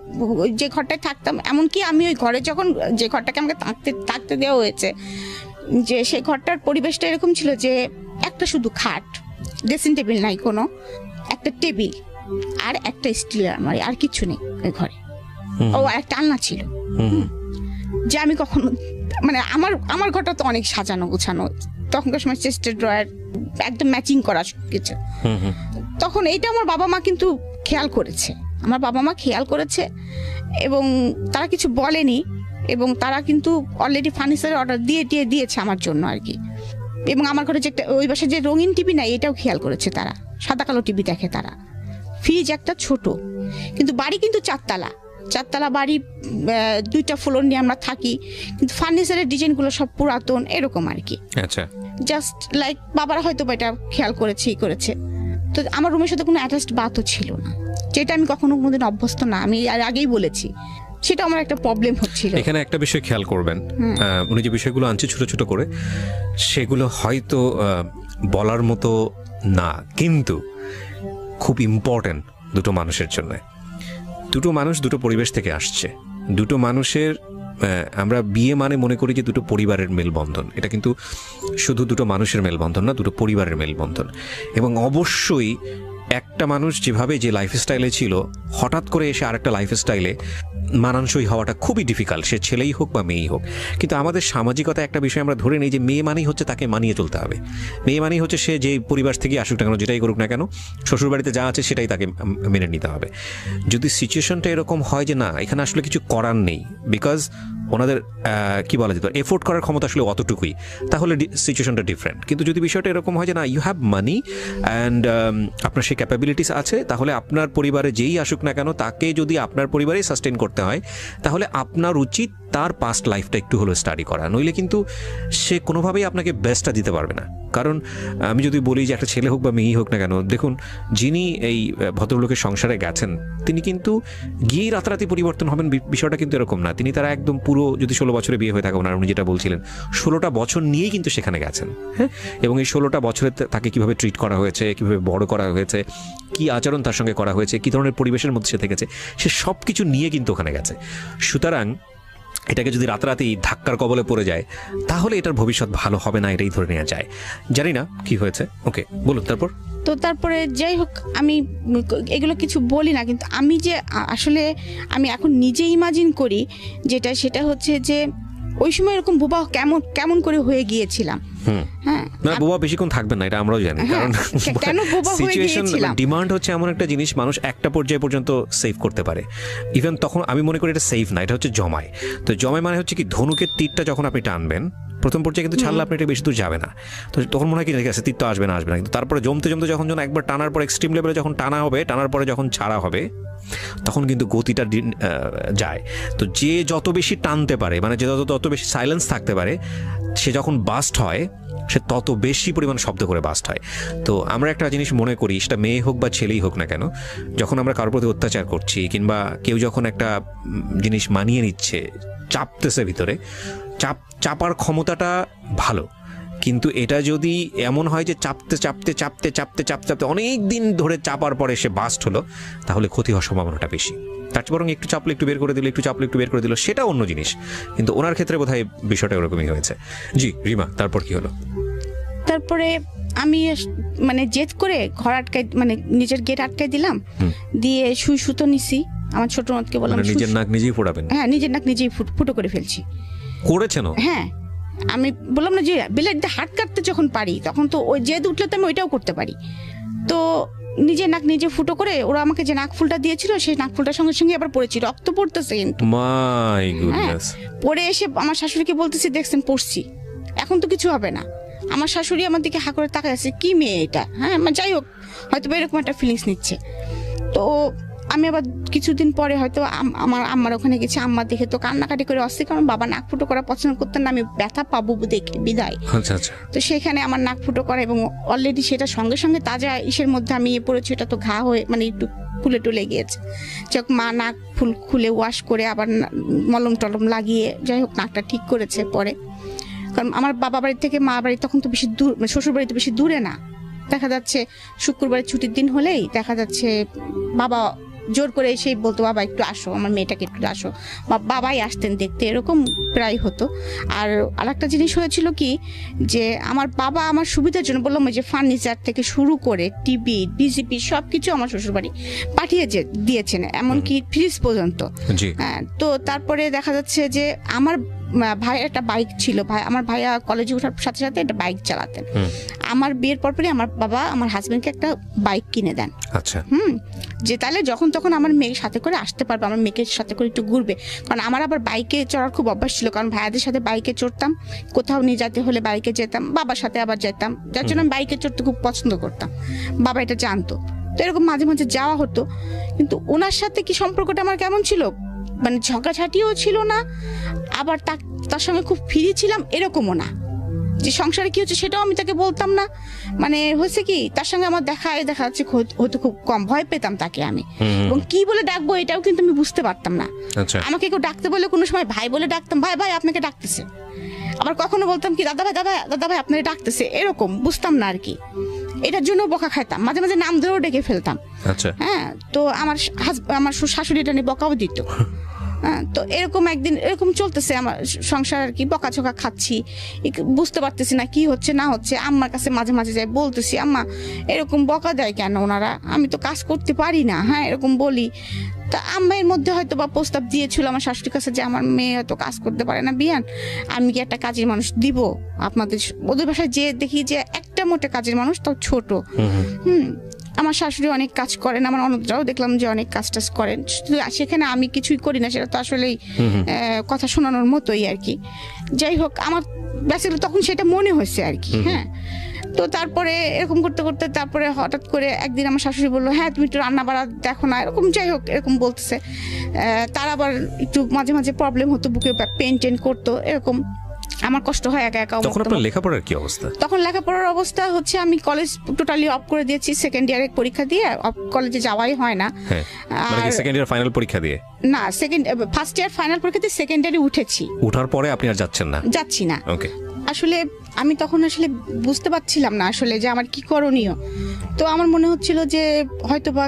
যে ঘরটায় থাকতাম, এমনকি আমি ওই ঘরে যখন যে ঘরটাকে আমাকে থাকতে দেওয়া হয়েছে, যে সেই ঘরটার পরিবেশটা এরকম ছিল যে একটা শুধু খাট, ড্রেসিং টেবিল নাই কোনো, একটা টেবিল আর একটা স্টিলের আলমারি, আর কিছু নেই ওই ঘরে। ও একটা আলনা ছিল, যে আমি কখনো মানে আমার ঘরটা তো অনেক সাজানো গুছানো, তখনকার সময় চেস্টের ড্রয়ার একদম ম্যাচিং করা কিছু। তখন এইটা আমার বাবা মা কিন্তু খেয়াল করেছে, এবং তারা কিছু বলেনি, এবং তারা কিন্তু অলরেডি ফার্নিচারের অর্ডার দিয়েছে আমার জন্য আর কি। এবং আমার ঘরে যে ওই বাসায় যে রঙিন টিভি নাই এটাও খেয়াল করেছে তারা, সাদা কালো টিভি দেখে তারা, ফ্রিজ একটা ছোট, কিন্তু বাড়ি কিন্তু 4 বাড়ি, 2টা ফ্লোর নিয়ে আমরা থাকি, কিন্তু ফার্নিচারের ডিজাইনগুলো সব পুরাতন এরকম আর কি। আচ্ছা, জাস্ট লাইক বাবারা হয়তো এটা খেয়াল করেছে। তো আমার রুমের সাথে কোনো অ্যাটাচড বাথও ছিল না, যেটা আমি কোনোদিন অভ্যস্ত না, আমি আর আগেই বলেছি, সেটা আমার একটা প্রবলেম হচ্ছিল। এখানে একটা বিষয় খেয়াল করবেন, উনি যে বিষয়গুলো আনছে ছোট ছোট করে, সেগুলো হয়তো বলার মতো না, কিন্তু খুব ইম্পর্টেন্ট দুটো মানুষের জন্য। দুটো মানুষ দুটো পরিবেশ থেকে আসছে, দুটো মানুষের, আমরা বিয়ে মানে মনে করি যে দুটো পরিবারের মেলবন্ধন, এটা কিন্তু শুধু দুটো মানুষের মেলবন্ধন না, দুটো পরিবারের মেলবন্ধন। এবং অবশ্যই একটা মানুষ যেভাবে যে লাইফস্টাইলে ছিল, হঠাৎ করে এসে আরেকটা লাইফস্টাইলে মানানসই হওয়াটা খুবই ডিফিকাল্ট, সে ছেলেই হোক বা মেয়েই হোক। কিন্তু আমাদের সামাজিকতা একটা বিষয় আমরা ধরে নিই যে মেয়ে মানেই হচ্ছে তাকে মানিয়ে চলতে হবে, মেয়ে মানেই হচ্ছে সে যে পরিবার থেকে আসুক না কেন, যেটাই করুক না কেন, শ্বশুরবাড়িতে যা আছে সেটাই তাকে মেনে নিতে হবে। যদি সিচুয়েশনটা এরকম হয় যে না, এখানে আসলে কিছু করার নেই, বিকজ ওনাদের কি বলা যেত এফোর্ড করার ক্ষমতা আসলে অতটুকুই, তাহলে সিচুয়েশনটা ডিফারেন্ট। কিন্তু যদি বিষয়টা এরকম হয় যে না, ইউ হ্যাভ মানি অ্যান্ড আপনার সেই ক্যাপাবিলিটিস আছে, তাহলে আপনার পরিবারে যেই আসুক না কেন তাকে যদি আপনার পরিবারেই সাস্টেন করতে হয়, তাহলে আপনার উচিত তার পাস্ট লাইফটা একটু হলো স্টাডি করা। নইলে কিন্তু সে কোনোভাবেই আপনাকে বেস্টটা দিতে পারবে না। কারণ আমি যদি বলি যে একটা ছেলে হোক বা মেয়েই হোক না কেন, দেখুন যিনি এই ভদ্রলোকের সংসারে গেছেন তিনি কিন্তু গিয়েই রাতারাতি পরিবর্তন হবেন, বিষয়টা কিন্তু এরকম না। তিনি তারা একদম পুরো, যদি 16 বছরে বিয়ে হয়ে থাকে ওনার, উনি যেটা বলছিলেন 16টা বছর নিয়েই কিন্তু সেখানে গেছেন, হ্যাঁ। এবং এই 16টা বছরে তাকে কীভাবে ট্রিট করা হয়েছে, কীভাবে বড় করা হয়েছে, কী আচরণ তার সঙ্গে করা হয়েছে, কী ধরনের পরিবেশের মধ্যে সে থেকেছে, সে সব কিছু নিয়ে কিন্তু ওখানে গেছে। সুতরাং এটাকে যদি রাতারাতি ধাক্কার কবলে পড়ে যায় তাহলে এটার ভবিষ্যৎ ভালো হবে না, এটাই ধরে নেওয়া যায়। জানি না কি হয়েছে, ওকে বলুন তারপর। তো তারপরে যাই হোক, আমি এগুলো কিছু বলি না, কিন্তু আমি যে আসলে আমি এখন নিজে ইমাজিন করি যেটা, সেটা হচ্ছে যে ওই সময় এরকম বোবা কেমন করে হয়ে গিয়েছিলাম। হ্যাঁ, না বোবা বেশিক্ষণ থাকবেন না, এটা আমরাও জানি। কারণ কেন বোবা হয়ে গিয়েছিলাম, ডিমান্ড হচ্ছে এমন একটা জিনিস মানুষ একটা পর্যায়ে পর্যন্ত সেভ করতে পারে। ইভেন তখন আমি মনে করি এটা সেভ না, এটা হচ্ছে জমায়। তো জমায় মানে হচ্ছে কি, ধনুকের তীরটা যখন আপনি টানবেন প্রথম পর্যায়ে কিন্তু ছাড়লে আপনি এটা বেশি দূর যাবে না, তো তখন মনে হয় কি ঠিক আছে তীর তো আসবে না, কিন্তু তারপরে জমতে যখন একবার টানার পর এক্সট্রিম লেভেলে যখন টানা হবে, টানার পরে যখন ছাড়া হবে তখন কিন্তু গতিটা যায়। তো যে যত বেশি টানতে পারে, মানে যে যত বেশি সাইলেন্স থাকতে পারে, সে যখন বাস্ট হয় সে তত বেশি পরিমাণ শব্দ করে বাস্ট হয়। তো আমরা একটা জিনিস মনে করি, সেটা মেয়ে হোক বা ছেলেই হোক না কেন, যখন আমরা কারোর প্রতি অত্যাচার করছি কিংবা কেউ যখন একটা জিনিস মানিয়ে নিচ্ছে, চাপতেছে ভিতরে, চাপার ক্ষমতাটা ভালো, কিন্তু এটা যদি এমন হয় যে চাপতে অনেক দিন ধরে চাপার পরে সে বাস্ট হলো, তাহলে ক্ষতি হওয়ার সম্ভাবনাটা বেশি। তার চেয়ে বরং একটু চাপলে একটু বের করে দিল, একটু চাপলে একটু বের করে দিল, সেটা অন্য জিনিস। কিন্তু ওনার ক্ষেত্রে বোধহয় বিষয়টা ওরকমই হয়েছে। জি রিমা, তারপর কি হলো? তারপরে আমি মানে জেদ করে ঘর আটকাই, মানে নিজের গেট আটকাই দিলাম, দিয়ে সুতো নিছি। আমার ছোট নদকে বললাম নিজের নাক নিজেই ফোড়াবেন। হ্যাঁ, নিজের নাক নিজেই ফুটো করে ফেলছি। করেছেন? হ্যাঁ, আমি বললাম না যে বিলেট দিয়ে হাত কাটতে যখন পারি, তখন তো ওই জেদ উঠলে তো আমি ওইটাও করতে পারি। তো নিজের নাক নিজে ফুটো করে, ওরা আমাকে যে নাক ফুলটা দিয়েছিল সেই নাক ফুলটার সঙ্গে সঙ্গে আবার পড়েছি, রক্ত পড়তেছে কিন্তু। My goodness. পরে এসে আমার শাশুড়িকে বলতেছি, দেখছেন পড়ছি, এখন তো কিছু হবে না। আমার শাশুড়ি আমার দিকে হা করে তাকায় আছে, কি মেয়ে এটা, হ্যাঁ যাই হোক, হয়তো এরকম একটা ফিলিংস নিচ্ছে। তো আমি আবার কিছুদিন পরে হয়তো আমার আম্মার ওখানে গেছি, আম্মা দেখে তো কান্নাকাটি করে অস্থির, কারণ বাবা নাক ফুটো করা পছন্দ করতেন না, আমি ব্যথা পাবো দেখে বিদায়। তো সেখানে আমার নাক ফুটো করা, এবং অলরেডি সেটা সঙ্গে সঙ্গে তাজা ইসের মধ্যে আমি পড়েছি, এটা তো ঘা হয়ে মানে একটু ফুলে টুলে গিয়েছে। চোখ মা নাক খুলে ওয়াশ করে আবার মলম টলম লাগিয়ে যাই হোক নাকটা ঠিক করেছে পরে। কারণ আমার বাবা বাড়ি থেকে মা বাড়ি তখন তো বেশি দূর, মানে শ্বশুর বাড়ি তো বেশি দূরে না, দেখা যাচ্ছে শুক্রবারের ছুটির দিন হলেই দেখা যাচ্ছে বাবা জোর করে এসেই বলতো, বাবা একটু আসো, আমার মেয়েটাকে একটু আসো, বা বাবাই আসতেন দেখতে, এরকম প্রায় হতো। আর আরেকটা জিনিস হয়েছিল কি, যে আমার বাবা আমার সুবিধার জন্য, বললাম যে ফার্নিচার থেকে শুরু করে টিভি বিজিপি সব কিছু আমার শ্বশুরবাড়ি পাঠিয়ে দিয়েছেন, এমনকি ফ্রিজ পর্যন্ত। হ্যাঁ, তো তারপরে দেখা যাচ্ছে যে আমার ভাইয়ের একটা বাইক ছিল, আমার ভাইয়া কলেজে ওঠার সাথে সাথে একটা বাইক চালাতেন। আমার বিয়ের পরপরই আমার বাবা আমার হাজবেন্ডকে একটা বাইক কিনে দেন। আচ্ছা। যে তাহলে যখন তখন আমার মেয়ের সাথে করে আসতে পারবে, আমার মেয়েকে সাথে করে একটু ঘুরবে। কারণ আমার আবার বাইকে চড়ার খুব অভ্যাস ছিল, কারণ ভাইয়াদের সাথে বাইকে চড়তাম, কোথাও নিয়ে যেতে হলে বাইকে যেতাম, বাবার সাথে আবার যেতাম, যার জন্য আমি বাইকে চড়তে খুব পছন্দ করতাম, বাবা এটা জানতো। তো এরকম মাঝে মাঝে যাওয়া হতো। কিন্তু ওনার সাথে কি সম্পর্কটা আমার কেমন ছিল, মানে ঝগড়াঝাটিও ছিল না, আবার তার সঙ্গে খুব ফ্রি ছিলাম এরকমও না, যে সংসারে কি হচ্ছে সেটাও আমি তাকে বলতাম না। মানে হয়েছে কি, তার সঙ্গে আমার দেখা যাচ্ছে হয়তো খুব কম, ভয় পেতাম তাকে আমি, এবং কি বলে ডাকবো এটাও কিন্তু আমি বুঝতে পারতাম না। আমাকে কেউ ডাকতে বলে কোনো সময় ভাই বলে ডাকতাম, ভাই ভাই আপনাকে ডাকতেছে, আবার কখনো বলতাম কি দাদা ভাই আপনাকে ডাকতেছে, এরকম বুঝতাম না আর কি। এটার জন্য বকা খাইতাম, মাঝে মাঝে নাম ধরেও ডেকে ফেলতাম। হ্যাঁ, তো আমার শাশুড়ি এটা নিয়ে বকাও দিত। তো এরকম একদিন এরকম চলতেছে আমার সংসার আর কি, বকাঝকা খাচ্ছি, বুঝতে পারতেছি না কি হচ্ছে না হচ্ছে। আম্মার কাছে মাঝে মাঝে যাই, বলতেছি আম্মা এরকম বকা দেয় কেন ওনারা, আমি তো কাজ করতে পারি না, হ্যাঁ এরকম বলি। তা আম্মার মধ্যে হয়তো বা প্রস্তাব দিয়েছিল আমার শাশুড়ির কাছে যে আমার মেয়ে হয়তো কাজ করতে পারে না বিয়ান, আমি কি একটা কাজের মানুষ দিব আপনাদের, ওদের বাসায় যে দেখি যে একটা মোটে কাজের মানুষ, তাও ছোট। আমার শাশুড়ি অনেক কাজ করেন, আমার ননদরাও দেখলাম যে অনেক কাজ টাজ করেন, সেখানে আমি কিছুই করি না, সেটা তো আসলেই কথা শোনানোর মতোই আর কি। যাই হোক, আমার বেসিক্যালি তখন সেটা মনে হয়েছে আর কি। হ্যাঁ, তো তারপরে এরকম করতে করতে তারপরে হঠাৎ করে একদিন আমার শাশুড়ি বললো, হ্যাঁ তুমি একটু রান্না বাড়া দেখো না, এরকম যাই হোক এরকম বলতেছে। তার আবার একটু মাঝে মাঝে প্রবলেম হতো, বুকে পেন টেন করতো, এরকম আমার কষ্ট হয় একা একা। তখন আপনার লেখাপড়ার কি অবস্থা? তখন লেখাপড়ার অবস্থা হচ্ছে আমি কলেজ টোটালি অফ করে দিয়েছি, সেকেন্ড ইয়ারে পরীক্ষা দিয়ে কলেজে যাওয়াই হয় না। মানে কি সেকেন্ড ইয়ার ফাইনাল পরীক্ষা দিয়ে? না, ফার্স্ট ইয়ার ফাইনাল পরীক্ষা দিয়ে সেকেন্ড ইয়ারে উঠেছি। ওঠার পরে আপনি আর যাচ্ছেন না? যাচ্ছি না। ওকে। আসলে আমি তখন আসলে বুঝতে পারছিলাম না আসলে যে আমার কি করণীয়। তো আমার মনে হচ্ছিল যে হয়তো বা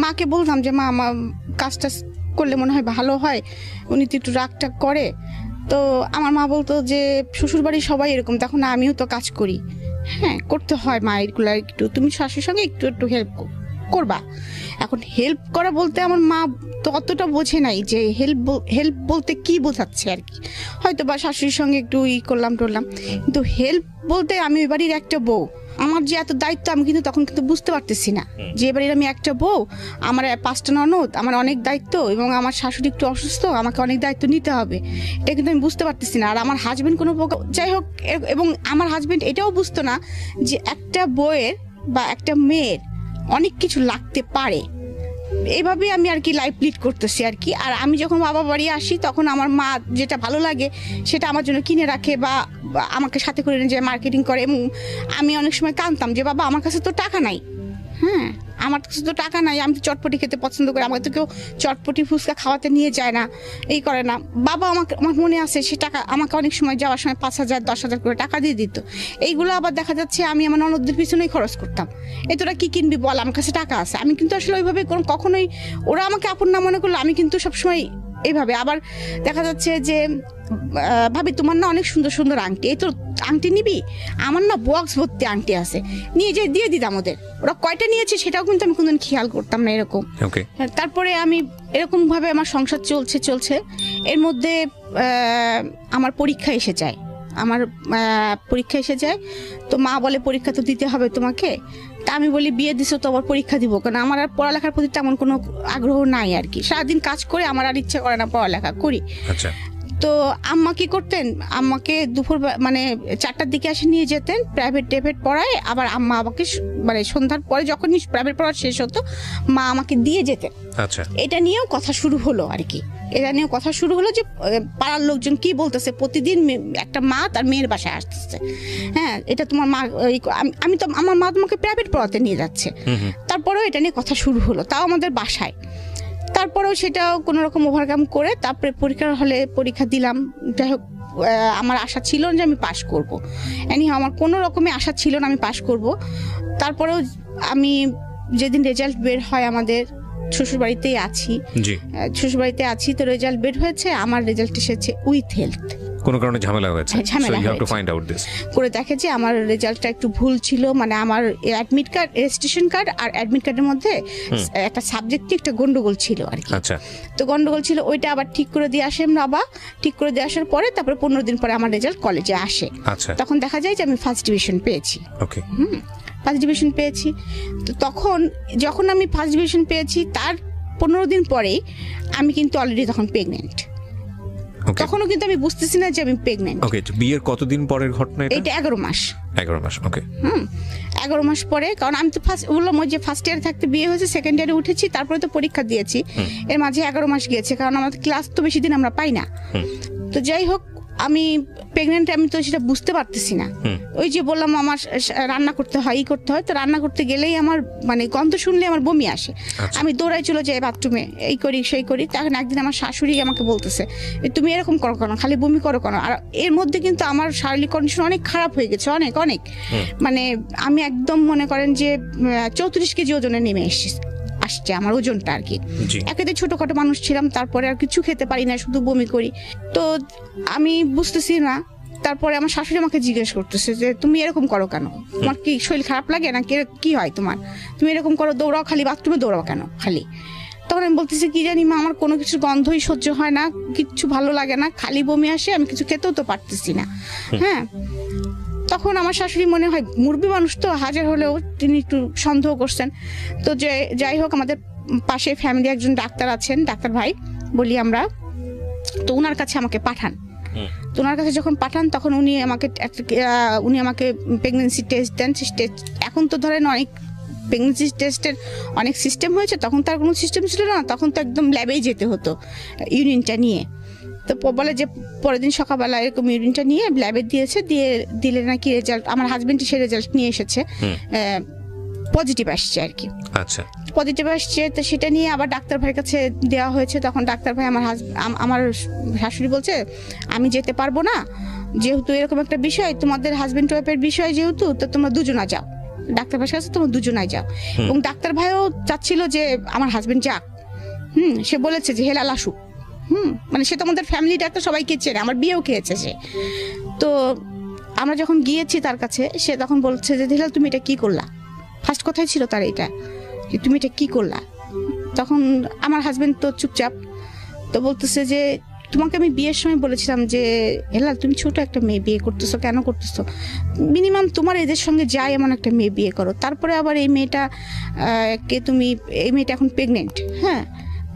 মাকে বললাম যে মা, আমার কাজটা করলে মনে হয় ভালো হয়, উনি তো একটু রাগ টাগ করে। তো আমার মা বলতো যে শ্বশুরবাড়ির সবাই এরকম, তখন আমিও তো কাজ করি, হ্যাঁ করতে হয় মা এগুলো, একটু তুমি শাশুড়ির সঙ্গে একটু একটু হেল্প করবা। এখন হেল্প করা বলতে আমার মা তো অতটা বোঝে নাই যে হেল্প বলতে কি বোঝাচ্ছে আর কি। হয়তো বা শাশুড়ির সঙ্গে একটু করলাম টরলাম, কিন্তু হেল্প বলতে আমি এ বাড়ির একটা বউ, আমার যে এত দায়িত্ব আমি কিন্তু তখন কিন্তু বুঝতে পারতেছি না যে এবারে আমি একটা বউ, আমার 5টা ননদ, আমার অনেক দায়িত্ব, এবং আমার শাশুড়ি একটু অসুস্থ, আমাকে অনেক দায়িত্ব নিতে হবে, এটা কিন্তু আমি বুঝতে পারতেছি না। আর আমার হাজবেন্ড কোনো যাই হোক, এবং আমার হাজবেন্ড এটাও বুঝতো না যে একটা বউয়ের বা একটা মেয়ের অনেক কিছু লাগতে পারে। এইভাবে আমি আর কি লাইফ লিড করতেছি আর কি। আর আমি যখন বাবা বাড়ি আসি তখন আমার মা যেটা ভালো লাগে সেটা আমার জন্য কিনে রাখে, বা আমাকে সাথে করে নিয়ে যায় মার্কেটিং করে। এবং আমি অনেক সময় কাঁদতাম যে বাবা আমার কাছে তো টাকা নাই, হ্যাঁ আমার কাছে তো টাকা নাই, আমি তো চটপটি খেতে পছন্দ করি, আমাকে তো কেউ চটপটি ফুচকা খাওয়াতে নিয়ে যায় না, এই করে না। বাবা আমাকে, আমার মনে আছে সে টাকা আমাকে অনেক সময় যাওয়ার সময় 5,000 10,000 করে টাকা দিয়ে দিত। এইগুলো আবার দেখা যাচ্ছে আমি আমার ননদদের পিছনেই খরচ করতাম, এই তোরা কি কিনবি বল, আমার কাছে টাকা আছে। আমি কিন্তু আসলে ওইভাবে কখনোই, ওরা আমাকে আপন না মনে করলো, আমি কিন্তু সবসময় এইভাবে। আবার দেখা যাচ্ছে যে ভাবি তোমার না অনেক সুন্দর সুন্দর আংটি, এই তো আংটি নিবি, আমার না বক্স ভর্তি আংটি আছে, নিয়ে যে দিয়ে দিতাম ওদের, ওরা কয়টা নিয়েছে সেটাও কিন্তু আমি কোনোদিন খেয়াল করতাম না এরকম। তারপরে আমি এরকম ভাবে আমার সংসার চলছে। এর মধ্যে আমার পরীক্ষা এসে যায়, তো মা বলে পরীক্ষা তো দিতে হবে তোমাকে। তা আমি বলি বিয়ে দিছো তো আবার পরীক্ষা দিব কেন, আমার আর পড়ালেখার প্রতি তেমন কোনো আগ্রহ নাই আর কি। সারাদিন কাজ করে আমার আর ইচ্ছে করে না পড়ালেখা করি। আচ্ছা। তো আম্মা কি করতেন, আম্মাকে দুপুর মানে 4টার দিকে এসে নিয়ে যেতেন, প্রাইভেট পড়ায়। আবার আম্মা আমাকে মানে সন্ধ্যার পরে যখন প্রাইভেট পড়া শেষ হতো মা আমাকে দিয়ে যেতেন। আচ্ছা। এটা নিয়েও কথা শুরু হলো আর কি, যে পাড়ার লোকজন কি বলতেছে, প্রতিদিন একটা মা তার মেয়ের বাসায় আসতেছে, হ্যাঁ এটা তোমার মা, আমি তো আমার মা তোমাকে প্রাইভেট পড়াতে নিয়ে যাচ্ছে। তারপরেও এটা নিয়ে কথা শুরু হলো, তাও আমাদের বাসায়। তারপরেও সেটাও কোনো রকম ওভারকাম করে তারপরে পরীক্ষার হলে পরীক্ষা দিলাম। যাই হোক, আমার আশা ছিল না যে আমি পাশ করবো, আমার কোনো রকমের আশা ছিল না আমি পাশ করব। তারপরেও আমি যেদিন রেজাল্ট বের হয়, আমাদের শ্বশুরবাড়িতেই আছি, তো রেজাল্ট বের হয়েছে, আমার রেজাল্ট এসেছে উইথ হেলথ। কোনো কারণে ঝামেলা হয়েছে, করে দেখে যে আমার রেজাল্টটা একটু ভুল ছিল, মানে আমার অ্যাডমিট কার্ড, রেজিস্ট্রেশন কার্ড আর অ্যাডমিট কার্ডের মধ্যে একটা সাবজেক্টে একটা গন্ডগোল ছিল আর কি। আচ্ছা। তো গন্ডগোল ছিল, ওইটা আবার ঠিক করে দিয়ে আসে বাবা। ঠিক করে দিয়ে আসার পরে তারপরে 15 দিন পরে আমার রেজাল্ট কলেজে আসে। আচ্ছা। তখন দেখা যায় যে আমি ফার্স্ট ডিভিশন পেয়েছি। ওকে। ফার্স্ট ডিভিশন পেয়েছি। তো তখন যখন আমি ফার্স্ট ডিভিশন পেয়েছি তার 15 দিন পরে আমি কিন্তু অলরেডি তখন প্রেগনেন্ট। তখনও কিন্তু আমি বুঝতেছি না যে আমি প্রেগনেন্ট। ওকে, বিয়ের কতদিন পরের ঘটনা এটা? এটা 11 মাস। 11 মাস। ওকে। 11 মাস পরে, কারণ আমি তো বললাম যে ফার্স্ট ইয়ারে থাকতে বিয়ে হয়েছে, সেকেন্ড ইয়ারে উঠেছি, তারপরে তো পরীক্ষা দিয়েছি, এর মাঝে 11 মাস গিয়েছে, কারণ আমাদের ক্লাস তো বেশি দিন আমরা পাই না। তো যাই হোক, আমি প্রেগনেন্ট, আমি তো সেটা বুঝতে পারতেছি না। ওই যে বললাম আমার রান্না করতে হয়, তো রান্না করতে গেলেই আমার মানে গন্ধ শুনলে আমার বমি আসে। আমি দৌড়াই চলে যাই বাথরুমে, এই করি সেই করি। তখন একদিন আমার শাশুড়ি আমাকে বলতেছে, তুমি এরকম করো কেন, খালি বমি করো কেন? আর এর মধ্যে কিন্তু আমার শারীরিক কন্ডিশন অনেক খারাপ হয়ে গেছে, অনেক মানে আমি একদম মনে করেন যে 34 কেজি ওজনে নেমে আসছে আমার ওজনটা আর কি। একেতে ছোটখাটো মানুষ ছিলাম, তারপরে আর কিছু খেতে পারি না, শুধু বমি করি। তো আমি বুঝতেছি না। তারপরে আমার শাশুড়ি আমাকে জিজ্ঞেস করতেছে যে তুমি এরকম করো কেন, তোমার কি শরীর খারাপ লাগে না, কি হয় তোমার, তুমি এরকম করো, দৌড়াও, খালি বাথরুমে দৌড়াও কেন খালি? তখন আমি বলতেছি কি জানি মা, আমার কোনো কিছু গন্ধই সহ্য হয় না, কিচ্ছু ভালো লাগে না, খালি বমি আসে, আমি কিছু খেতেও তো পারতেছি না। হ্যাঁ, তখন আমার শাশুড়ি মনে হয় মুরব্বী মানুষ তো, হাজার হলেও তিনি একটু সন্দেহ করছেন। তো যাই হোক, আমাদের পাশে ফ্যামিলি একজন ডাক্তার আছেন, ডাক্তার ভাই বলি আমরা, তো ওনার কাছে আমাকে পাঠান। তো ওনার কাছে যখন পাঠান তখন উনি আমাকে প্রেগনেন্সি টেস্ট দেন। এখন তো ধরেন অনেক প্রেগনেন্সি টেস্টের অনেক সিস্টেম হয়েছে, তখন তার কোনো সিস্টেম ছিল না, তখন তো একদম ল্যাবেই যেতে হতো ইউরিনটা নিয়ে। তো বলে যে পরের দিন সকালবেলা এরকম ইউরিনটা নিয়ে ল্যাবে দিলে নাকি রেজাল্ট, আমার হাজবেন্ড সে রেজাল্ট নিয়ে এসেছে, পজিটিভ আসছে আর কি। আচ্ছা, পজিটিভ আসছে, তো সেটা নিয়ে আবার ডাক্তার ভাইয়ের কাছে দেওয়া হয়েছে। তখন ডাক্তার ভাই আমার শাশুড়ি বলছে আমি যেতে পারবো না, যেহেতু এরকম একটা বিষয়, তোমাদের হাজবেন্ড ওয়াইফের বিষয় যেহেতু, তো তোমরা দুজনা যাও, ডাক্তার ভাইয়ের কাছে তোমরা দুজনাই যাও। এবং ডাক্তার ভাইও চাচ্ছিল যে আমার হাজবেন্ড যাক। সে বলেছে যে হেলাল আসুক। মানে সে তো আমাদের ফ্যামিলি ডাক্তার, সবাইকে চেনে, আমার বিয়েও খেয়েছে সে। তো আমরা যখন গিয়েছি তার কাছে, সে তখন বলছে যে হেলাল তুমি এটা কি করলা। ফার্স্ট কথাই ছিল তার এটা, যে তুমি এটা কি করলা। তখন আমার হাজবেন্ড তো চুপচাপ, তো বলতেছে যে তোমাকে আমি বিয়ের সময় বলেছিলাম যে হেলাল তুমি ছোট একটা মেয়ে বিয়ে করতেছো, কেন করতেছো, মিনিমাম তোমার এদের সঙ্গে যায় এমন একটা মেয়ে বিয়ে করো। তারপরে আবার এই মেয়েটা এখন প্রেগনেন্ট, হ্যাঁ,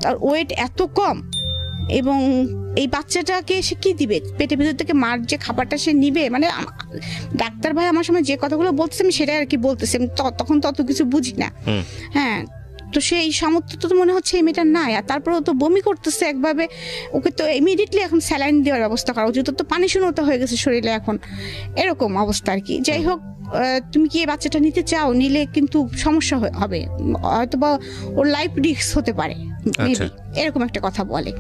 তার ওয়েট এত কম, এবং এই বাচ্চাটাকে সে কি দিবে, পেটের ভিতর থেকে মার যে খাবারটা সে নিবে। মানে ডাক্তার ভাই আমার সময় যে কথাগুলো বলতেছে আমি সেটাই আর কি বলতেছি, আমি তখন তো অত কিছু বুঝি না। হ্যাঁ, তো সেই সামর্থ্য তো মনে হচ্ছে এই মেয়েটার নাই। আর তারপরে তো বমি করতেছে একভাবে, ওকে তো ইমিডিয়েটলি এখন স্যালাইন দেওয়ার ব্যবস্থা করা উচিত, তো পানি শূন্যতা হয়ে গেছে শরীরে এখন, এরকম অবস্থা আর কি। যাই হোক, তুমি কি এই বাচ্চাটা নিতে চাও, নিলে কিন্তু সমস্যা হবে, হয়তো বা ওর লাইফ রিস্ক হতে পারে, এরকম একটা কথা বলে।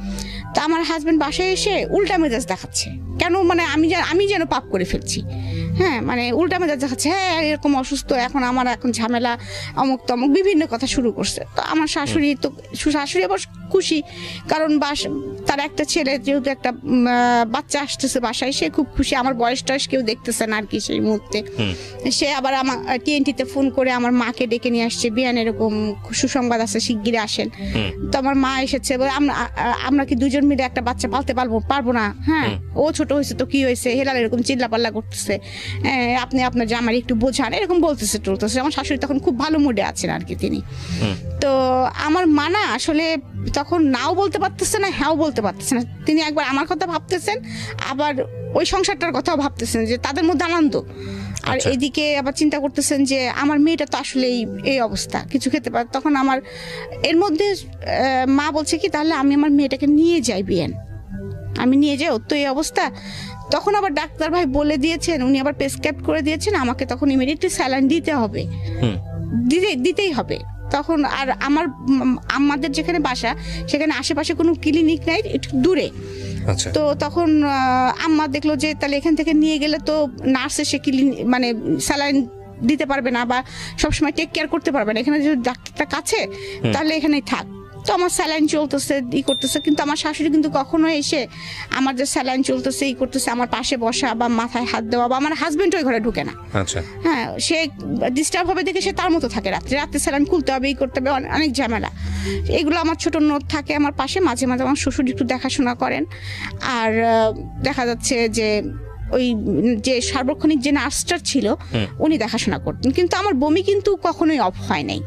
তো আমার হাজবেন্ড বাসায় এসে উল্টা মেজাজ দেখাচ্ছে, কেন মানে আমি যেন পাপ করে ফেলছি। হ্যাঁ, মানে উল্টা মেজাজ দেখাচ্ছে, হ্যাঁ এরকম অসুস্থ, এখন ঝামেলা, অমুক তমুক বিভিন্ন কথা শুরু করছে। তো আমার শাশুড়ি আবার খুশি, কারণ তার একটা ছেলে, যেহেতু একটা বাচ্চা আসতেছে বাসায়, সে খুব খুশি। আমার বয়স টয়স কেউ দেখতেছে না আর কি সেই মুহূর্তে। সে আবার আমার TNT-তে ফোন করে আমার মাকে ডেকে নিয়ে আসছে, বিয়ান এরকম সুসংবাদ আছে, শিগগিরই আসেন। তো আমার মা এসেছে, আমরা কি দুজন মিলে একটা বাচ্চা পালতে পারবো না? হ্যাঁ, ও ছোট হয়েছে তো কি হয়েছে, হেলাল এরকম চিল্লাপাল্লা করতেছে, আপনি আপনার জামাই একটু বোঝান, এরকম বলতেছে টলতেছে। আমার শাশুড়ি তখন খুব ভালো মুডে আছেন আর কি তিনি। তো আমার মা না আসলে তখন নাও বলতে পারতেছে না, হ্যাঁও বলতে পারতেছে না। তিনি একবার আমার কথা ভাবতেছেন, আবার ওই সংসারটার কথাও ভাবতেছেন, যে তাদের মধ্যে আনন্দ, আর এদিকে আবার চিন্তা করতেছেন যে আমার মেয়েটা তো আসলে এই অবস্থা, কিছু খেতে পারে। তখন আমার এর মধ্যে মা বলছে কি, তাহলে আমি আমার মেয়েটাকে নিয়ে যাই বিয়ান, আমি নিয়ে যাই, ওর তো এই অবস্থা। তখন আবার ডাক্তার ভাই বলে দিয়েছেন, উনি আবার প্রেসক্রাইব করে দিয়েছেন আমাকে তখন ইমিডিয়েটলি স্যালাইন দিতেই হবে। তখন আর আমাদের যেখানে বাসা, সেখানে আশেপাশে কোনো ক্লিনিক নাই, একটু দূরে। তো তখন আম্মা দেখলো যে তাহলে এখান থেকে নিয়ে গেলে তো নার্স এসে মানে স্যালাইন দিতে পারবে না, বা সবসময় টেক কেয়ার করতে পারবে না, এখানে যদি ডাক্তারটা কাছে, তাহলে এখানেই থাক। তো আমার স্যালাইন চলতেছে, করতেছে, কিন্তু আমার শাশুড়ি কিন্তু কখনো এসে আমার যে স্যালাইন চলতেছে করতেছে আমার পাশে বসা বা মাথায় হাত দেওয়া, বা আমার হাজবেন্ড ওই ঘরে ঢুকে না। হ্যাঁ, সে ডিস্টার্ব হবে দেখে সে তার মতো থাকে, রাত্রে স্যালাইন খুলতে হবে, করতে হবে, অনেক ঝামেলা। এগুলো আমার ছোট নোট থাকে আমার পাশে, মাঝে মাঝে আমার শ্বশুর একটু দেখাশোনা করেন। আর দেখা যাচ্ছে যে ওই যে সার্বক্ষণিক যে নার্সটা ছিল উনি দেখাশোনা করতেন, কিন্তু আমার বমি কিন্তু কখনোই অফ হয় নাই।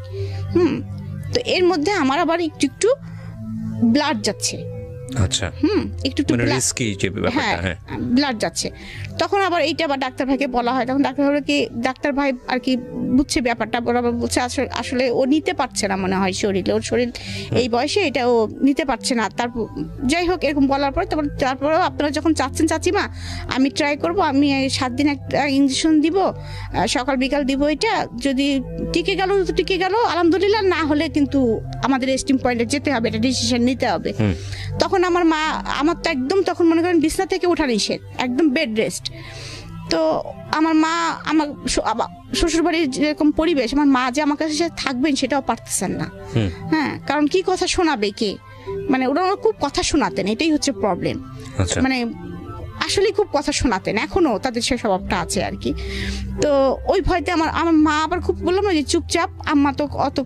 তো এর মধ্যে আমার আবার একটু ব্লাড যাচ্ছে, আচ্ছা, একটু ব্লাড যাচ্ছে। তখন আবার এইটা আবার ডাক্তার ভাইকে বলা হয়, তখন ডাক্তার ভাই আর কি বুঝছে ব্যাপারটা, বলছে আসলে ও নিতে পারছে না মনে হয় শরীরে, ওর শরীর এই বয়সে এটা ও নিতে পারছে না। তারপর যাই হোক এরকম বলার পর তারপরেও আপনারা যখন চাচ্ছেন চাচিমা, আমি ট্রাই করব, আমি 7 দিন একটা ইঞ্জেকশন দিব, সকাল বিকাল দিব, এটা যদি টিকে গেল তো টিকে গেল আলহামদুলিল্লাহ, না হলে কিন্তু আমাদের এস্টিম পয়েন্টে যেতে হবে, এটা ডিসিশন নিতে হবে। তখন আমার মা, আমার তো একদম তখন মনে করেন বিছনা থেকে ওঠা নিষেধ, একদম বেড রেস্ট। তো আমার মা, আমার শ্বশুরবাড়ির যেরকম পরিবেশ, আমার মা যে আমার কাছে থাকবেন সেটাও পারতেছেন না। হ্যাঁ, কারণ কি কথা শোনাবে কে, মানে ওরা খুব কথা শোনাতেন, এটাই হচ্ছে প্রবলেম। মানে আসলে খুব কথা শোনাতেন, এখনো তাদের সে স্বভাবটা আছে আর কি। তো ওই ভয়তে আমার মা আবার খুব বললাম না যে চুপচাপ, আম্মা তো অত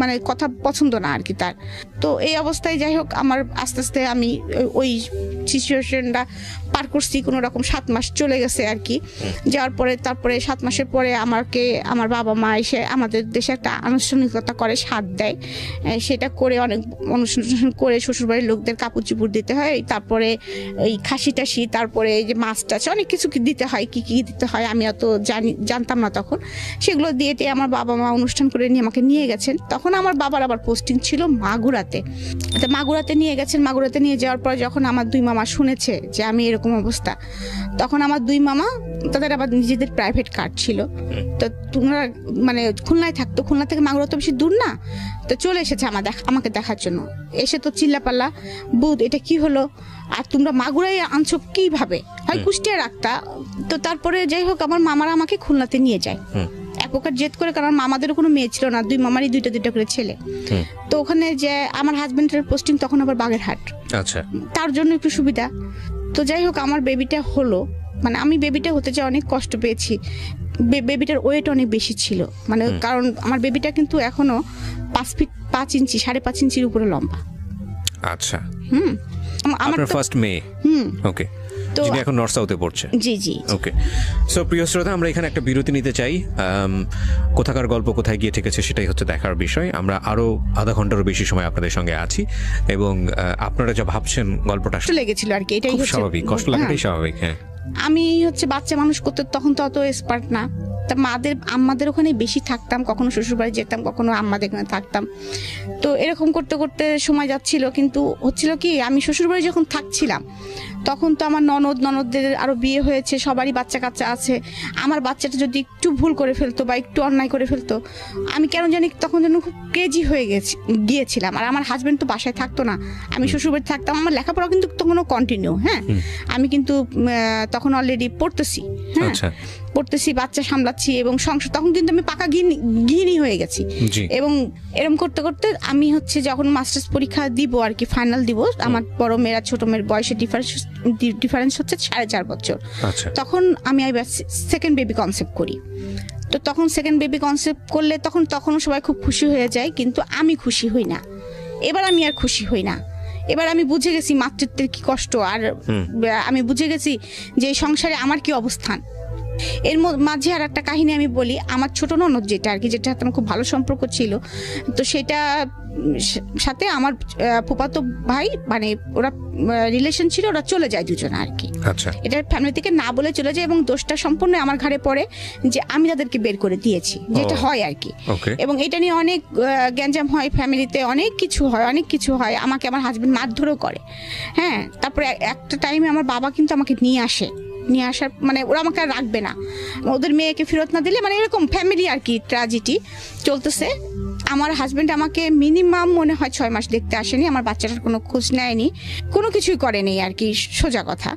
মানে কথা পছন্দ না আর কি তার। তো এই অবস্থায় যাই হোক আমার আস্তে আস্তে আমি ওই সিচুয়েশনটা পার করছি কোনো রকম, 7 মাস চলে গেছে আর কি। যাওয়ার পরে তারপরে 7 মাসের পরে আমাকে আমার বাবা মা এসে আমাদের দেশে একটা আনুষ্ঠানিকতা করে, সাথ দেয়। সেটা করে অনেক অনুষ্ঠান করে শ্বশুরবাড়ির লোকদের কাপড় চুপড় দিতে হয়, তারপরে এই খাসি টাসি, তারপরে এই যে মাছ টাছ অনেক কিছু দিতে হয়, কি কি দিতে হয় আমি অত জানতাম না তখন। সেগুলো দিয়ে আমার বাবা মা অনুষ্ঠান করে নিয়ে আমাকে নিয়ে গেছেন। তখন আমার বাবার আবার পোস্টিং ছিল মাগুরাতে। তো মাগুরাতে নিয়ে গেছেন। মাগুরাতে নিয়ে যাওয়ার পর যখন আমার 2 মামা শুনেছে যে আমি এরকম অবস্থা, তখন আমার 2 মামা, তাদের আবার নিজেদের প্রাইভেট কার ছিল, তো তোমরা মানে খুলনায় থাকতো, খুলনা থেকে মাগুরা তো বেশি দূর না, তো চলে এসেছে আমাকে দেখার জন্য। এসে তো চিল্লাপাল্লা, বুধ এটা কি হলো, আর তোমরা মাগুরায় আনছো কিভাবে, হয় কুষ্টিয়া রাখতা। তো তারপরে যাই হোক আমার মামারা আমাকে খুলনাতে নিয়ে যায় এক প্রকার জেদ করে, কারণ মামাদেরও কোনো মেয়ে ছিল না, 2 মামারই 2টা করে ছেলে। তো ওখানে যে আমার হাজবেন্ডের পোস্টিং তখন আবার বাগেরহাট, আচ্ছা, তার জন্য একটু সুবিধা। তো যাই হোক আমার বেবিটা হলো, মানে আমি বেবিটা হতে যে অনেক কষ্ট পেয়েছি। বেবিটার ওয়েট অনেক বেশি ছিল, মানে কারণ আমার বেবিটা কিন্তু এখনো 5 ফিট 5 ইঞ্চি 5.5 ইঞ্চির উপরে লম্বা। আচ্ছা, আমার ফার্স্ট মেয়ে। ওকে, যিনি এখন নর্থ সাউথে পড়ছে। জি জি, ওকে। সো প্রিয় শ্রোতা, আমরা এখানে একটা বিরতি নিতে চাই। কোথাকার গল্প কোথায় গিয়ে ঠেকেছে সেটাই হচ্ছে দেখার বিষয়। আমরা আরো আধা ঘন্টারও বেশি সময় আপনাদের সঙ্গে আছি, এবং আপনারা যা ভাবছেন গল্পটা লেগেছিল আর কি, এটাই স্বাভাবিক, কষ্ট লাগাটাই স্বাভাবিক। হ্যাঁ, আমি হচ্ছে বাচ্চা মানুষ করতে তখন তো অত এক্সপার্ট না, তা আম্মাদের ওখানে বেশি থাকতাম, কখনো শ্বশুরবাড়ি যেতাম, কখনো আম্মাদের ওখানে থাকতাম। তো এরকম করতে করতে সময় যাচ্ছিল, কিন্তু হচ্ছিল কি আমি শ্বশুরবাড়ি যখন থাকছিলাম তখন তো আমার ননদদের আরো বিয়ে হয়েছে, সবারই বাচ্চা কাচ্চা আছে। আমার বাচ্চাটা যদি একটু ভুল করে ফেলতো বা একটু অন্যায় করে ফেলতো, আমি কেন জানি তখন যেন খুব ক্রেজি হয়ে গিয়েছিলাম। আর আমার হাজবেন্ড তো বাসায় থাকতো না, আমি শ্বশুরবাড়ি থাকতাম। আমার লেখাপড়া কিন্তু তখনও কন্টিনিউ। হ্যাঁ, আমি কিন্তু তখন অলরেডি পড়তেছি, হ্যাঁ পড়তেছি, বাচ্চা সামলাচ্ছি এবং সংসার, তখন কিন্তু আমি পাকা গৃহিণী হয়ে গেছি। এবং এরকম করতে করতে আমি হচ্ছে যখন মাস্টার্স পরীক্ষা দিব আর কি, ফাইনাল দিব, আমার বড় মেয়েরা ছোট মেয়ের বয়সে ডিফারেন্স হচ্ছে 4.5 বছর। তখন আমি সেকেন্ড বেবি কনসেপ্ট করি। তো তখন সেকেন্ড বেবি কনসেপ্ট করলে তখন সবাই খুব খুশি হয়ে যায়, কিন্তু আমি খুশি হই না। এবার আমি আর খুশি হই না। এবার আমি বুঝে গেছি মাতৃত্বের কি কষ্ট, আর আমি বুঝে গেছি যে সংসারে আমার কি অবস্থান। এর মাঝে আর একটা কাহিনী আমি বলি। আমার ছোট ননদ যেটা আর কি, যেটা আমার খুব ভালো সম্পর্ক ছিল, তো সেটা সাথে আমার ফুফাতো ভাই, মানে ওরা রিলেশন ছিল, ওরা চলে যায় দুজনে আর কি। আচ্ছা, এটা ফ্যামিলি থেকে না বলে চলে যায়, এবং দোষটা সম্পূর্ণ আমার ঘাড়ে পড়ে যে আমি তাদেরকে বের করে দিয়েছি, যেটা হয় আর কি। এবং এটা নিয়ে অনেক গ্যাঞ্জাম হয় ফ্যামিলিতে, অনেক কিছু হয়। আমাকে আমার হাজবেন্ড মারধরও করে। হ্যাঁ, তারপরে একটা টাইমে আমার বাবা কিন্তু আমাকে নিয়ে আসার মানে ওরা আমাকে আর রাখবে না, ওদের মেয়েকে ফেরত না দিলে, মানে এরকম ফ্যামিলি আর কি ট্র্যাজেডি চলতেছে। আমার হাজবেন্ড আমাকে মিনিমাম মনে হয় 6 মাস দেখতে আসেনি, আমার বাচ্চাটার কোনো খোঁজ নেয়নি, কোনো কিছুই করেনি আর কি, সোজা কথা।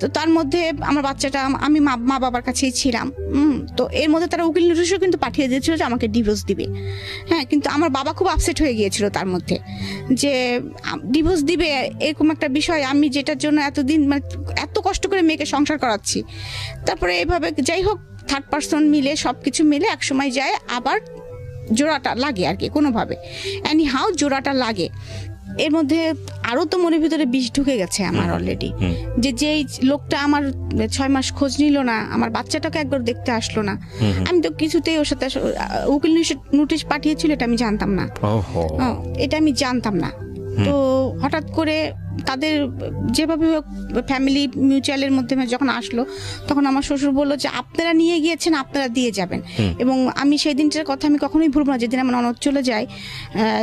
তো তার মধ্যে আমার বাচ্চাটা, আমি মা বাবার কাছেই ছিলাম। তো এর মধ্যে তারা উকিল নোটিশও কিন্তু পাঠিয়ে দিয়েছিল যে আমাকে ডিভোর্স দিবে। হ্যাঁ, কিন্তু আমার বাবা খুব আপসেট হয়ে গিয়েছিল তার মধ্যে, যে ডিভোর্স দিবে এরকম একটা বিষয়, আমি যেটার জন্য এতদিন মানে এত কষ্ট করে মেয়েকে সংসার করাচ্ছি। তারপরে এইভাবে যাই হোক থার্ড পার্সন মিলে সবকিছু মিলে এক সময় যায় আবার জোড়াটা লাগে আর কি, কোনোভাবে এনি হাউ জোড়াটা লাগে। এর মধ্যে আরো তো মনের ভিতরে বিষ ঢুকে গেছে আমার অলরেডি, যে লোকটা আমার 6 মাস খোঁজ নিল না, আমার বাচ্চাটাকে একবার দেখতে আসলো না। আমি তো কিছুতেই ওর সাথে, উকিল নোটিশ পাঠিয়েছিল এটা আমি জানতাম না, এটা আমি জানতাম না। তো হঠাৎ করে তাদের যেভাবে ফ্যামিলি মিউচুয়ালের মধ্যে যখন আসলো, তখন আমার শ্বশুর বললো যে আপনারা নিয়ে গিয়েছেন, আপনারা দিয়ে যাবেন। এবং আমি সেই দিনটার কথা আমি কখনোই ভুলব না, যেদিন আমার ননদ চলে যায়,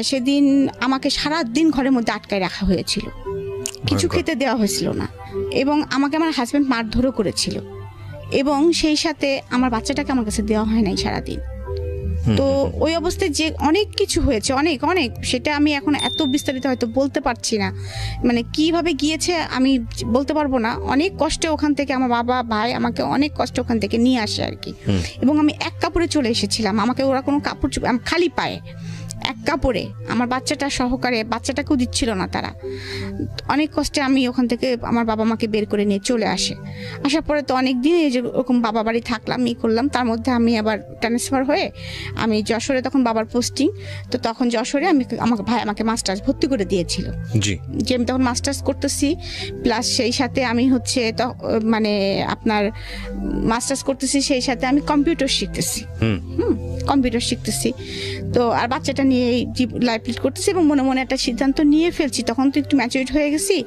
সেদিন আমাকে সারা দিন ঘরের মধ্যে আটকায় রাখা হয়েছিল, কিছু খেতে দেওয়া হয়েছিল না, এবং আমাকে আমার হাজবেন্ড মারধরও করেছিল, এবং সেই সাথে আমার বাচ্চাটাকে আমার কাছে দেওয়া হয় নাই সারাদিন। তো ওই অবস্থায় যে অনেক কিছু হয়েছে, অনেক সেটা আমি এখন এত বিস্তারিত হয়তো বলতে পারছি না, মানে কিভাবে গিয়েছে আমি বলতে পারবো না। অনেক কষ্টে ওখান থেকে আমার বাবা ভাই আমাকে অনেক কষ্ট ওখান থেকে নিয়ে আসে আর কি। এবং আমি এক কাপড়ে চলে এসেছিলাম, আমাকে ওরা কোনো কাপড়, খালি পায়ে, এক কাপড়ে আমার বাচ্চাটা সহকারে, বাচ্চাটাকেও দিচ্ছিল না তারা। অনেক কষ্টে আমি ওখান থেকে আমার বাবা মাকে বের করে নিয়ে চলে আসে। আসার পরে তো অনেক দিন এই যে ওরকম বাবা বাড়ি থাকলাম, করলাম। তার মধ্যে আমি আবার ট্রান্সফার হয়ে আমি যশোরে, তখন বাবার পোস্টিং, তো তখন যশোরে আমাকে ভাই আমাকে মাস্টার্স ভর্তি করে দিয়েছিল। যে আমি তখন মাস্টার্স করতেছি, প্লাস সেই সাথে আমি হচ্ছে মানে আপনার মাস্টার্স করতেছি, সেই সাথে আমি কম্পিউটার শিখতেছি। কম্পিউটার শিখতেছি, তো আর বাচ্চাটা নিয়ে লাইফ লিড করতেছি এবং মনে মনে একটা সিদ্ধান্ত নিয়ে ফেলছি। তখন তো একটু ম্যাচুরিড হয়ে গেছি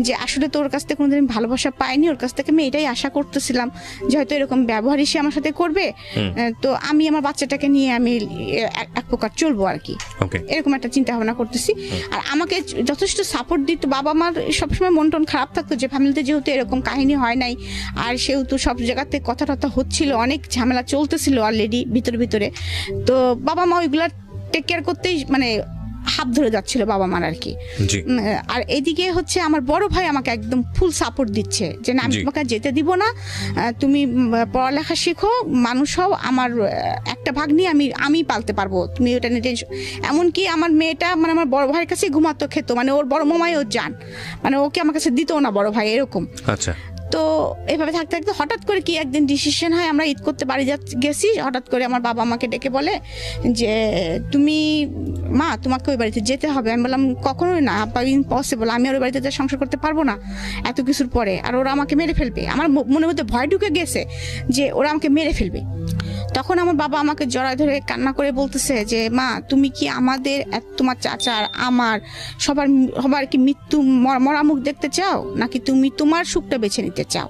যে আসলে তো ওর কাছ থেকে কোনোদিন ভালোবাসা পাইনি, ওর কাছ থেকে আমি এটাই আশা করতেছিলাম যে হয়তো এরকম ব্যবহারই সে আমার সাথে করবে, তো আমি আমার বাচ্চাটাকে নিয়ে আমি এক প্রকার চলবো আর কি, এরকম একটা চিন্তা ভাবনা করতেছি। আর আমাকে যথেষ্ট সাপোর্ট দিত বাবা মার, সবসময় মন টন খারাপ থাকতো যে ফ্যামিলিতে যেহেতু এরকম কাহিনী হয় নাই, আর সেহেতু সব জায়গাতে কথা টথা হচ্ছিল, অনেক ঝামেলা চলতেছিল অলরেডি ভিতরে, তো বাবা মা ওইগুলা টেক কেয়ার করতেই মানে হাত ধরে যাচ্ছিল বাবা মার আর কি। আর এদিকে হচ্ছে আমার বড় ভাই আমাকে একদম ফুল সাপোর্ট দিচ্ছে যে না, আমি তোমাকে যেতে দিব না, তুমি পড়ালেখা শিখো, মানুষ হও, আমার একটা ভাগ নিয়ে আমি পালতে পারবো, তুমি ওটা নিয়ে টেনশন। এমনকি আমার মেয়েটা মানে আমার বড় ভাইয়ের কাছে ঘুমাতো, খেতো, মানে ওর বড় মামাই ওর জান, মানে ওকে আমার কাছে দিত না বড় ভাই, এরকম। আচ্ছা। তো এভাবে থাকতে থাকতে হঠাৎ করে কি একদিন ডিসিশন হয়, আমরা ঈদ করতে বাড়ি গেছি, হঠাৎ করে আমার বাবা আমাকে ডেকে বলে যে তুমি মা, তোমাকে ওই বাড়িতে যেতে হবে। আমি বললাম কখনোই না আব্বা, ইম্পসিবল, আমি ওই বাড়িতে সংসার করতে পারবো না এত কিছুর পরে, আর ওরা আমাকে মেরে ফেলবে। আমার মনের মধ্যে ভয় ঢুকে গেছে যে ওরা আমাকে মেরে ফেলবে। তখন আমার বাবা আমাকে জড়ায় ধরে কান্না করে বলতেছে যে মা, তুমি কি আমাদের, তোমার চাচার, আমার সবার কি মৃত্যু মরা মুখ দেখতে চাও, নাকি তুমি তোমার সুখটা বেছে নিতে চাও?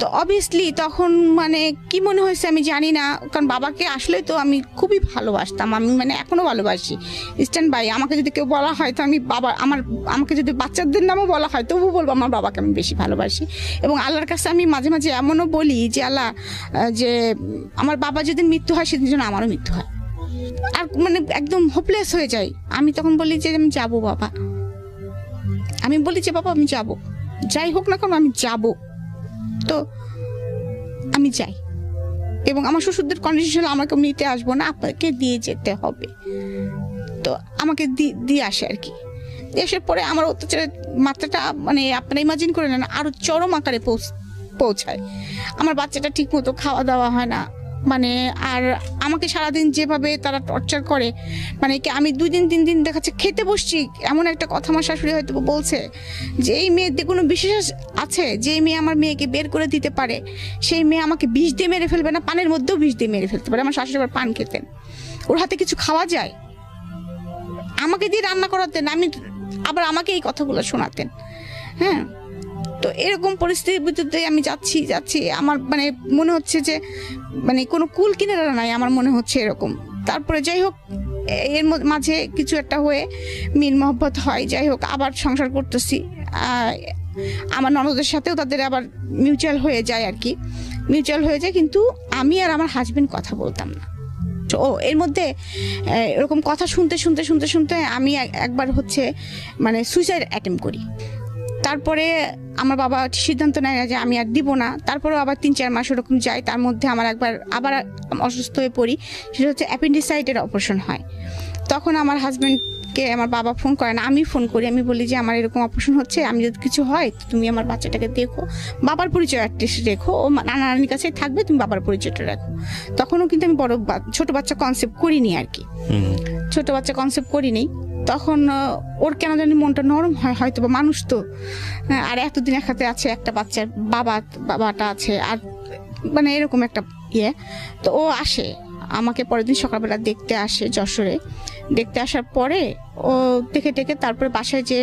তো অবভিয়াসলি তখন মানে কি মনে হয়েছে আমি জানি না, কারণ বাবাকে আসলে তো আমি খুবই ভালোবাসতাম, আমি মানে এখনো ভালোবাসি। স্ট্যান্ড বাই, আমাকে যদি কেউ বলা হয় তো আমি আমাকে যদি বাচ্চাদের নামও বলা হয় তবু বলবো আমার বাবাকে আমি বেশি ভালোবাসি। এবং আল্লাহর কাছে আমি মাঝে মাঝে এমনও বলি যে আল্লাহ, যে আমার বাবা যেদিন মৃত্যু হয় সেদিন যেন আমারও মৃত্যু হয়। আর মানে একদম হোপলেস হয়ে যাই। আমি তখন বলি যে আমি যাবো বাবা, আমি বলি যে বাবা আমি যাবো, যাই হোক না কেন আমি যাবো। তো আমি যাই, এবং আমার শ্বশুরদের কন্ডিশন আমাকে নিতে আসবো না, আপনাকে দিয়ে যেতে হবে। তো আমাকে দিয়ে আসে আর কি। আসার পরে আমার অত্যাচারের মাত্রাটা মানে আপনারা ইমাজিন করে নেন, আরো চরম আকারে পৌঁছায়। আমার বাচ্চাটা ঠিক মতো খাওয়া দাওয়া হয় না, মানে আর আমাকে সারাদিন যেভাবে তারা টর্চার করে, মানে কি আমি 2 দিন 3 দিন দেখাচ্ছে খেতে বসছি, এমন একটা কথা আমার শাশুড়ি হয়তো বলছে যে এই মেয়েদের কোনো বিশেষ আছে, যে মেয়ে আমার মেয়েকে বের করে দিতে পারে, সেই মেয়ে আমাকে বিষ দিয়ে মেরে ফেলবে না, পানের মধ্যেও বিষ দিয়ে মেরে ফেলতে পারে। আমার শাশুড়ি আবার পান খেতেন, ওর হাতে কিছু খাওয়া যায়, আমাকে দিয়ে রান্না করাতেন, আবার আমাকে এই কথাগুলো শোনাতেন। হ্যাঁ, তো এরকম পরিস্থিতির ভিতরে আমি যাচ্ছি, আমার মানে মনে হচ্ছে যে মানে কোনো কুল কিনারা নাই, আমার মনে হচ্ছে এরকম। তারপরে যাই হোক, এর মাঝে কিছু একটা হয়ে মিল মহব্বত হয়, যাই হোক আবার সংসার করতেছি। আমার ননদের সাথেও তাদের আবার মিউচুয়াল হয়ে যায় আর কি, মিউচুয়াল হয়ে যায়, কিন্তু আমি আর আমার হাজবেন্ড কথা বলতাম না। ও এর মধ্যে এরকম কথা শুনতে আমি একবার হচ্ছে মানে সুইসাইড অ্যাটেম্প করি। তারপরে আমার বাবা সিদ্ধান্ত নেয় যে আমি আর দিব না। তারপরেও আবার 3-4 মাস ওরকম যায়, তার মধ্যে আমার আবার অসুস্থ হয়ে পড়ি, সেটা হচ্ছে অ্যাপেন্ডিসাইটের অপারেশন হয়। তখন আমার হাজব্যান্ডকে আমার বাবা ফোন করে না, আমি ফোন করি, আমি বলি যে আমার এরকম অপারেশন হচ্ছে, আমি যদি কিছু হয় তুমি আমার বাচ্চাটাকে দেখো, বাবার পরিচয় অ্যাটলিস্ট রেখো, ও নানা নানির কাছে থাকবে, তুমি বাবার পরিচয়টা রাখো। তখনও কিন্তু আমি ছোট বাচ্চা কনসেপ্ট করিনি আর কি, ছোট বাচ্চা কনসেপ্ট করিনি। তখন ওর কেন জানি মনটা নরম হয়, হয়তো বা মানুষ তো, আর এতদিন একসাথে আছে, একটা বাচ্চার বাবাটা আছে, আর মানে এরকম একটা ইয়ে। তো ও আসে আমাকে পরের দিন সকালবেলা দেখতে আসে যশোরে। দেখতে আসার পরে ও দেখে তারপরে বাসায়, যে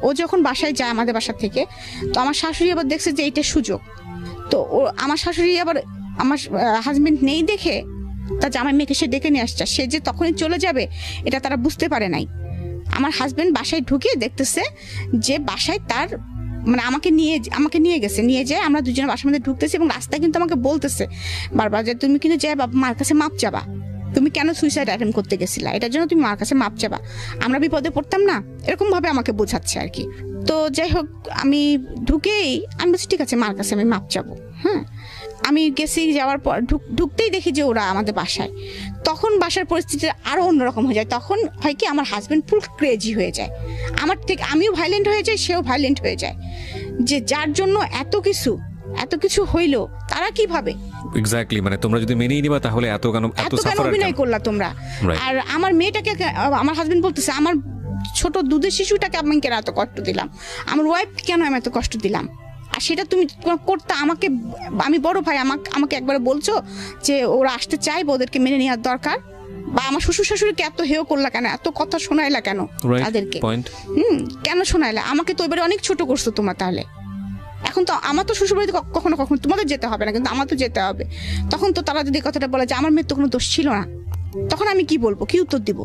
ও যখন বাসায় যায় আমাদের বাসা থেকে, তো আমার শাশুড়ি আবার দেখছে যে এইটা সুযোগ। তো আমার শাশুড়ি আবার আমার হাজবেন্ড নেই দেখে তার জামাই মেয়েকে সে ডেকে নিয়ে আসছে, সে যে তখনই চলে যাবে এটা তারা বুঝতে পারে নাই। আমার হাজবেন্ড বাসায় ঢুকে দেখতেছে যে বাসায় তার মানে আমাকে নিয়ে গেছে, নিয়ে যায়, আমরা দুজনে বাসার মধ্যে ঢুকতেছি, এবং রাস্তায় কিন্তু আমাকে বলতেছে বারবার যে তুমি কিন্তু যাই মার কাছে মাপ চাবা, তুমি কেন সুইসাইড অ্যাটেম্প করতে গেছিলা, এটার জন্য তুমি মার কাছে মাপ চাবা, আমরা বিপদে পড়তাম না, এরকম ভাবে আমাকে বোঝাচ্ছে আর কি। তো যাই হোক আমি ঢুকেই আমি বলছি ঠিক আছে মার কাছে আমি মাপ চাবো। হ্যাঁ, আমি গেছি, যাওয়ার পর ঢুকতেই দেখি যে ওরা আমাদের বাসায়। তখন বাসার পরিস্থিতি আরও অন্যরকম হয়ে যায়। তখন হয় কি, আমার হাজব্যান্ড ফুল ক্রেজি হয়ে যায় আমার থেকে, আমিও ভাইলেন্ট হয়ে যাই, সেও ভাইলেন্ট হয়ে যায়, যে যার জন্য এত কিছু হইলো তারা কি ভাবে। এক্স্যাক্টলি, মানে তোমরা যদি মেনেই নিবা তাহলে এত কেন অভিনয় করলা তোমরা। আর আমার মেয়েটাকে, আমার হাজবেন্ড বলতেছে আমার ছোট দুধের শিশুটাকে আমি কেন এত কষ্ট দিলাম, আমার ওয়াইফ কেন আমি এত কষ্ট দিলাম, আর সেটা তুমি করতে আমাকে, আমি বড় ভাই, আমাকে একবারে বলছো যে ওরা আসতে চাইবে, ওদেরকে মেনে নেওয়ার দরকার, বা আমার শ্বশুর শাশুড়িকে এত হেয় করলা কেন, এত কথা শোনাইলা কেন তাদেরকে, কেন শোনাইলা আমাকে? তো এবারে অনেক ছোট করছো তোমরা। তাহলে এখন তো আমার তো শ্বশুরবাড়িতে কখনো তোমাদের যেতে হবে না, কিন্তু আমার তো যেতে হবে। তখন তো তারা যদি কথাটা বলে যে আমার মেয়ের তো কোনো দোষ ছিল না, তখন আমি কি বলবো, কি উত্তর দিব?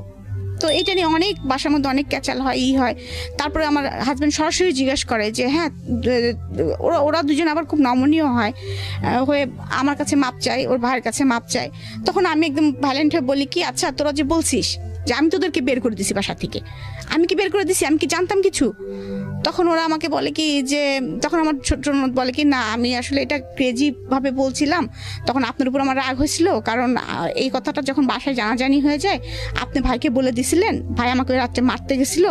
তো এটা নিয়ে অনেক বাসার মধ্যে অনেক ক্যাচাল হয়, হয়। তারপরে আমার হাজব্যান্ড সরাসরি জিজ্ঞেস করে যে হ্যাঁ, ওরা দুজন আবার খুব নমনীয় হয়, হয়ে আমার কাছে মাপ চাই, ওর ভাইয়ের কাছে মাপ চাই। তখন আমি একদম ভাইলেন্ট হয়ে বলি কি, আচ্ছা তোরা যে বলছিস যে আমি তোদেরকে বের করে দিছি বাসা থেকে, আমি কি বের করে দিছি? আমি কি জানতাম কিছু? তখন ওরা আমাকে বলে কি যে, তখন আমার ছোট ননদ বলে কি, না আমি আসলে এটা ক্রেজি ভাবে বলছিলাম, তখন আপনার উপর আমার রাগ হয়েছিল, কারণ এই কথাটা যখন বাসায় জানাজানি হয়ে যায়, আপনি ভাইকে বলে দিছিলেন, ভাই আমাকে রাত্রে মারতে গেছিল,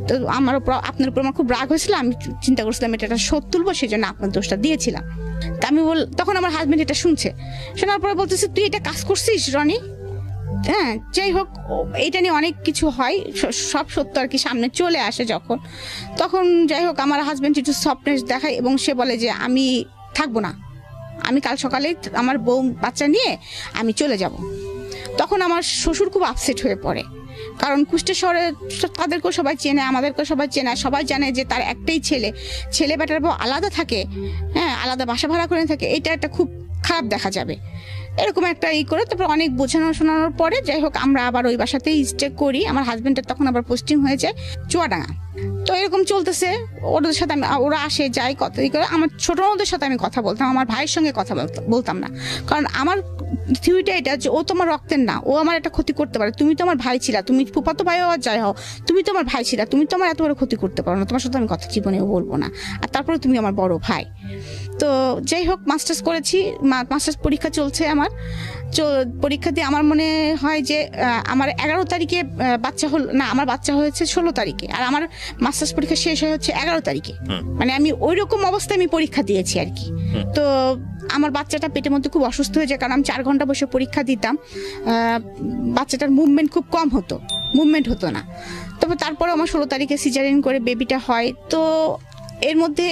তো আমার উপর, আপনার উপর আমার খুব রাগ হয়েছিল, আমি চিন্তা করছিলাম এটা শোধ তুলবো, সেই জন্য আপনার দোষটা দিয়েছিলাম। তা আমি তখন আমার হাজবেন্ড এটা শুনছে, শোনার পরে বলতেছে তুই এটা কাজ করছিস রনি। হ্যাঁ, যাই হোক, এইটা নিয়ে অনেক কিছু হয়, সব সত্য আর কি সামনে চলে আসে যখন, তখন যাই হোক আমার হাজবেন্ড একটু সফটনেস দেখায় এবং সে বলে যে আমি থাকবো না, আমি কাল সকালে আমার বউ বাচ্চা নিয়ে আমি চলে যাব। তখন আমার শ্বশুর খুব আপসেট হয়ে পড়ে, কারণ কুষ্টিয়া শহরে তাদেরকেও সবাই চেনে, আমাদেরকেও সবাই চেনে, সবাই জানে যে তার একটাই ছেলে বেটার বউ আলাদা থাকে, হ্যাঁ, আলাদা বাসা ভাড়া করে থাকে, এটা একটা খুব খারাপ দেখা যাবে, এরকম একটা করে। তারপর অনেক বোঝানো শোনানোর পরে যাই হোক আমরা আবার ওই বাসাতেই স্টে করি। আমার হাজবেন্ডের তখন আবার পোস্টিং হয়ে যায় চুয়াডাঙ্গা। তো এরকম চলতেছে, ওদের সাথে ওরা আসে যায়, কথা করে। আমার ছোট ননদের সাথে আমি কথা বলতাম, আমার ভাইয়ের সঙ্গে কথা বলতাম না, কারণ আমার থিওরিটা এটা যে ও তোমার রক্তের না, ও আমার একটা ক্ষতি করতে পারে, তুমি তো আমার ভাই ছিলা, তুমি ফুফাতো ভাই হওয়া যাই হও, তুমি তো আমার ভাই ছিলা, তুমি তো আমার এত বড় ক্ষতি করতে পারো না, তোমার সাথে আমি কথা জীবনেও বলবো না, আর তারপরে তুমি আমার বড় ভাই। তো যাই হোক মাস্টার্স করেছি, মাস্টার্স পরীক্ষা চলছে আমার, পরীক্ষা দিয়ে আমার মনে হয় যে আমার 11 তারিখে বাচ্চা হল না, আমার বাচ্চা হয়েছে 16 তারিখে, আর আমার মাস্টার্স পরীক্ষা শেষ হয়ে হচ্ছে 11 তারিখে, মানে আমি ওই রকম অবস্থায় আমি পরীক্ষা দিয়েছি আর কি। তো আমার বাচ্চাটা পেটের মধ্যে খুব অসুস্থ হয়ে যায়, কারণ আমি 4 ঘন্টা বসে পরীক্ষা দিতাম, বাচ্চাটার মুভমেন্ট খুব কম হতো, মুভমেন্ট হতো না। তবে তারপরে আমার 16 তারিখে সিজারিন করে বেবিটা হয়। তো এর মধ্যে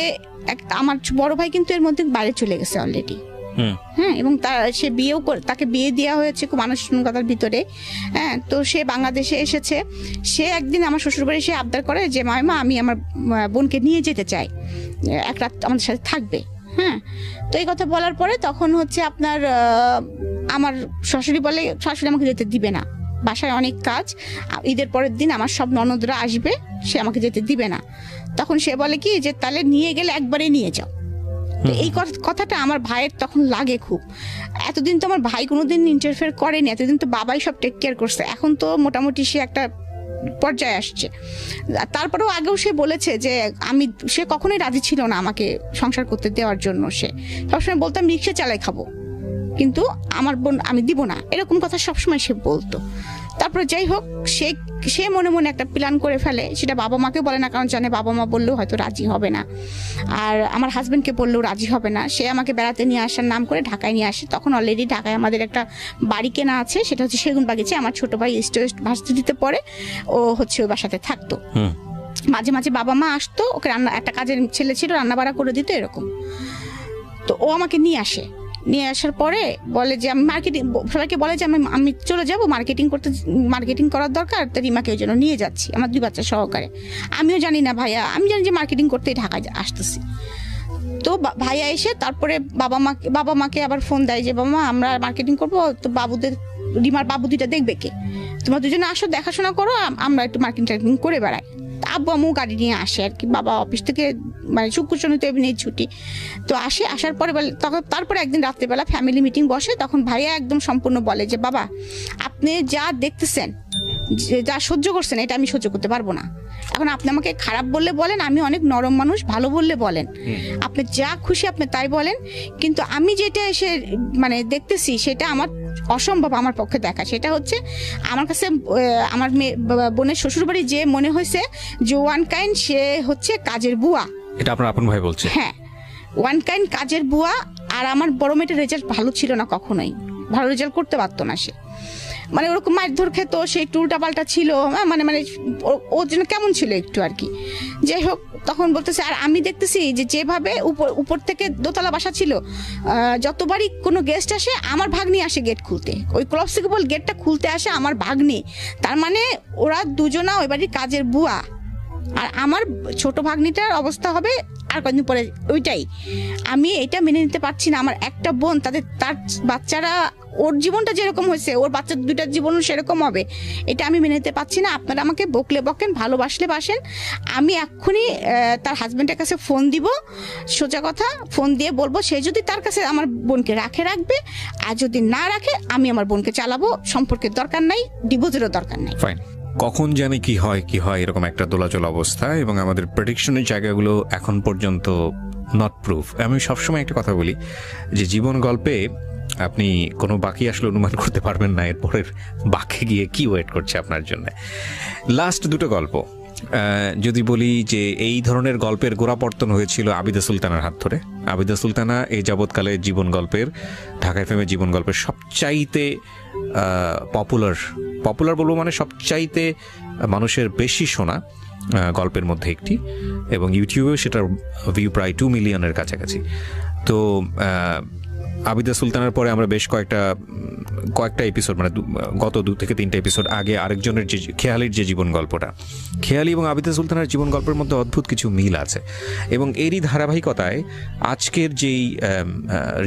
আমার বড় ভাই কিন্তু এর মধ্যে বাইরে চলে গেছে অলরেডি, হ্যাঁ, এবং সে বিয়েও তাকে বিয়ে দেওয়া হয়েছে খুব আনুষ্ঠানিকতার ভিতরে, হ্যাঁ। তো সে বাংলাদেশে এসেছে, সে একদিন আমার শ্বশুরবাড়ি সে আবদার করে যে মামা আমি আমার বোনকে নিয়ে যেতে চাই, এক রাত আমাদের সাথে থাকবে, হ্যাঁ। তো এই কথা বলার পরে তখন হচ্ছে আপনার আমার শাশুড়ি বলে, শাশুড়ি আমাকে যেতে দিবে না, বাসায় অনেক কাজ, ঈদের পরের দিন আমার সব ননদরা আসবে, সে আমাকে যেতে দিবে না। তখন সে বলে কি যে তাহলে নিয়ে গেলে একবারে নিয়ে যাও। তো এই কথাটা আমার ভাইয়ের তখন লাগে খুব, এতদিন তো আমার ভাই কোনোদিন ইন্টারফেয়ার করেনি, এতদিন তো বাবাই সব টেক কেয়ার করছে, এখন তো মোটামুটি সে একটা পর্যায়ে আসছে। তারপরেও আগেও সে বলেছে যে সে কখনোই রাজি ছিল না আমাকে সংসার করতে দেওয়ার জন্য, সে সবসময় বলতাম রিক্সা চালাই খাবো, কিন্তু আমার বোন আমি দিব না, এরকম কথা সবসময় সে বলতো। তারপরে যাই হোক সে মনে মনে একটা প্ল্যান করে ফেলে, সেটা বাবা মাকে বলে না, কারণ জানে বাবা মা বললেও হয়তো রাজি হবে না, আর আমার হাজবেন্ডকে বললেও রাজি হবে না। সে আমাকে বেড়াতে নিয়ে আসার নাম করে ঢাকায় নিয়ে আসে। তখন অলরেডি ঢাকায় আমাদের একটা বাড়ি কেনা আছে, সেটা হচ্ছে সেগুন বাগিচে। আমার ছোট ভাই ইস্ট ওয়েস্ট ভার্সিটিতে পড়ে, ও হচ্ছে ওই বাসাতে থাকতো। মাঝে মাঝে বাবা মা আসতো, ওকে একটা কাজের ছেলে ছিল, রান্না বাড়া করে দিত এরকম। তো ও আমাকে নিয়ে আসার পরে বলে যে আমি সবাইকে বলে যে আমি চলে যাব মার্কেটিং করার দরকার, তো রিমাকে ওই জন্য নিয়ে যাচ্ছি আমার 2 বাচ্চা সহকারে। আমিও জানি না ভাইয়া, আমি জানি যে মার্কেটিং করতেই ঢাকায় আসতেছি। তো ভাইয়া এসে তারপরে বাবা মাকে আবার ফোন দেয় যে বাবা মা আমরা মার্কেটিং করবো, তো রিমার বাবু 2টা দেখবে কে, তোমরা দুজনে আসো, দেখাশোনা করো, আমরা একটু মার্কেটিং করে বেড়াই। আব্বু আম্মু গাড়ি নিয়ে আসে আর কি, বাবা অফিস থেকে মানে শুক্র শনি তো এমনি ছুটি, তো আসার পরে বলে, তারপরে একদিন রাত্রেবেলা ফ্যামিলি মিটিং বসে, তখন ভাইয়া একদম সম্পূর্ণ বলে যে বাবা আপনি যা দেখতেছেন যা সহ্য করছেন এটা আমি সহ্য করতে পারবো না। এখন আপনি আমাকে খারাপ বললে বলেন, আমি অনেক নরম মানুষ, ভালো বললে বলেন, আপনি যা খুশি আপনি তাই বলেন, কিন্তু আমি যেটা এসে মানে দেখতেছি সেটা আমার অসম্ভব আমার পক্ষে দেখা। সেটা হচ্ছে আমার কাছে আমার বোনের শ্বশুরবাড়ি যে মনে হয়েছে যে ওয়ান কাইন্ড সে হচ্ছে কাজের বুয়া। এটা আপনার আপন ভাই বলছে? হ্যাঁ, ওয়ান কাইন্ড কাজের বুয়া। আর আমার বড় মেয়েটার রেজাল্ট ভালো ছিল না, কখনোই ভালো রেজাল্ট করতে পারতো না সে, মানে ওরকম মারধর খেত, সে একটু উল্টাপাল্টা ছিল, মানে মানে ওর জন্য কেমন ছিল একটু আর কি। যাই হোক, তখন বলতেছে আর আমি দেখতেছি যে যেভাবে উপর থেকে দোতলা বাসা ছিল, যতবারই কোনো গেস্ট আসে আমার ভাগ্নি আসে গেট খুলতে, ওই ক্লপসিকেবল গেটটা খুলতে আসে আমার ভাগ্নি। তার মানে ওরা দুজনা ওই বাড়ির কাজের বুয়া। আর আমার ছোট ভাগ্নিটার অবস্থা হবে আর কদিন পরে ওইটাই। আমি এটা মেনে নিতে পারছি না। আমার একটা বোন, তার বাচ্চারা, ওর জীবনটা যেরকম হয়েছে ওর বাচ্চা দুইটার জীবনও সেরকম হবে, এটা আমি মেনে নিতে পারছি না। আপনারা আমাকে বকলে বকেন, ভালোবাসলে বাসেন। আমি এক্ষুনি তার হাজব্যান্ডের কাছে ফোন দিব, সোজা কথা ফোন দিয়ে বলবো সে যদি তার কাছে আমার বোনকে রাখবে, আর যদি না রাখে আমি আমার বোনকে চালাবো। সম্পর্কের দরকার নাই, ডিভোর্সেরও দরকার নাই। কখন জানি কি হয় এরকম একটা দোলাচল অবস্থা, এবং আমাদের প্রেডিকশনের জায়গাগুলো এখন পর্যন্ত নট প্রুফ। আমি সবসময় একটা কথা বলি যে জীবন গল্পে আপনি কোনো বাকি আসলে অনুমান করতে পারবেন না এরপরের বাকি গিয়ে কি ওয়েট করছে আপনার জন্য। লাস্ট দুটো গল্প যদি বলি যে এই ধরনের গল্পের গোড়াপর্তন হয়েছিল আবিদা সুলতানার হাত ধরে। আবিদা সুলতানা এই যাবৎকালে জীবন গল্পের, ঢাকা এফএমের জীবন গল্পের সবচাইতে পপুলার বলবো, মানে সবচাইতে মানুষের বেশি শোনা গল্পের মধ্যে একটি, এবং ইউটিউবেও সেটার ভিউ প্রায় 2 মিলিয়নের কাছাকাছি। তো আবিদা সুলতানার পরে আমরা বেশ কয়েকটা এপিসোড, মানে গত 2 থেকে 3টা এপিসোড আগে আরেকজনের যে খেয়ালির যে জীবন গল্পটা, খেয়ালি এবং আবিদা সুলতানার জীবন গল্পের মধ্যে অদ্ভুত কিছু মিল আছে। এবং এরই ধারাবাহিকতায় আজকের যেই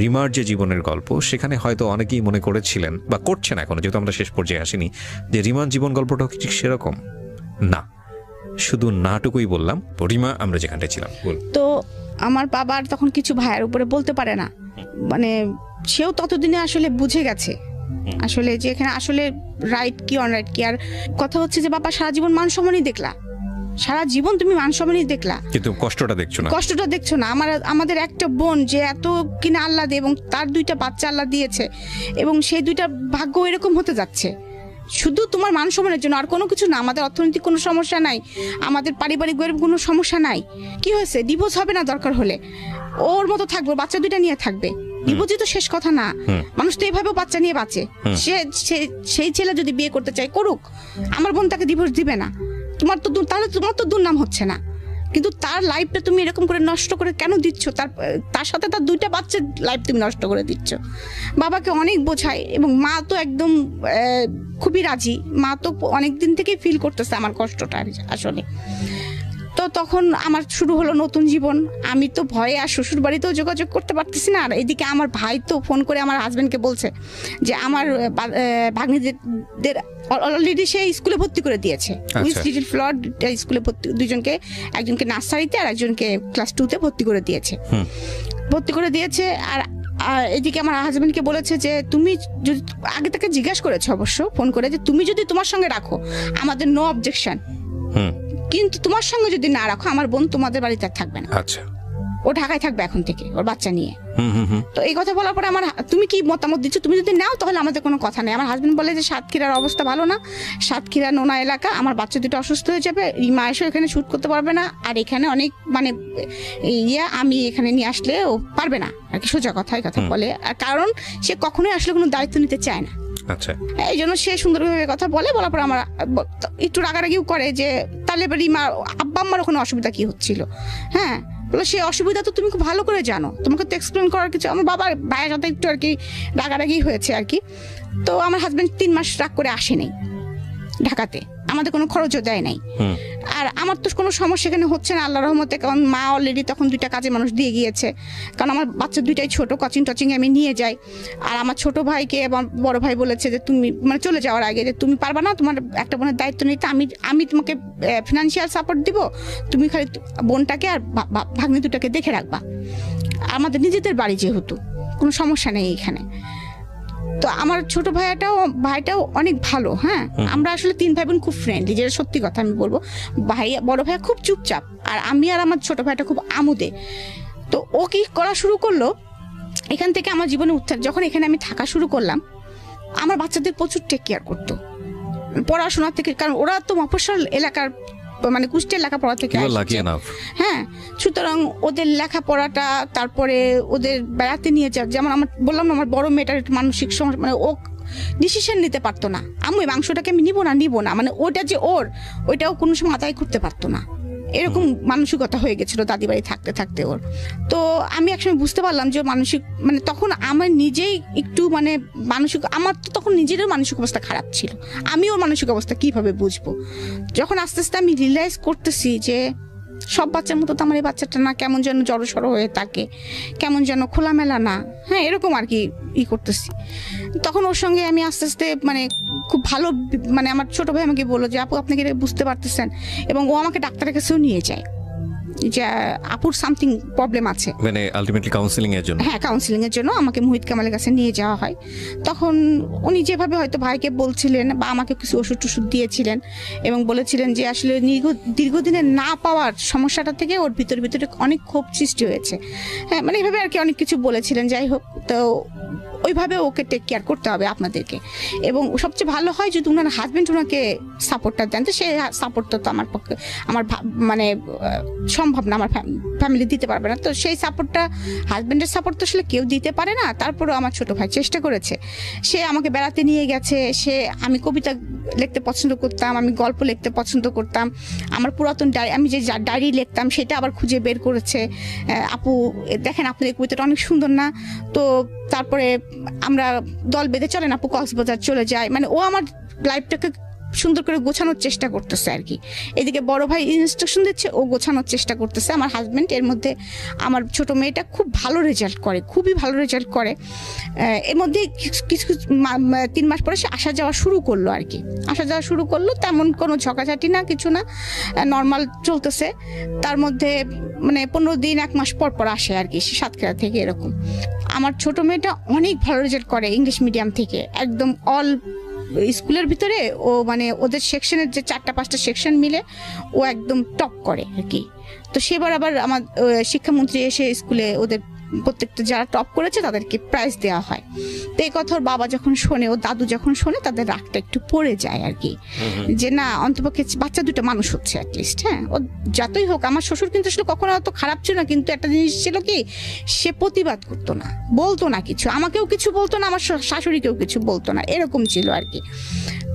রিমার যে জীবনের গল্প, সেখানে হয়তো অনেকেই মনে করেছিলেন বা করছেন এখনো, যেহেতু আমরা শেষ পর্যায়ে আসিনি, যে রিমার জীবন গল্পটাও ঠিক সেরকম না। শুধু নাটুকুই বললাম। রিমা, আমরা যেখানটায় ছিলাম তো আমার বাবার তখন কিছু ভাইয়ের উপরে বলতে পারে না, মানে সেও ততদিনে আসলে বুঝে গেছে আসলে যে এখানে আসলে রাইট কি অনরাইট কি। আর কথা হচ্ছে যে বাবা সারা জীবন মান সম্মানই দেখলা, সারা জীবন তুমি মান সম্মানই দেখলা, কিন্তু কষ্টটা দেখছো না। আমাদের একটা বোন যে এত কিনা আল্লাহ দিয়ে, এবং তার 2টা বাচ্চা আল্লাহ দিয়েছে, এবং সেই 2টা ভাগ্য এরকম হতে যাচ্ছে শুধু তোমার মান সম্মানের জন্য, আর কোনো কিছু না। আমাদের অর্থনৈতিক কোনো সমস্যা নাই, আমাদের পারিবারিক কোনো সমস্যা নাই। কি হয়েছে, ডিভোর্স হবে না, দরকার হলে ওর মতো থাকবে, বাচ্চা 2টা নিয়ে থাকবে। ডিভোর্সই তো শেষ কথা না, মানুষ তো এভাবেও বাচ্চা নিয়ে বাঁচে। সেই ছেলে যদি বিয়ে করতে চায় করুক, আমার বোন তাকে ডিভোর্স দিবে না। তাহলে তোমার তো দুর্নাম হচ্ছে না, কিন্তু তার লাইফটা তুমি এরকম করে নষ্ট করে কেন দিচ্ছ? তার সাথে তার 2টা বাচ্চার লাইফ তুমি নষ্ট করে দিচ্ছ। বাবাকে অনেক বোঝায়, এবং মা তো একদম খুবই রাজি। মা তো অনেক দিন থেকেই ফিল করতেছে আমার কষ্টটা আসলে। তো তখন আমার শুরু হলো নতুন জীবন। আমি তো ভয়ে আর শ্বশুর বাড়িতেও যোগাযোগ করতে পারতেছি না। আর এদিকে আমার ভাই তো ফোন করে আমার হাজবেন্ডকে বলছে যে আমার ভাগ্নিদের অলরেডি সে স্কুলে ভর্তি করে দিয়েছে, লিটল ফ্লাওয়ার স্কুলে ভর্তি, দুজনকে, একজনকে নার্সারিতে আর একজনকে ক্লাস 2-তে ভর্তি করে দিয়েছে। আর এদিকে আমার হাজবেন্ডকে বলেছে যে তুমি যদি, আগে তাকে জিজ্ঞাসা করেছে অবশ্য ফোন করে, যে তুমি যদি তোমার সঙ্গে রাখো আমাদের নো অবজেকশন, কিন্তু তোমার সঙ্গে যদি না রাখো আমার বোন তোমাদের বাড়িতে থাকবে না। আচ্ছা, ও ঢাকায় থাকবে এখন থেকে ওর বাচ্চা নিয়ে। তো এই কথা বলার পরে আমার, তুমি কি মতামত দিচ্ছ? তুমি যদি নাও তাহলে আমাদের কোনো কথা নেই। আমার হাজবেন্ড বলে যে সাতক্ষীরার অবস্থা ভালো না, সাতক্ষীরা নোনা এলাকা, আমার বাচ্চা 2টা অসুস্থ হয়ে যাবে, মা এসে এখানে শুট করতে পারবে না, আর এখানে অনেক মানে আমি এখানে নিয়ে আসলে ও পারবে না আর কি, সোজা কথাই কথা বলে। আর কারণ সে কখনোই আসলে কোনো দায়িত্ব নিতে চায় না। আচ্ছা, এই জন্য সে সুন্দরভাবে কথা বলার পর আমার একটু রাগারাগিও করে যে তাহলে রিমা আব্বা আম্মার ওখানে অসুবিধা কি হচ্ছিল। হ্যাঁ, বলে সে অসুবিধা তো তুমি খুব ভালো করে জানো, তোমাকে তো এক্সপ্লেন করার কিছু। আমার বাবার ভাইয়ের সাথে একটু আর কি রাগারাগি হয়েছে আর কি। তো আমার হাজবেন্ড 3 মাস রাগ করে আসেনি ঢাকাতে, আমাদের কোনো খরচও দেয় নাই। আর আমার তো কোনো সমস্যা এখানে হচ্ছে না আল্লাহর রহমতে, কারণ মা অলরেডি তখন 2টা কাজে মানুষ দিয়ে গিয়েছে। কারণ আমার বাচ্চা 2টাই ছোট, কোচিং আমি নিয়ে যাই। আর আমার ছোট ভাইকে এবং বড় ভাই বলেছে যে তুমি মানে চলে যাওয়ার আগে যে তুমি পারবা না, তোমার একটা বোনের দায়িত্ব নিতে, আমি তোমাকে ফিনান্সিয়াল সাপোর্ট দিব, তুমি খালি বোনটাকে আর ভাগ্নি 2টাকে দেখে রাখবা। আমাদের নিজেদের বাড়ি যেহেতু কোনো সমস্যা নেই এখানে। তো আমার ছোট ভাইটাও অনেক ভালো। হ্যাঁ, আমরা আসলে 3 ভাই বোন খুব ফ্রেন্ডলি, যেটা সত্যি কথা আমি বলবো। বড় ভাইয়া খুব চুপচাপ, আর আমি আর আমার ছোট ভাইটা খুব আমোদে। তো ও কি করা শুরু করলো, এখান থেকে আমার জীবনে যখন এখানে আমি থাকা শুরু করলাম, আমার বাচ্চাদের প্রচুর টেক কেয়ার করতো পড়াশোনা থেকে, কারণ ওরা তো মফস্বল এলাকার, মানে কুষ্টিয়ার লেখাপড়া থেকে। হ্যাঁ, সুতরাং ওদের লেখাপড়াটা, তারপরে ওদের বেড়াতে নিয়ে যাওয়া, যেমন আমার বললাম না, আমার বড় মেয়েটার মানসিক সমস্যা, মানে ও ডিসিশন নিতে পারতো না, আমি মাংসটাকে আমি নিব না, মানে ওটা যে ওইটাও কোনো সময় আদায় করতে পারতো না, এরকম মানসিকতা হয়ে গেছিল দাদি বাড়ি থাকতে থাকতে ওর। তো আমি একসময় বুঝতে পারলাম যে মানসিক, মানে তখন আমার নিজেই একটু মানে মানসিক, আমার তো তখন নিজেরও মানসিক অবস্থা খারাপ ছিল, আমি ওর মানসিক অবস্থা কিভাবে বুঝবো। যখন আস্তে আস্তে আমি রিয়েলাইজ করতেছি যে সব বাচ্চার মতো তো আমার এই বাচ্চাটা না, কেমন যেন জড়সড় হয়ে থাকে, কেমন যেন খোলামেলা না, হ্যাঁ এরকম আর কি করতেছি, তখন ওর সঙ্গে আমি আস্তে আস্তে মানে খুব ভালো, মানে আমার ছোট ভাই আমাকে বললো যে আপু আপনি কি এটা বুঝতে পারতেছেন, এবং ও আমাকে ডাক্তারের কাছেও নিয়ে যায় যে আপুর সামথিং প্রবলেম আছে, মানে আলটিমেটলি কাউন্সিলিং এর জন্য। হ্যাঁ, কাউন্সিলিং এর জন্য আমাকে মুহিত কামালের কাছে নিয়ে যাওয়া হয়। তখন উনি যেভাবে হয়তো ভাইকে বলছিলেন বা আমাকে কিছু ওষুধ টষুধ দিয়েছিলেন এবং বলেছিলেন যে আসলে দীর্ঘদিনে না পাওয়ার সমস্যাটা থেকে ওর ভিতরে অনেক ক্ষোভ সৃষ্টি হয়েছে। হ্যাঁ, মানে এইভাবে আর কি অনেক কিছু বলেছিলেন। যাই হোক, তো ওইভাবে ওকে টেক কেয়ার করতে হবে আপনাদেরকে, এবং সবচেয়ে ভালো হয় যদি ওনার হাজবেন্ড ওনাকে সাপোর্টটা দেন, তো সেই সাপোর্টটা তো আমার পক্ষে মানে সম্ভব না, আমার ফ্যামিলি দিতে পারবে না। তো সেই সাপোর্টটা, হাজবেন্ডের সাপোর্ট তো আসলে কেউ দিতে পারে না। তারপরেও আমার ছোট ভাই চেষ্টা করেছে, সে আমাকে বেড়াতে নিয়ে গেছে, আমি কবিতা লিখতে পছন্দ করতাম, আমি গল্প লিখতে পছন্দ করতাম, আমার পুরাতন আমি যে ডায়েরি লিখতাম সেটা আবার খুঁজে বের করেছে, আপু দেখেন আপনাদের কবিতাটা অনেক সুন্দর না, তো তারপরে আমরা দল বেঁধে চলেন আপু কক্সবাজার চলে যায়, মানে ও আমার লাইফটাকে সুন্দর করে গোছানোর চেষ্টা করতেছে আর কি। এদিকে বড় ভাই ইনস্ট্রাকশন দিচ্ছে, ও গোছানোর চেষ্টা করতেছে। আমার হাজবেন্ড, এর মধ্যে আমার ছোট মেয়েটা খুব ভালো রেজাল্ট করে, খুবই ভালো রেজাল্ট করে। এর মধ্যে কিছু 3 মাস পরে সে আসা যাওয়া শুরু করলো আর কি, তেমন কোনো ঝকাঝাটি না, কিছু না, নর্মাল চলতেছে। তার মধ্যে মানে 15 দিন 1 মাস পর পর আসে আর কি, সাতক্ষীরা থেকে এরকম। আমার ছোট মেয়েটা অনেক ভালো রেজাল্ট করে ইংলিশ মিডিয়াম থেকে, একদম অল স্কুলের ভিতরে ও মানে ওদের সেকশনের যে 4-5টা সেকশন মিলে ও একদম টপ করে আর কি। তো সেবার আবার আমার শিক্ষামন্ত্রী এসে স্কুলে ওদের প্রত্যেকটা যারা টপ করেছে তাদেরকে প্রাইজ দেওয়া হয়। তো এই কথা ওর বাবা যখন শোনে, ও দাদু যখন শোনে, তাদের রাগটা একটু পড়ে যায় আর কি, যে না অন্তপক্ষে বাচ্চা দুটো মানুষ হচ্ছে অ্যাটলিস্ট। হ্যাঁ, ও যতই হোক, আমার শ্বশুর কিন্তু আসলে কখনো অত খারাপ ছিল না, কিন্তু একটা জিনিস ছিল কি, সে প্রতিবাদ করতো না, বলতো না কিছু, আমাকেও কিছু বলতো না, আমার শাশুড়িকেও কিছু বলতো না, এরকম ছিল আর কি।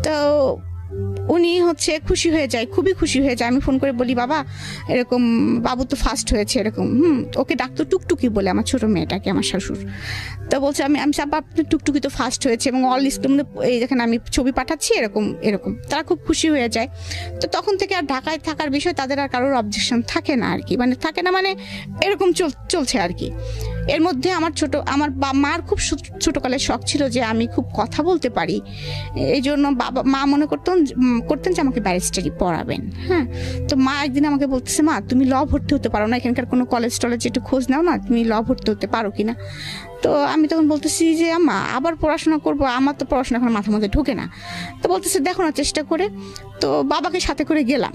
তো উনি হচ্ছে খুশি হয়ে যায়, খুবই খুশি হয়ে যায়। আমি ফোন করে বলি বাবা এরকম বাবু তো ফার্স্ট হয়েছে এরকম, ওকে ডাকতো টুকটুকি বলে আমার ছোট মেয়েটাকে, আমার শাশুড়। তো বলছে আমি বাবা টুকটুকি তো ফার্স্ট হয়েছে, এবং অল স্কুল এই যেখানে আমি ছবি পাঠাচ্ছি এরকম তারা খুব খুশি হয়ে যায়। তো তখন থেকে আর ঢাকায় থাকার বিষয় তাদের আর কারোর অবজেকশন থাকে না আর কি, মানে এরকম চলছে আর কি। এর মধ্যে আমার মার খুব ছোটকালের শখ ছিল যে আমি খুব কথা বলতে পারি, এই জন্য মা মনে করতেন যে আমাকে ব্যারিস্টারি পড়াবেন। হ্যাঁ, তো মা একদিন আমাকে বলতেছে, মা তুমি ল ভর্তি হতে পারো না, এখানকার কোনো কলেজ টলেজে একটু খোঁজ নাও না, তুমি ল ভর্তি হতে পারো কিনা। তো আমি তখন বলতেছি যে আম্মা আবার পড়াশোনা করবো, আমার তো পড়াশোনা এখন মাথার মধ্যে ঢোকে না। তো বলতেছে দেখো না চেষ্টা করে। তো বাবাকে সাথে করে গেলাম,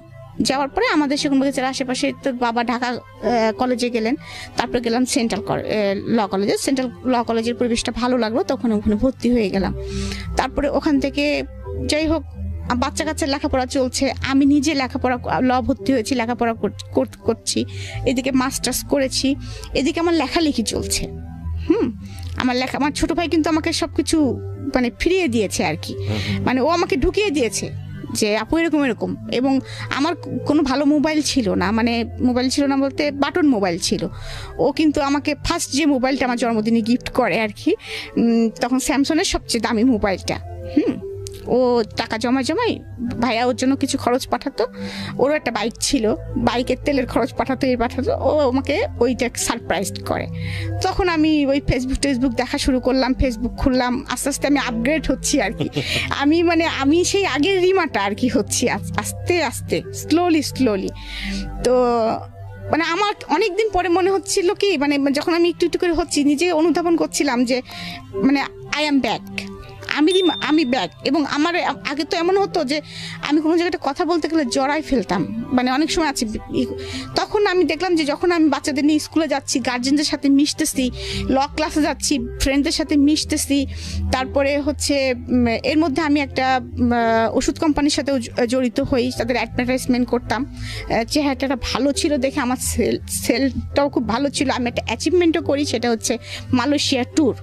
যাওয়ার পরে আমাদের সেগুন বাগিচার আশেপাশে, তো বাবা ঢাকা কলেজে গেলেন, তারপরে গেলাম সেন্ট্রাল ল কলেজের পরিবেশটা ভালো লাগলো, তখন ওখানে ভর্তি হয়ে গেলাম। তারপরে ওখান থেকে যাই হোক বাচ্চা কাচ্চার লেখাপড়া চলছে, আমি নিজে ল ভর্তি হয়েছি, লেখাপড়া করছি, এদিকে মাস্টার্স করেছি, এদিকে আমার লেখালেখি চলছে। আমার ছোট ভাই কিন্তু আমাকে সবকিছু মানে ফিরিয়ে দিয়েছে আর কি, মানে ও আমাকে ঢুকিয়ে দিয়েছে যে আপু এরকম। এবং আমার কোনো ভালো মোবাইল ছিল না, বলতে বাটন মোবাইল ছিল। ও কিন্তু আমাকে ফার্স্ট যে মোবাইলটা আমার জন্মদিনে গিফট করে আর কি, তখন স্যামসংয়ের সবচেয়ে দামি মোবাইলটা। ও টাকা জমাই ভাইয়া ওর জন্য কিছু খরচ পাঠাতো, ওরও একটা বাইক ছিল, বাইকের তেলের খরচ পাঠাতো, ও আমাকে ওইটা সারপ্রাইজ করে। তখন আমি ওই ফেসবুক দেখা শুরু করলাম, ফেসবুক খুললাম, আস্তে আস্তে আমি আপগ্রেড হচ্ছি আর কি। আমি সেই আগের রিমাটা আর কি হচ্ছি, আস্তে আস্তে স্লোলি। তো মানে আমার অনেকদিন পরে মনে হচ্ছিল কি, মানে যখন আমি একটু করে হচ্ছি, নিজে অনুধাবন করছিলাম যে মানে আই অ্যাম ব্যাক। আমি ব্যাক। এবং আমার আগে তো এমন হতো যে আমি কোনো জায়গায় কথা বলতে গেলে জড়াই ফেলতাম, মানে অনেক সময় আছে। তখন আমি দেখলাম যে যখন আমি বাচ্চাদের নিয়ে স্কুলে যাচ্ছি, গার্জেনদের সাথে মিশতেছি, ল ক্লাসে যাচ্ছি, ফ্রেন্ডদের সাথে মিশতেছি, তারপরে হচ্ছে এর মধ্যে আমি একটা ওষুধ কোম্পানির সাথেও জড়িত হই, তাদের অ্যাডভার্টাইজমেন্ট করতাম। চেহারাটা ভালো ছিল দেখে আমার সেলটাও খুব ভালো ছিল। আমি একটা অ্যাচিভমেন্টও করি, সেটা হচ্ছে মালয়েশিয়া ট্যুর।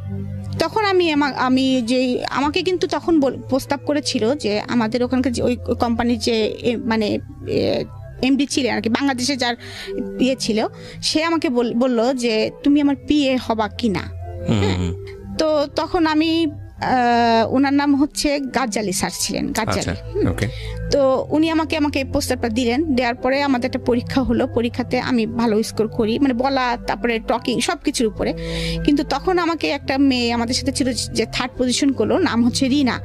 তখন আমি যে আমাকে কিন্তু তখন প্রস্তাব করেছিল যে আমাদের ওখানকার যে ওই কোম্পানির যে মানে এমডি ছিলেন আর কি, বাংলাদেশে যার ইয়ে ছিল, সে আমাকে বলল যে তুমি আমার পিএ হবা কিনা। তো তখন আমি ওনার নাম হচ্ছে গাজ্জালি স্যার ছিলেন, গাজ্জালি। তো উনি আমাকে প্রস্তাবটা দিলেন। দেওয়ার পরে আমাদের একটা পরীক্ষা হলো, পরীক্ষাতে আমি ভালো স্কোর করি, মানে বলা, তারপরে টকিং, সব কিছুর উপরে। কিন্তু তখন আমাকে একটা মেয়ে আমাদের সাথে ছিল যে থার্ড পজিশন করলো, নাম হচ্ছে রিনা।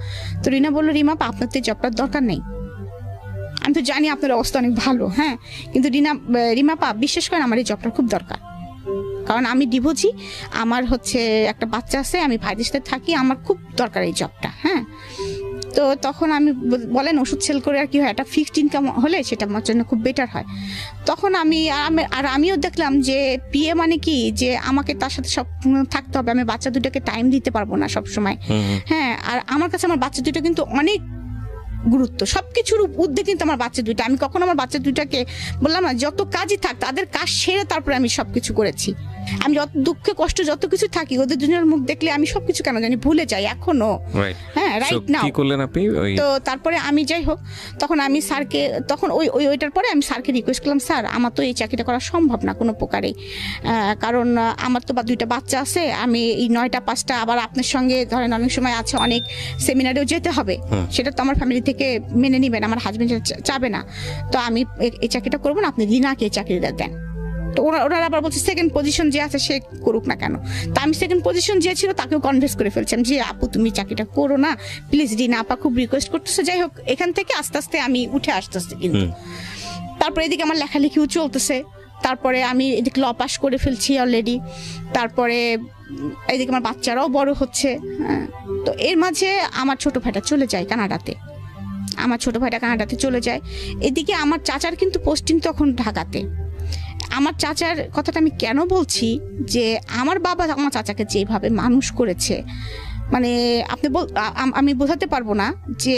তো রিনা বললো, রিমা পা, আপনার তো জবটার দরকার নেই। আমি তো জানি আপনার অবস্থা অনেক ভালো, হ্যাঁ, কিন্তু রিমা পা, বিশ্বাস করেন আমার এই জবটার খুব দরকার। কারণ আমি ডিভোর্সি, আমার হচ্ছে একটা বাচ্চা আছে, আমি ভাইদের সাথে থাকি, আমার খুব দরকার এই জবটা। হ্যাঁ, তো তখন আমি বলেন ওষুধ সেল করে আর কি হয়, একটা ফিক্সড ইনকাম হলে সেটা আমার জন্য খুব বেটার হয়। তখন আমিও দেখলাম যে পিএ মানে কি, যে আমাকে তার সাথে সব থাকতে হবে, আমি বাচ্চা দুটোকে টাইম দিতে পারবো না সব সময়। হ্যাঁ, আর আমার কাছে আমার বাচ্চা দুটো কিন্তু অনেক গুরুত্ব, সবকিছুর ঊর্ধ্বে কিন্তু আমার বাচ্চা দুইটা। আমি কখনো আমার বাচ্চা দুইটাকে বললাম না, যত কাজই থাক তাদের কাজ সেরে তারপরে আমি সবকিছু করেছি। আমি যত দুঃখে কষ্ট যত কিছু থাকি, ওদের দুজনের মুখ দেখলে আমি সবকিছু কেন জানি ভুলে যাই এখনো। হ্যাঁ, রাইট নাও। তো তারপরে আমি যাই হোক, তখন আমি স্যারকে, তখন ওইটার পরে আমি স্যারকে রিকোয়েস্ট করলাম, স্যার আমার তো এই চাকরিটা করা সম্ভব না কোনো প্রকারেই, কারণ আমার তো দুইটা বাচ্চা আছে, আমি এই 9টা 5টা, আবার আপনার সঙ্গে ধরেন অনেক সময় আছে অনেক সেমিনারেও যেতে হবে, সেটা তো আমার ফ্যামিলি থেকে মেনে নিবেন, আমার হাজবেন্ড চাবে না। তো আমি এই চাকরিটা করবো না, আপনি রিনাকে এই চাকরিটা দেন। তো ওনারা আবার বলছে সেকেন্ড পজিশন যে আছে সে করুক না কেন। তা আমি সেকেন্ড পজিশন যে ছিল তাকেও কনভিন্স করে ফেলছিলাম যে আপু তুমি চাকরিটা করো না প্লিজ, রিনা আপা খুব রিকোয়েস্ট করতেছে। যাই হোক, এখান থেকে আস্তে আস্তে আমি উঠে আসতেছি। কিন্তু তারপরে এদিকে আমার লেখালেখিও চলতেছে, তারপরে আমি এদিকে ল পাস করে ফেলছি অলরেডি, তারপরে এদিকে আমার বাচ্চারাও বড় হচ্ছে। তো এর মাঝে আমার ছোট ভাইটা চলে যায় কানাডাতে, চলে যায়। এদিকে আমার চাচার কিন্তু পোস্টিং তখন ঢাকাতে। আমার চাচার কথাটা আমি কেন বলছি, যে আমার বাবা আমার চাচাকে যেভাবে মানুষ করেছে, মানে আমি বোঝাতে পারবো না। যে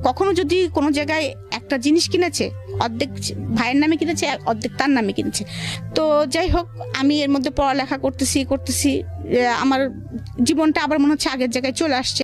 কখনো যদি কোনো জায়গায় একটা জিনিস কিনেছে, অর্ধেক ভাইয়ের নামে কিনেছে, অর্ধেক তার নামে কিনেছে। তো যাই হোক, আমি এর মধ্যে পড়ালেখা করতেছি, আমার জীবনটা আবার মনে হচ্ছে আগের জায়গায় চলে আসছে।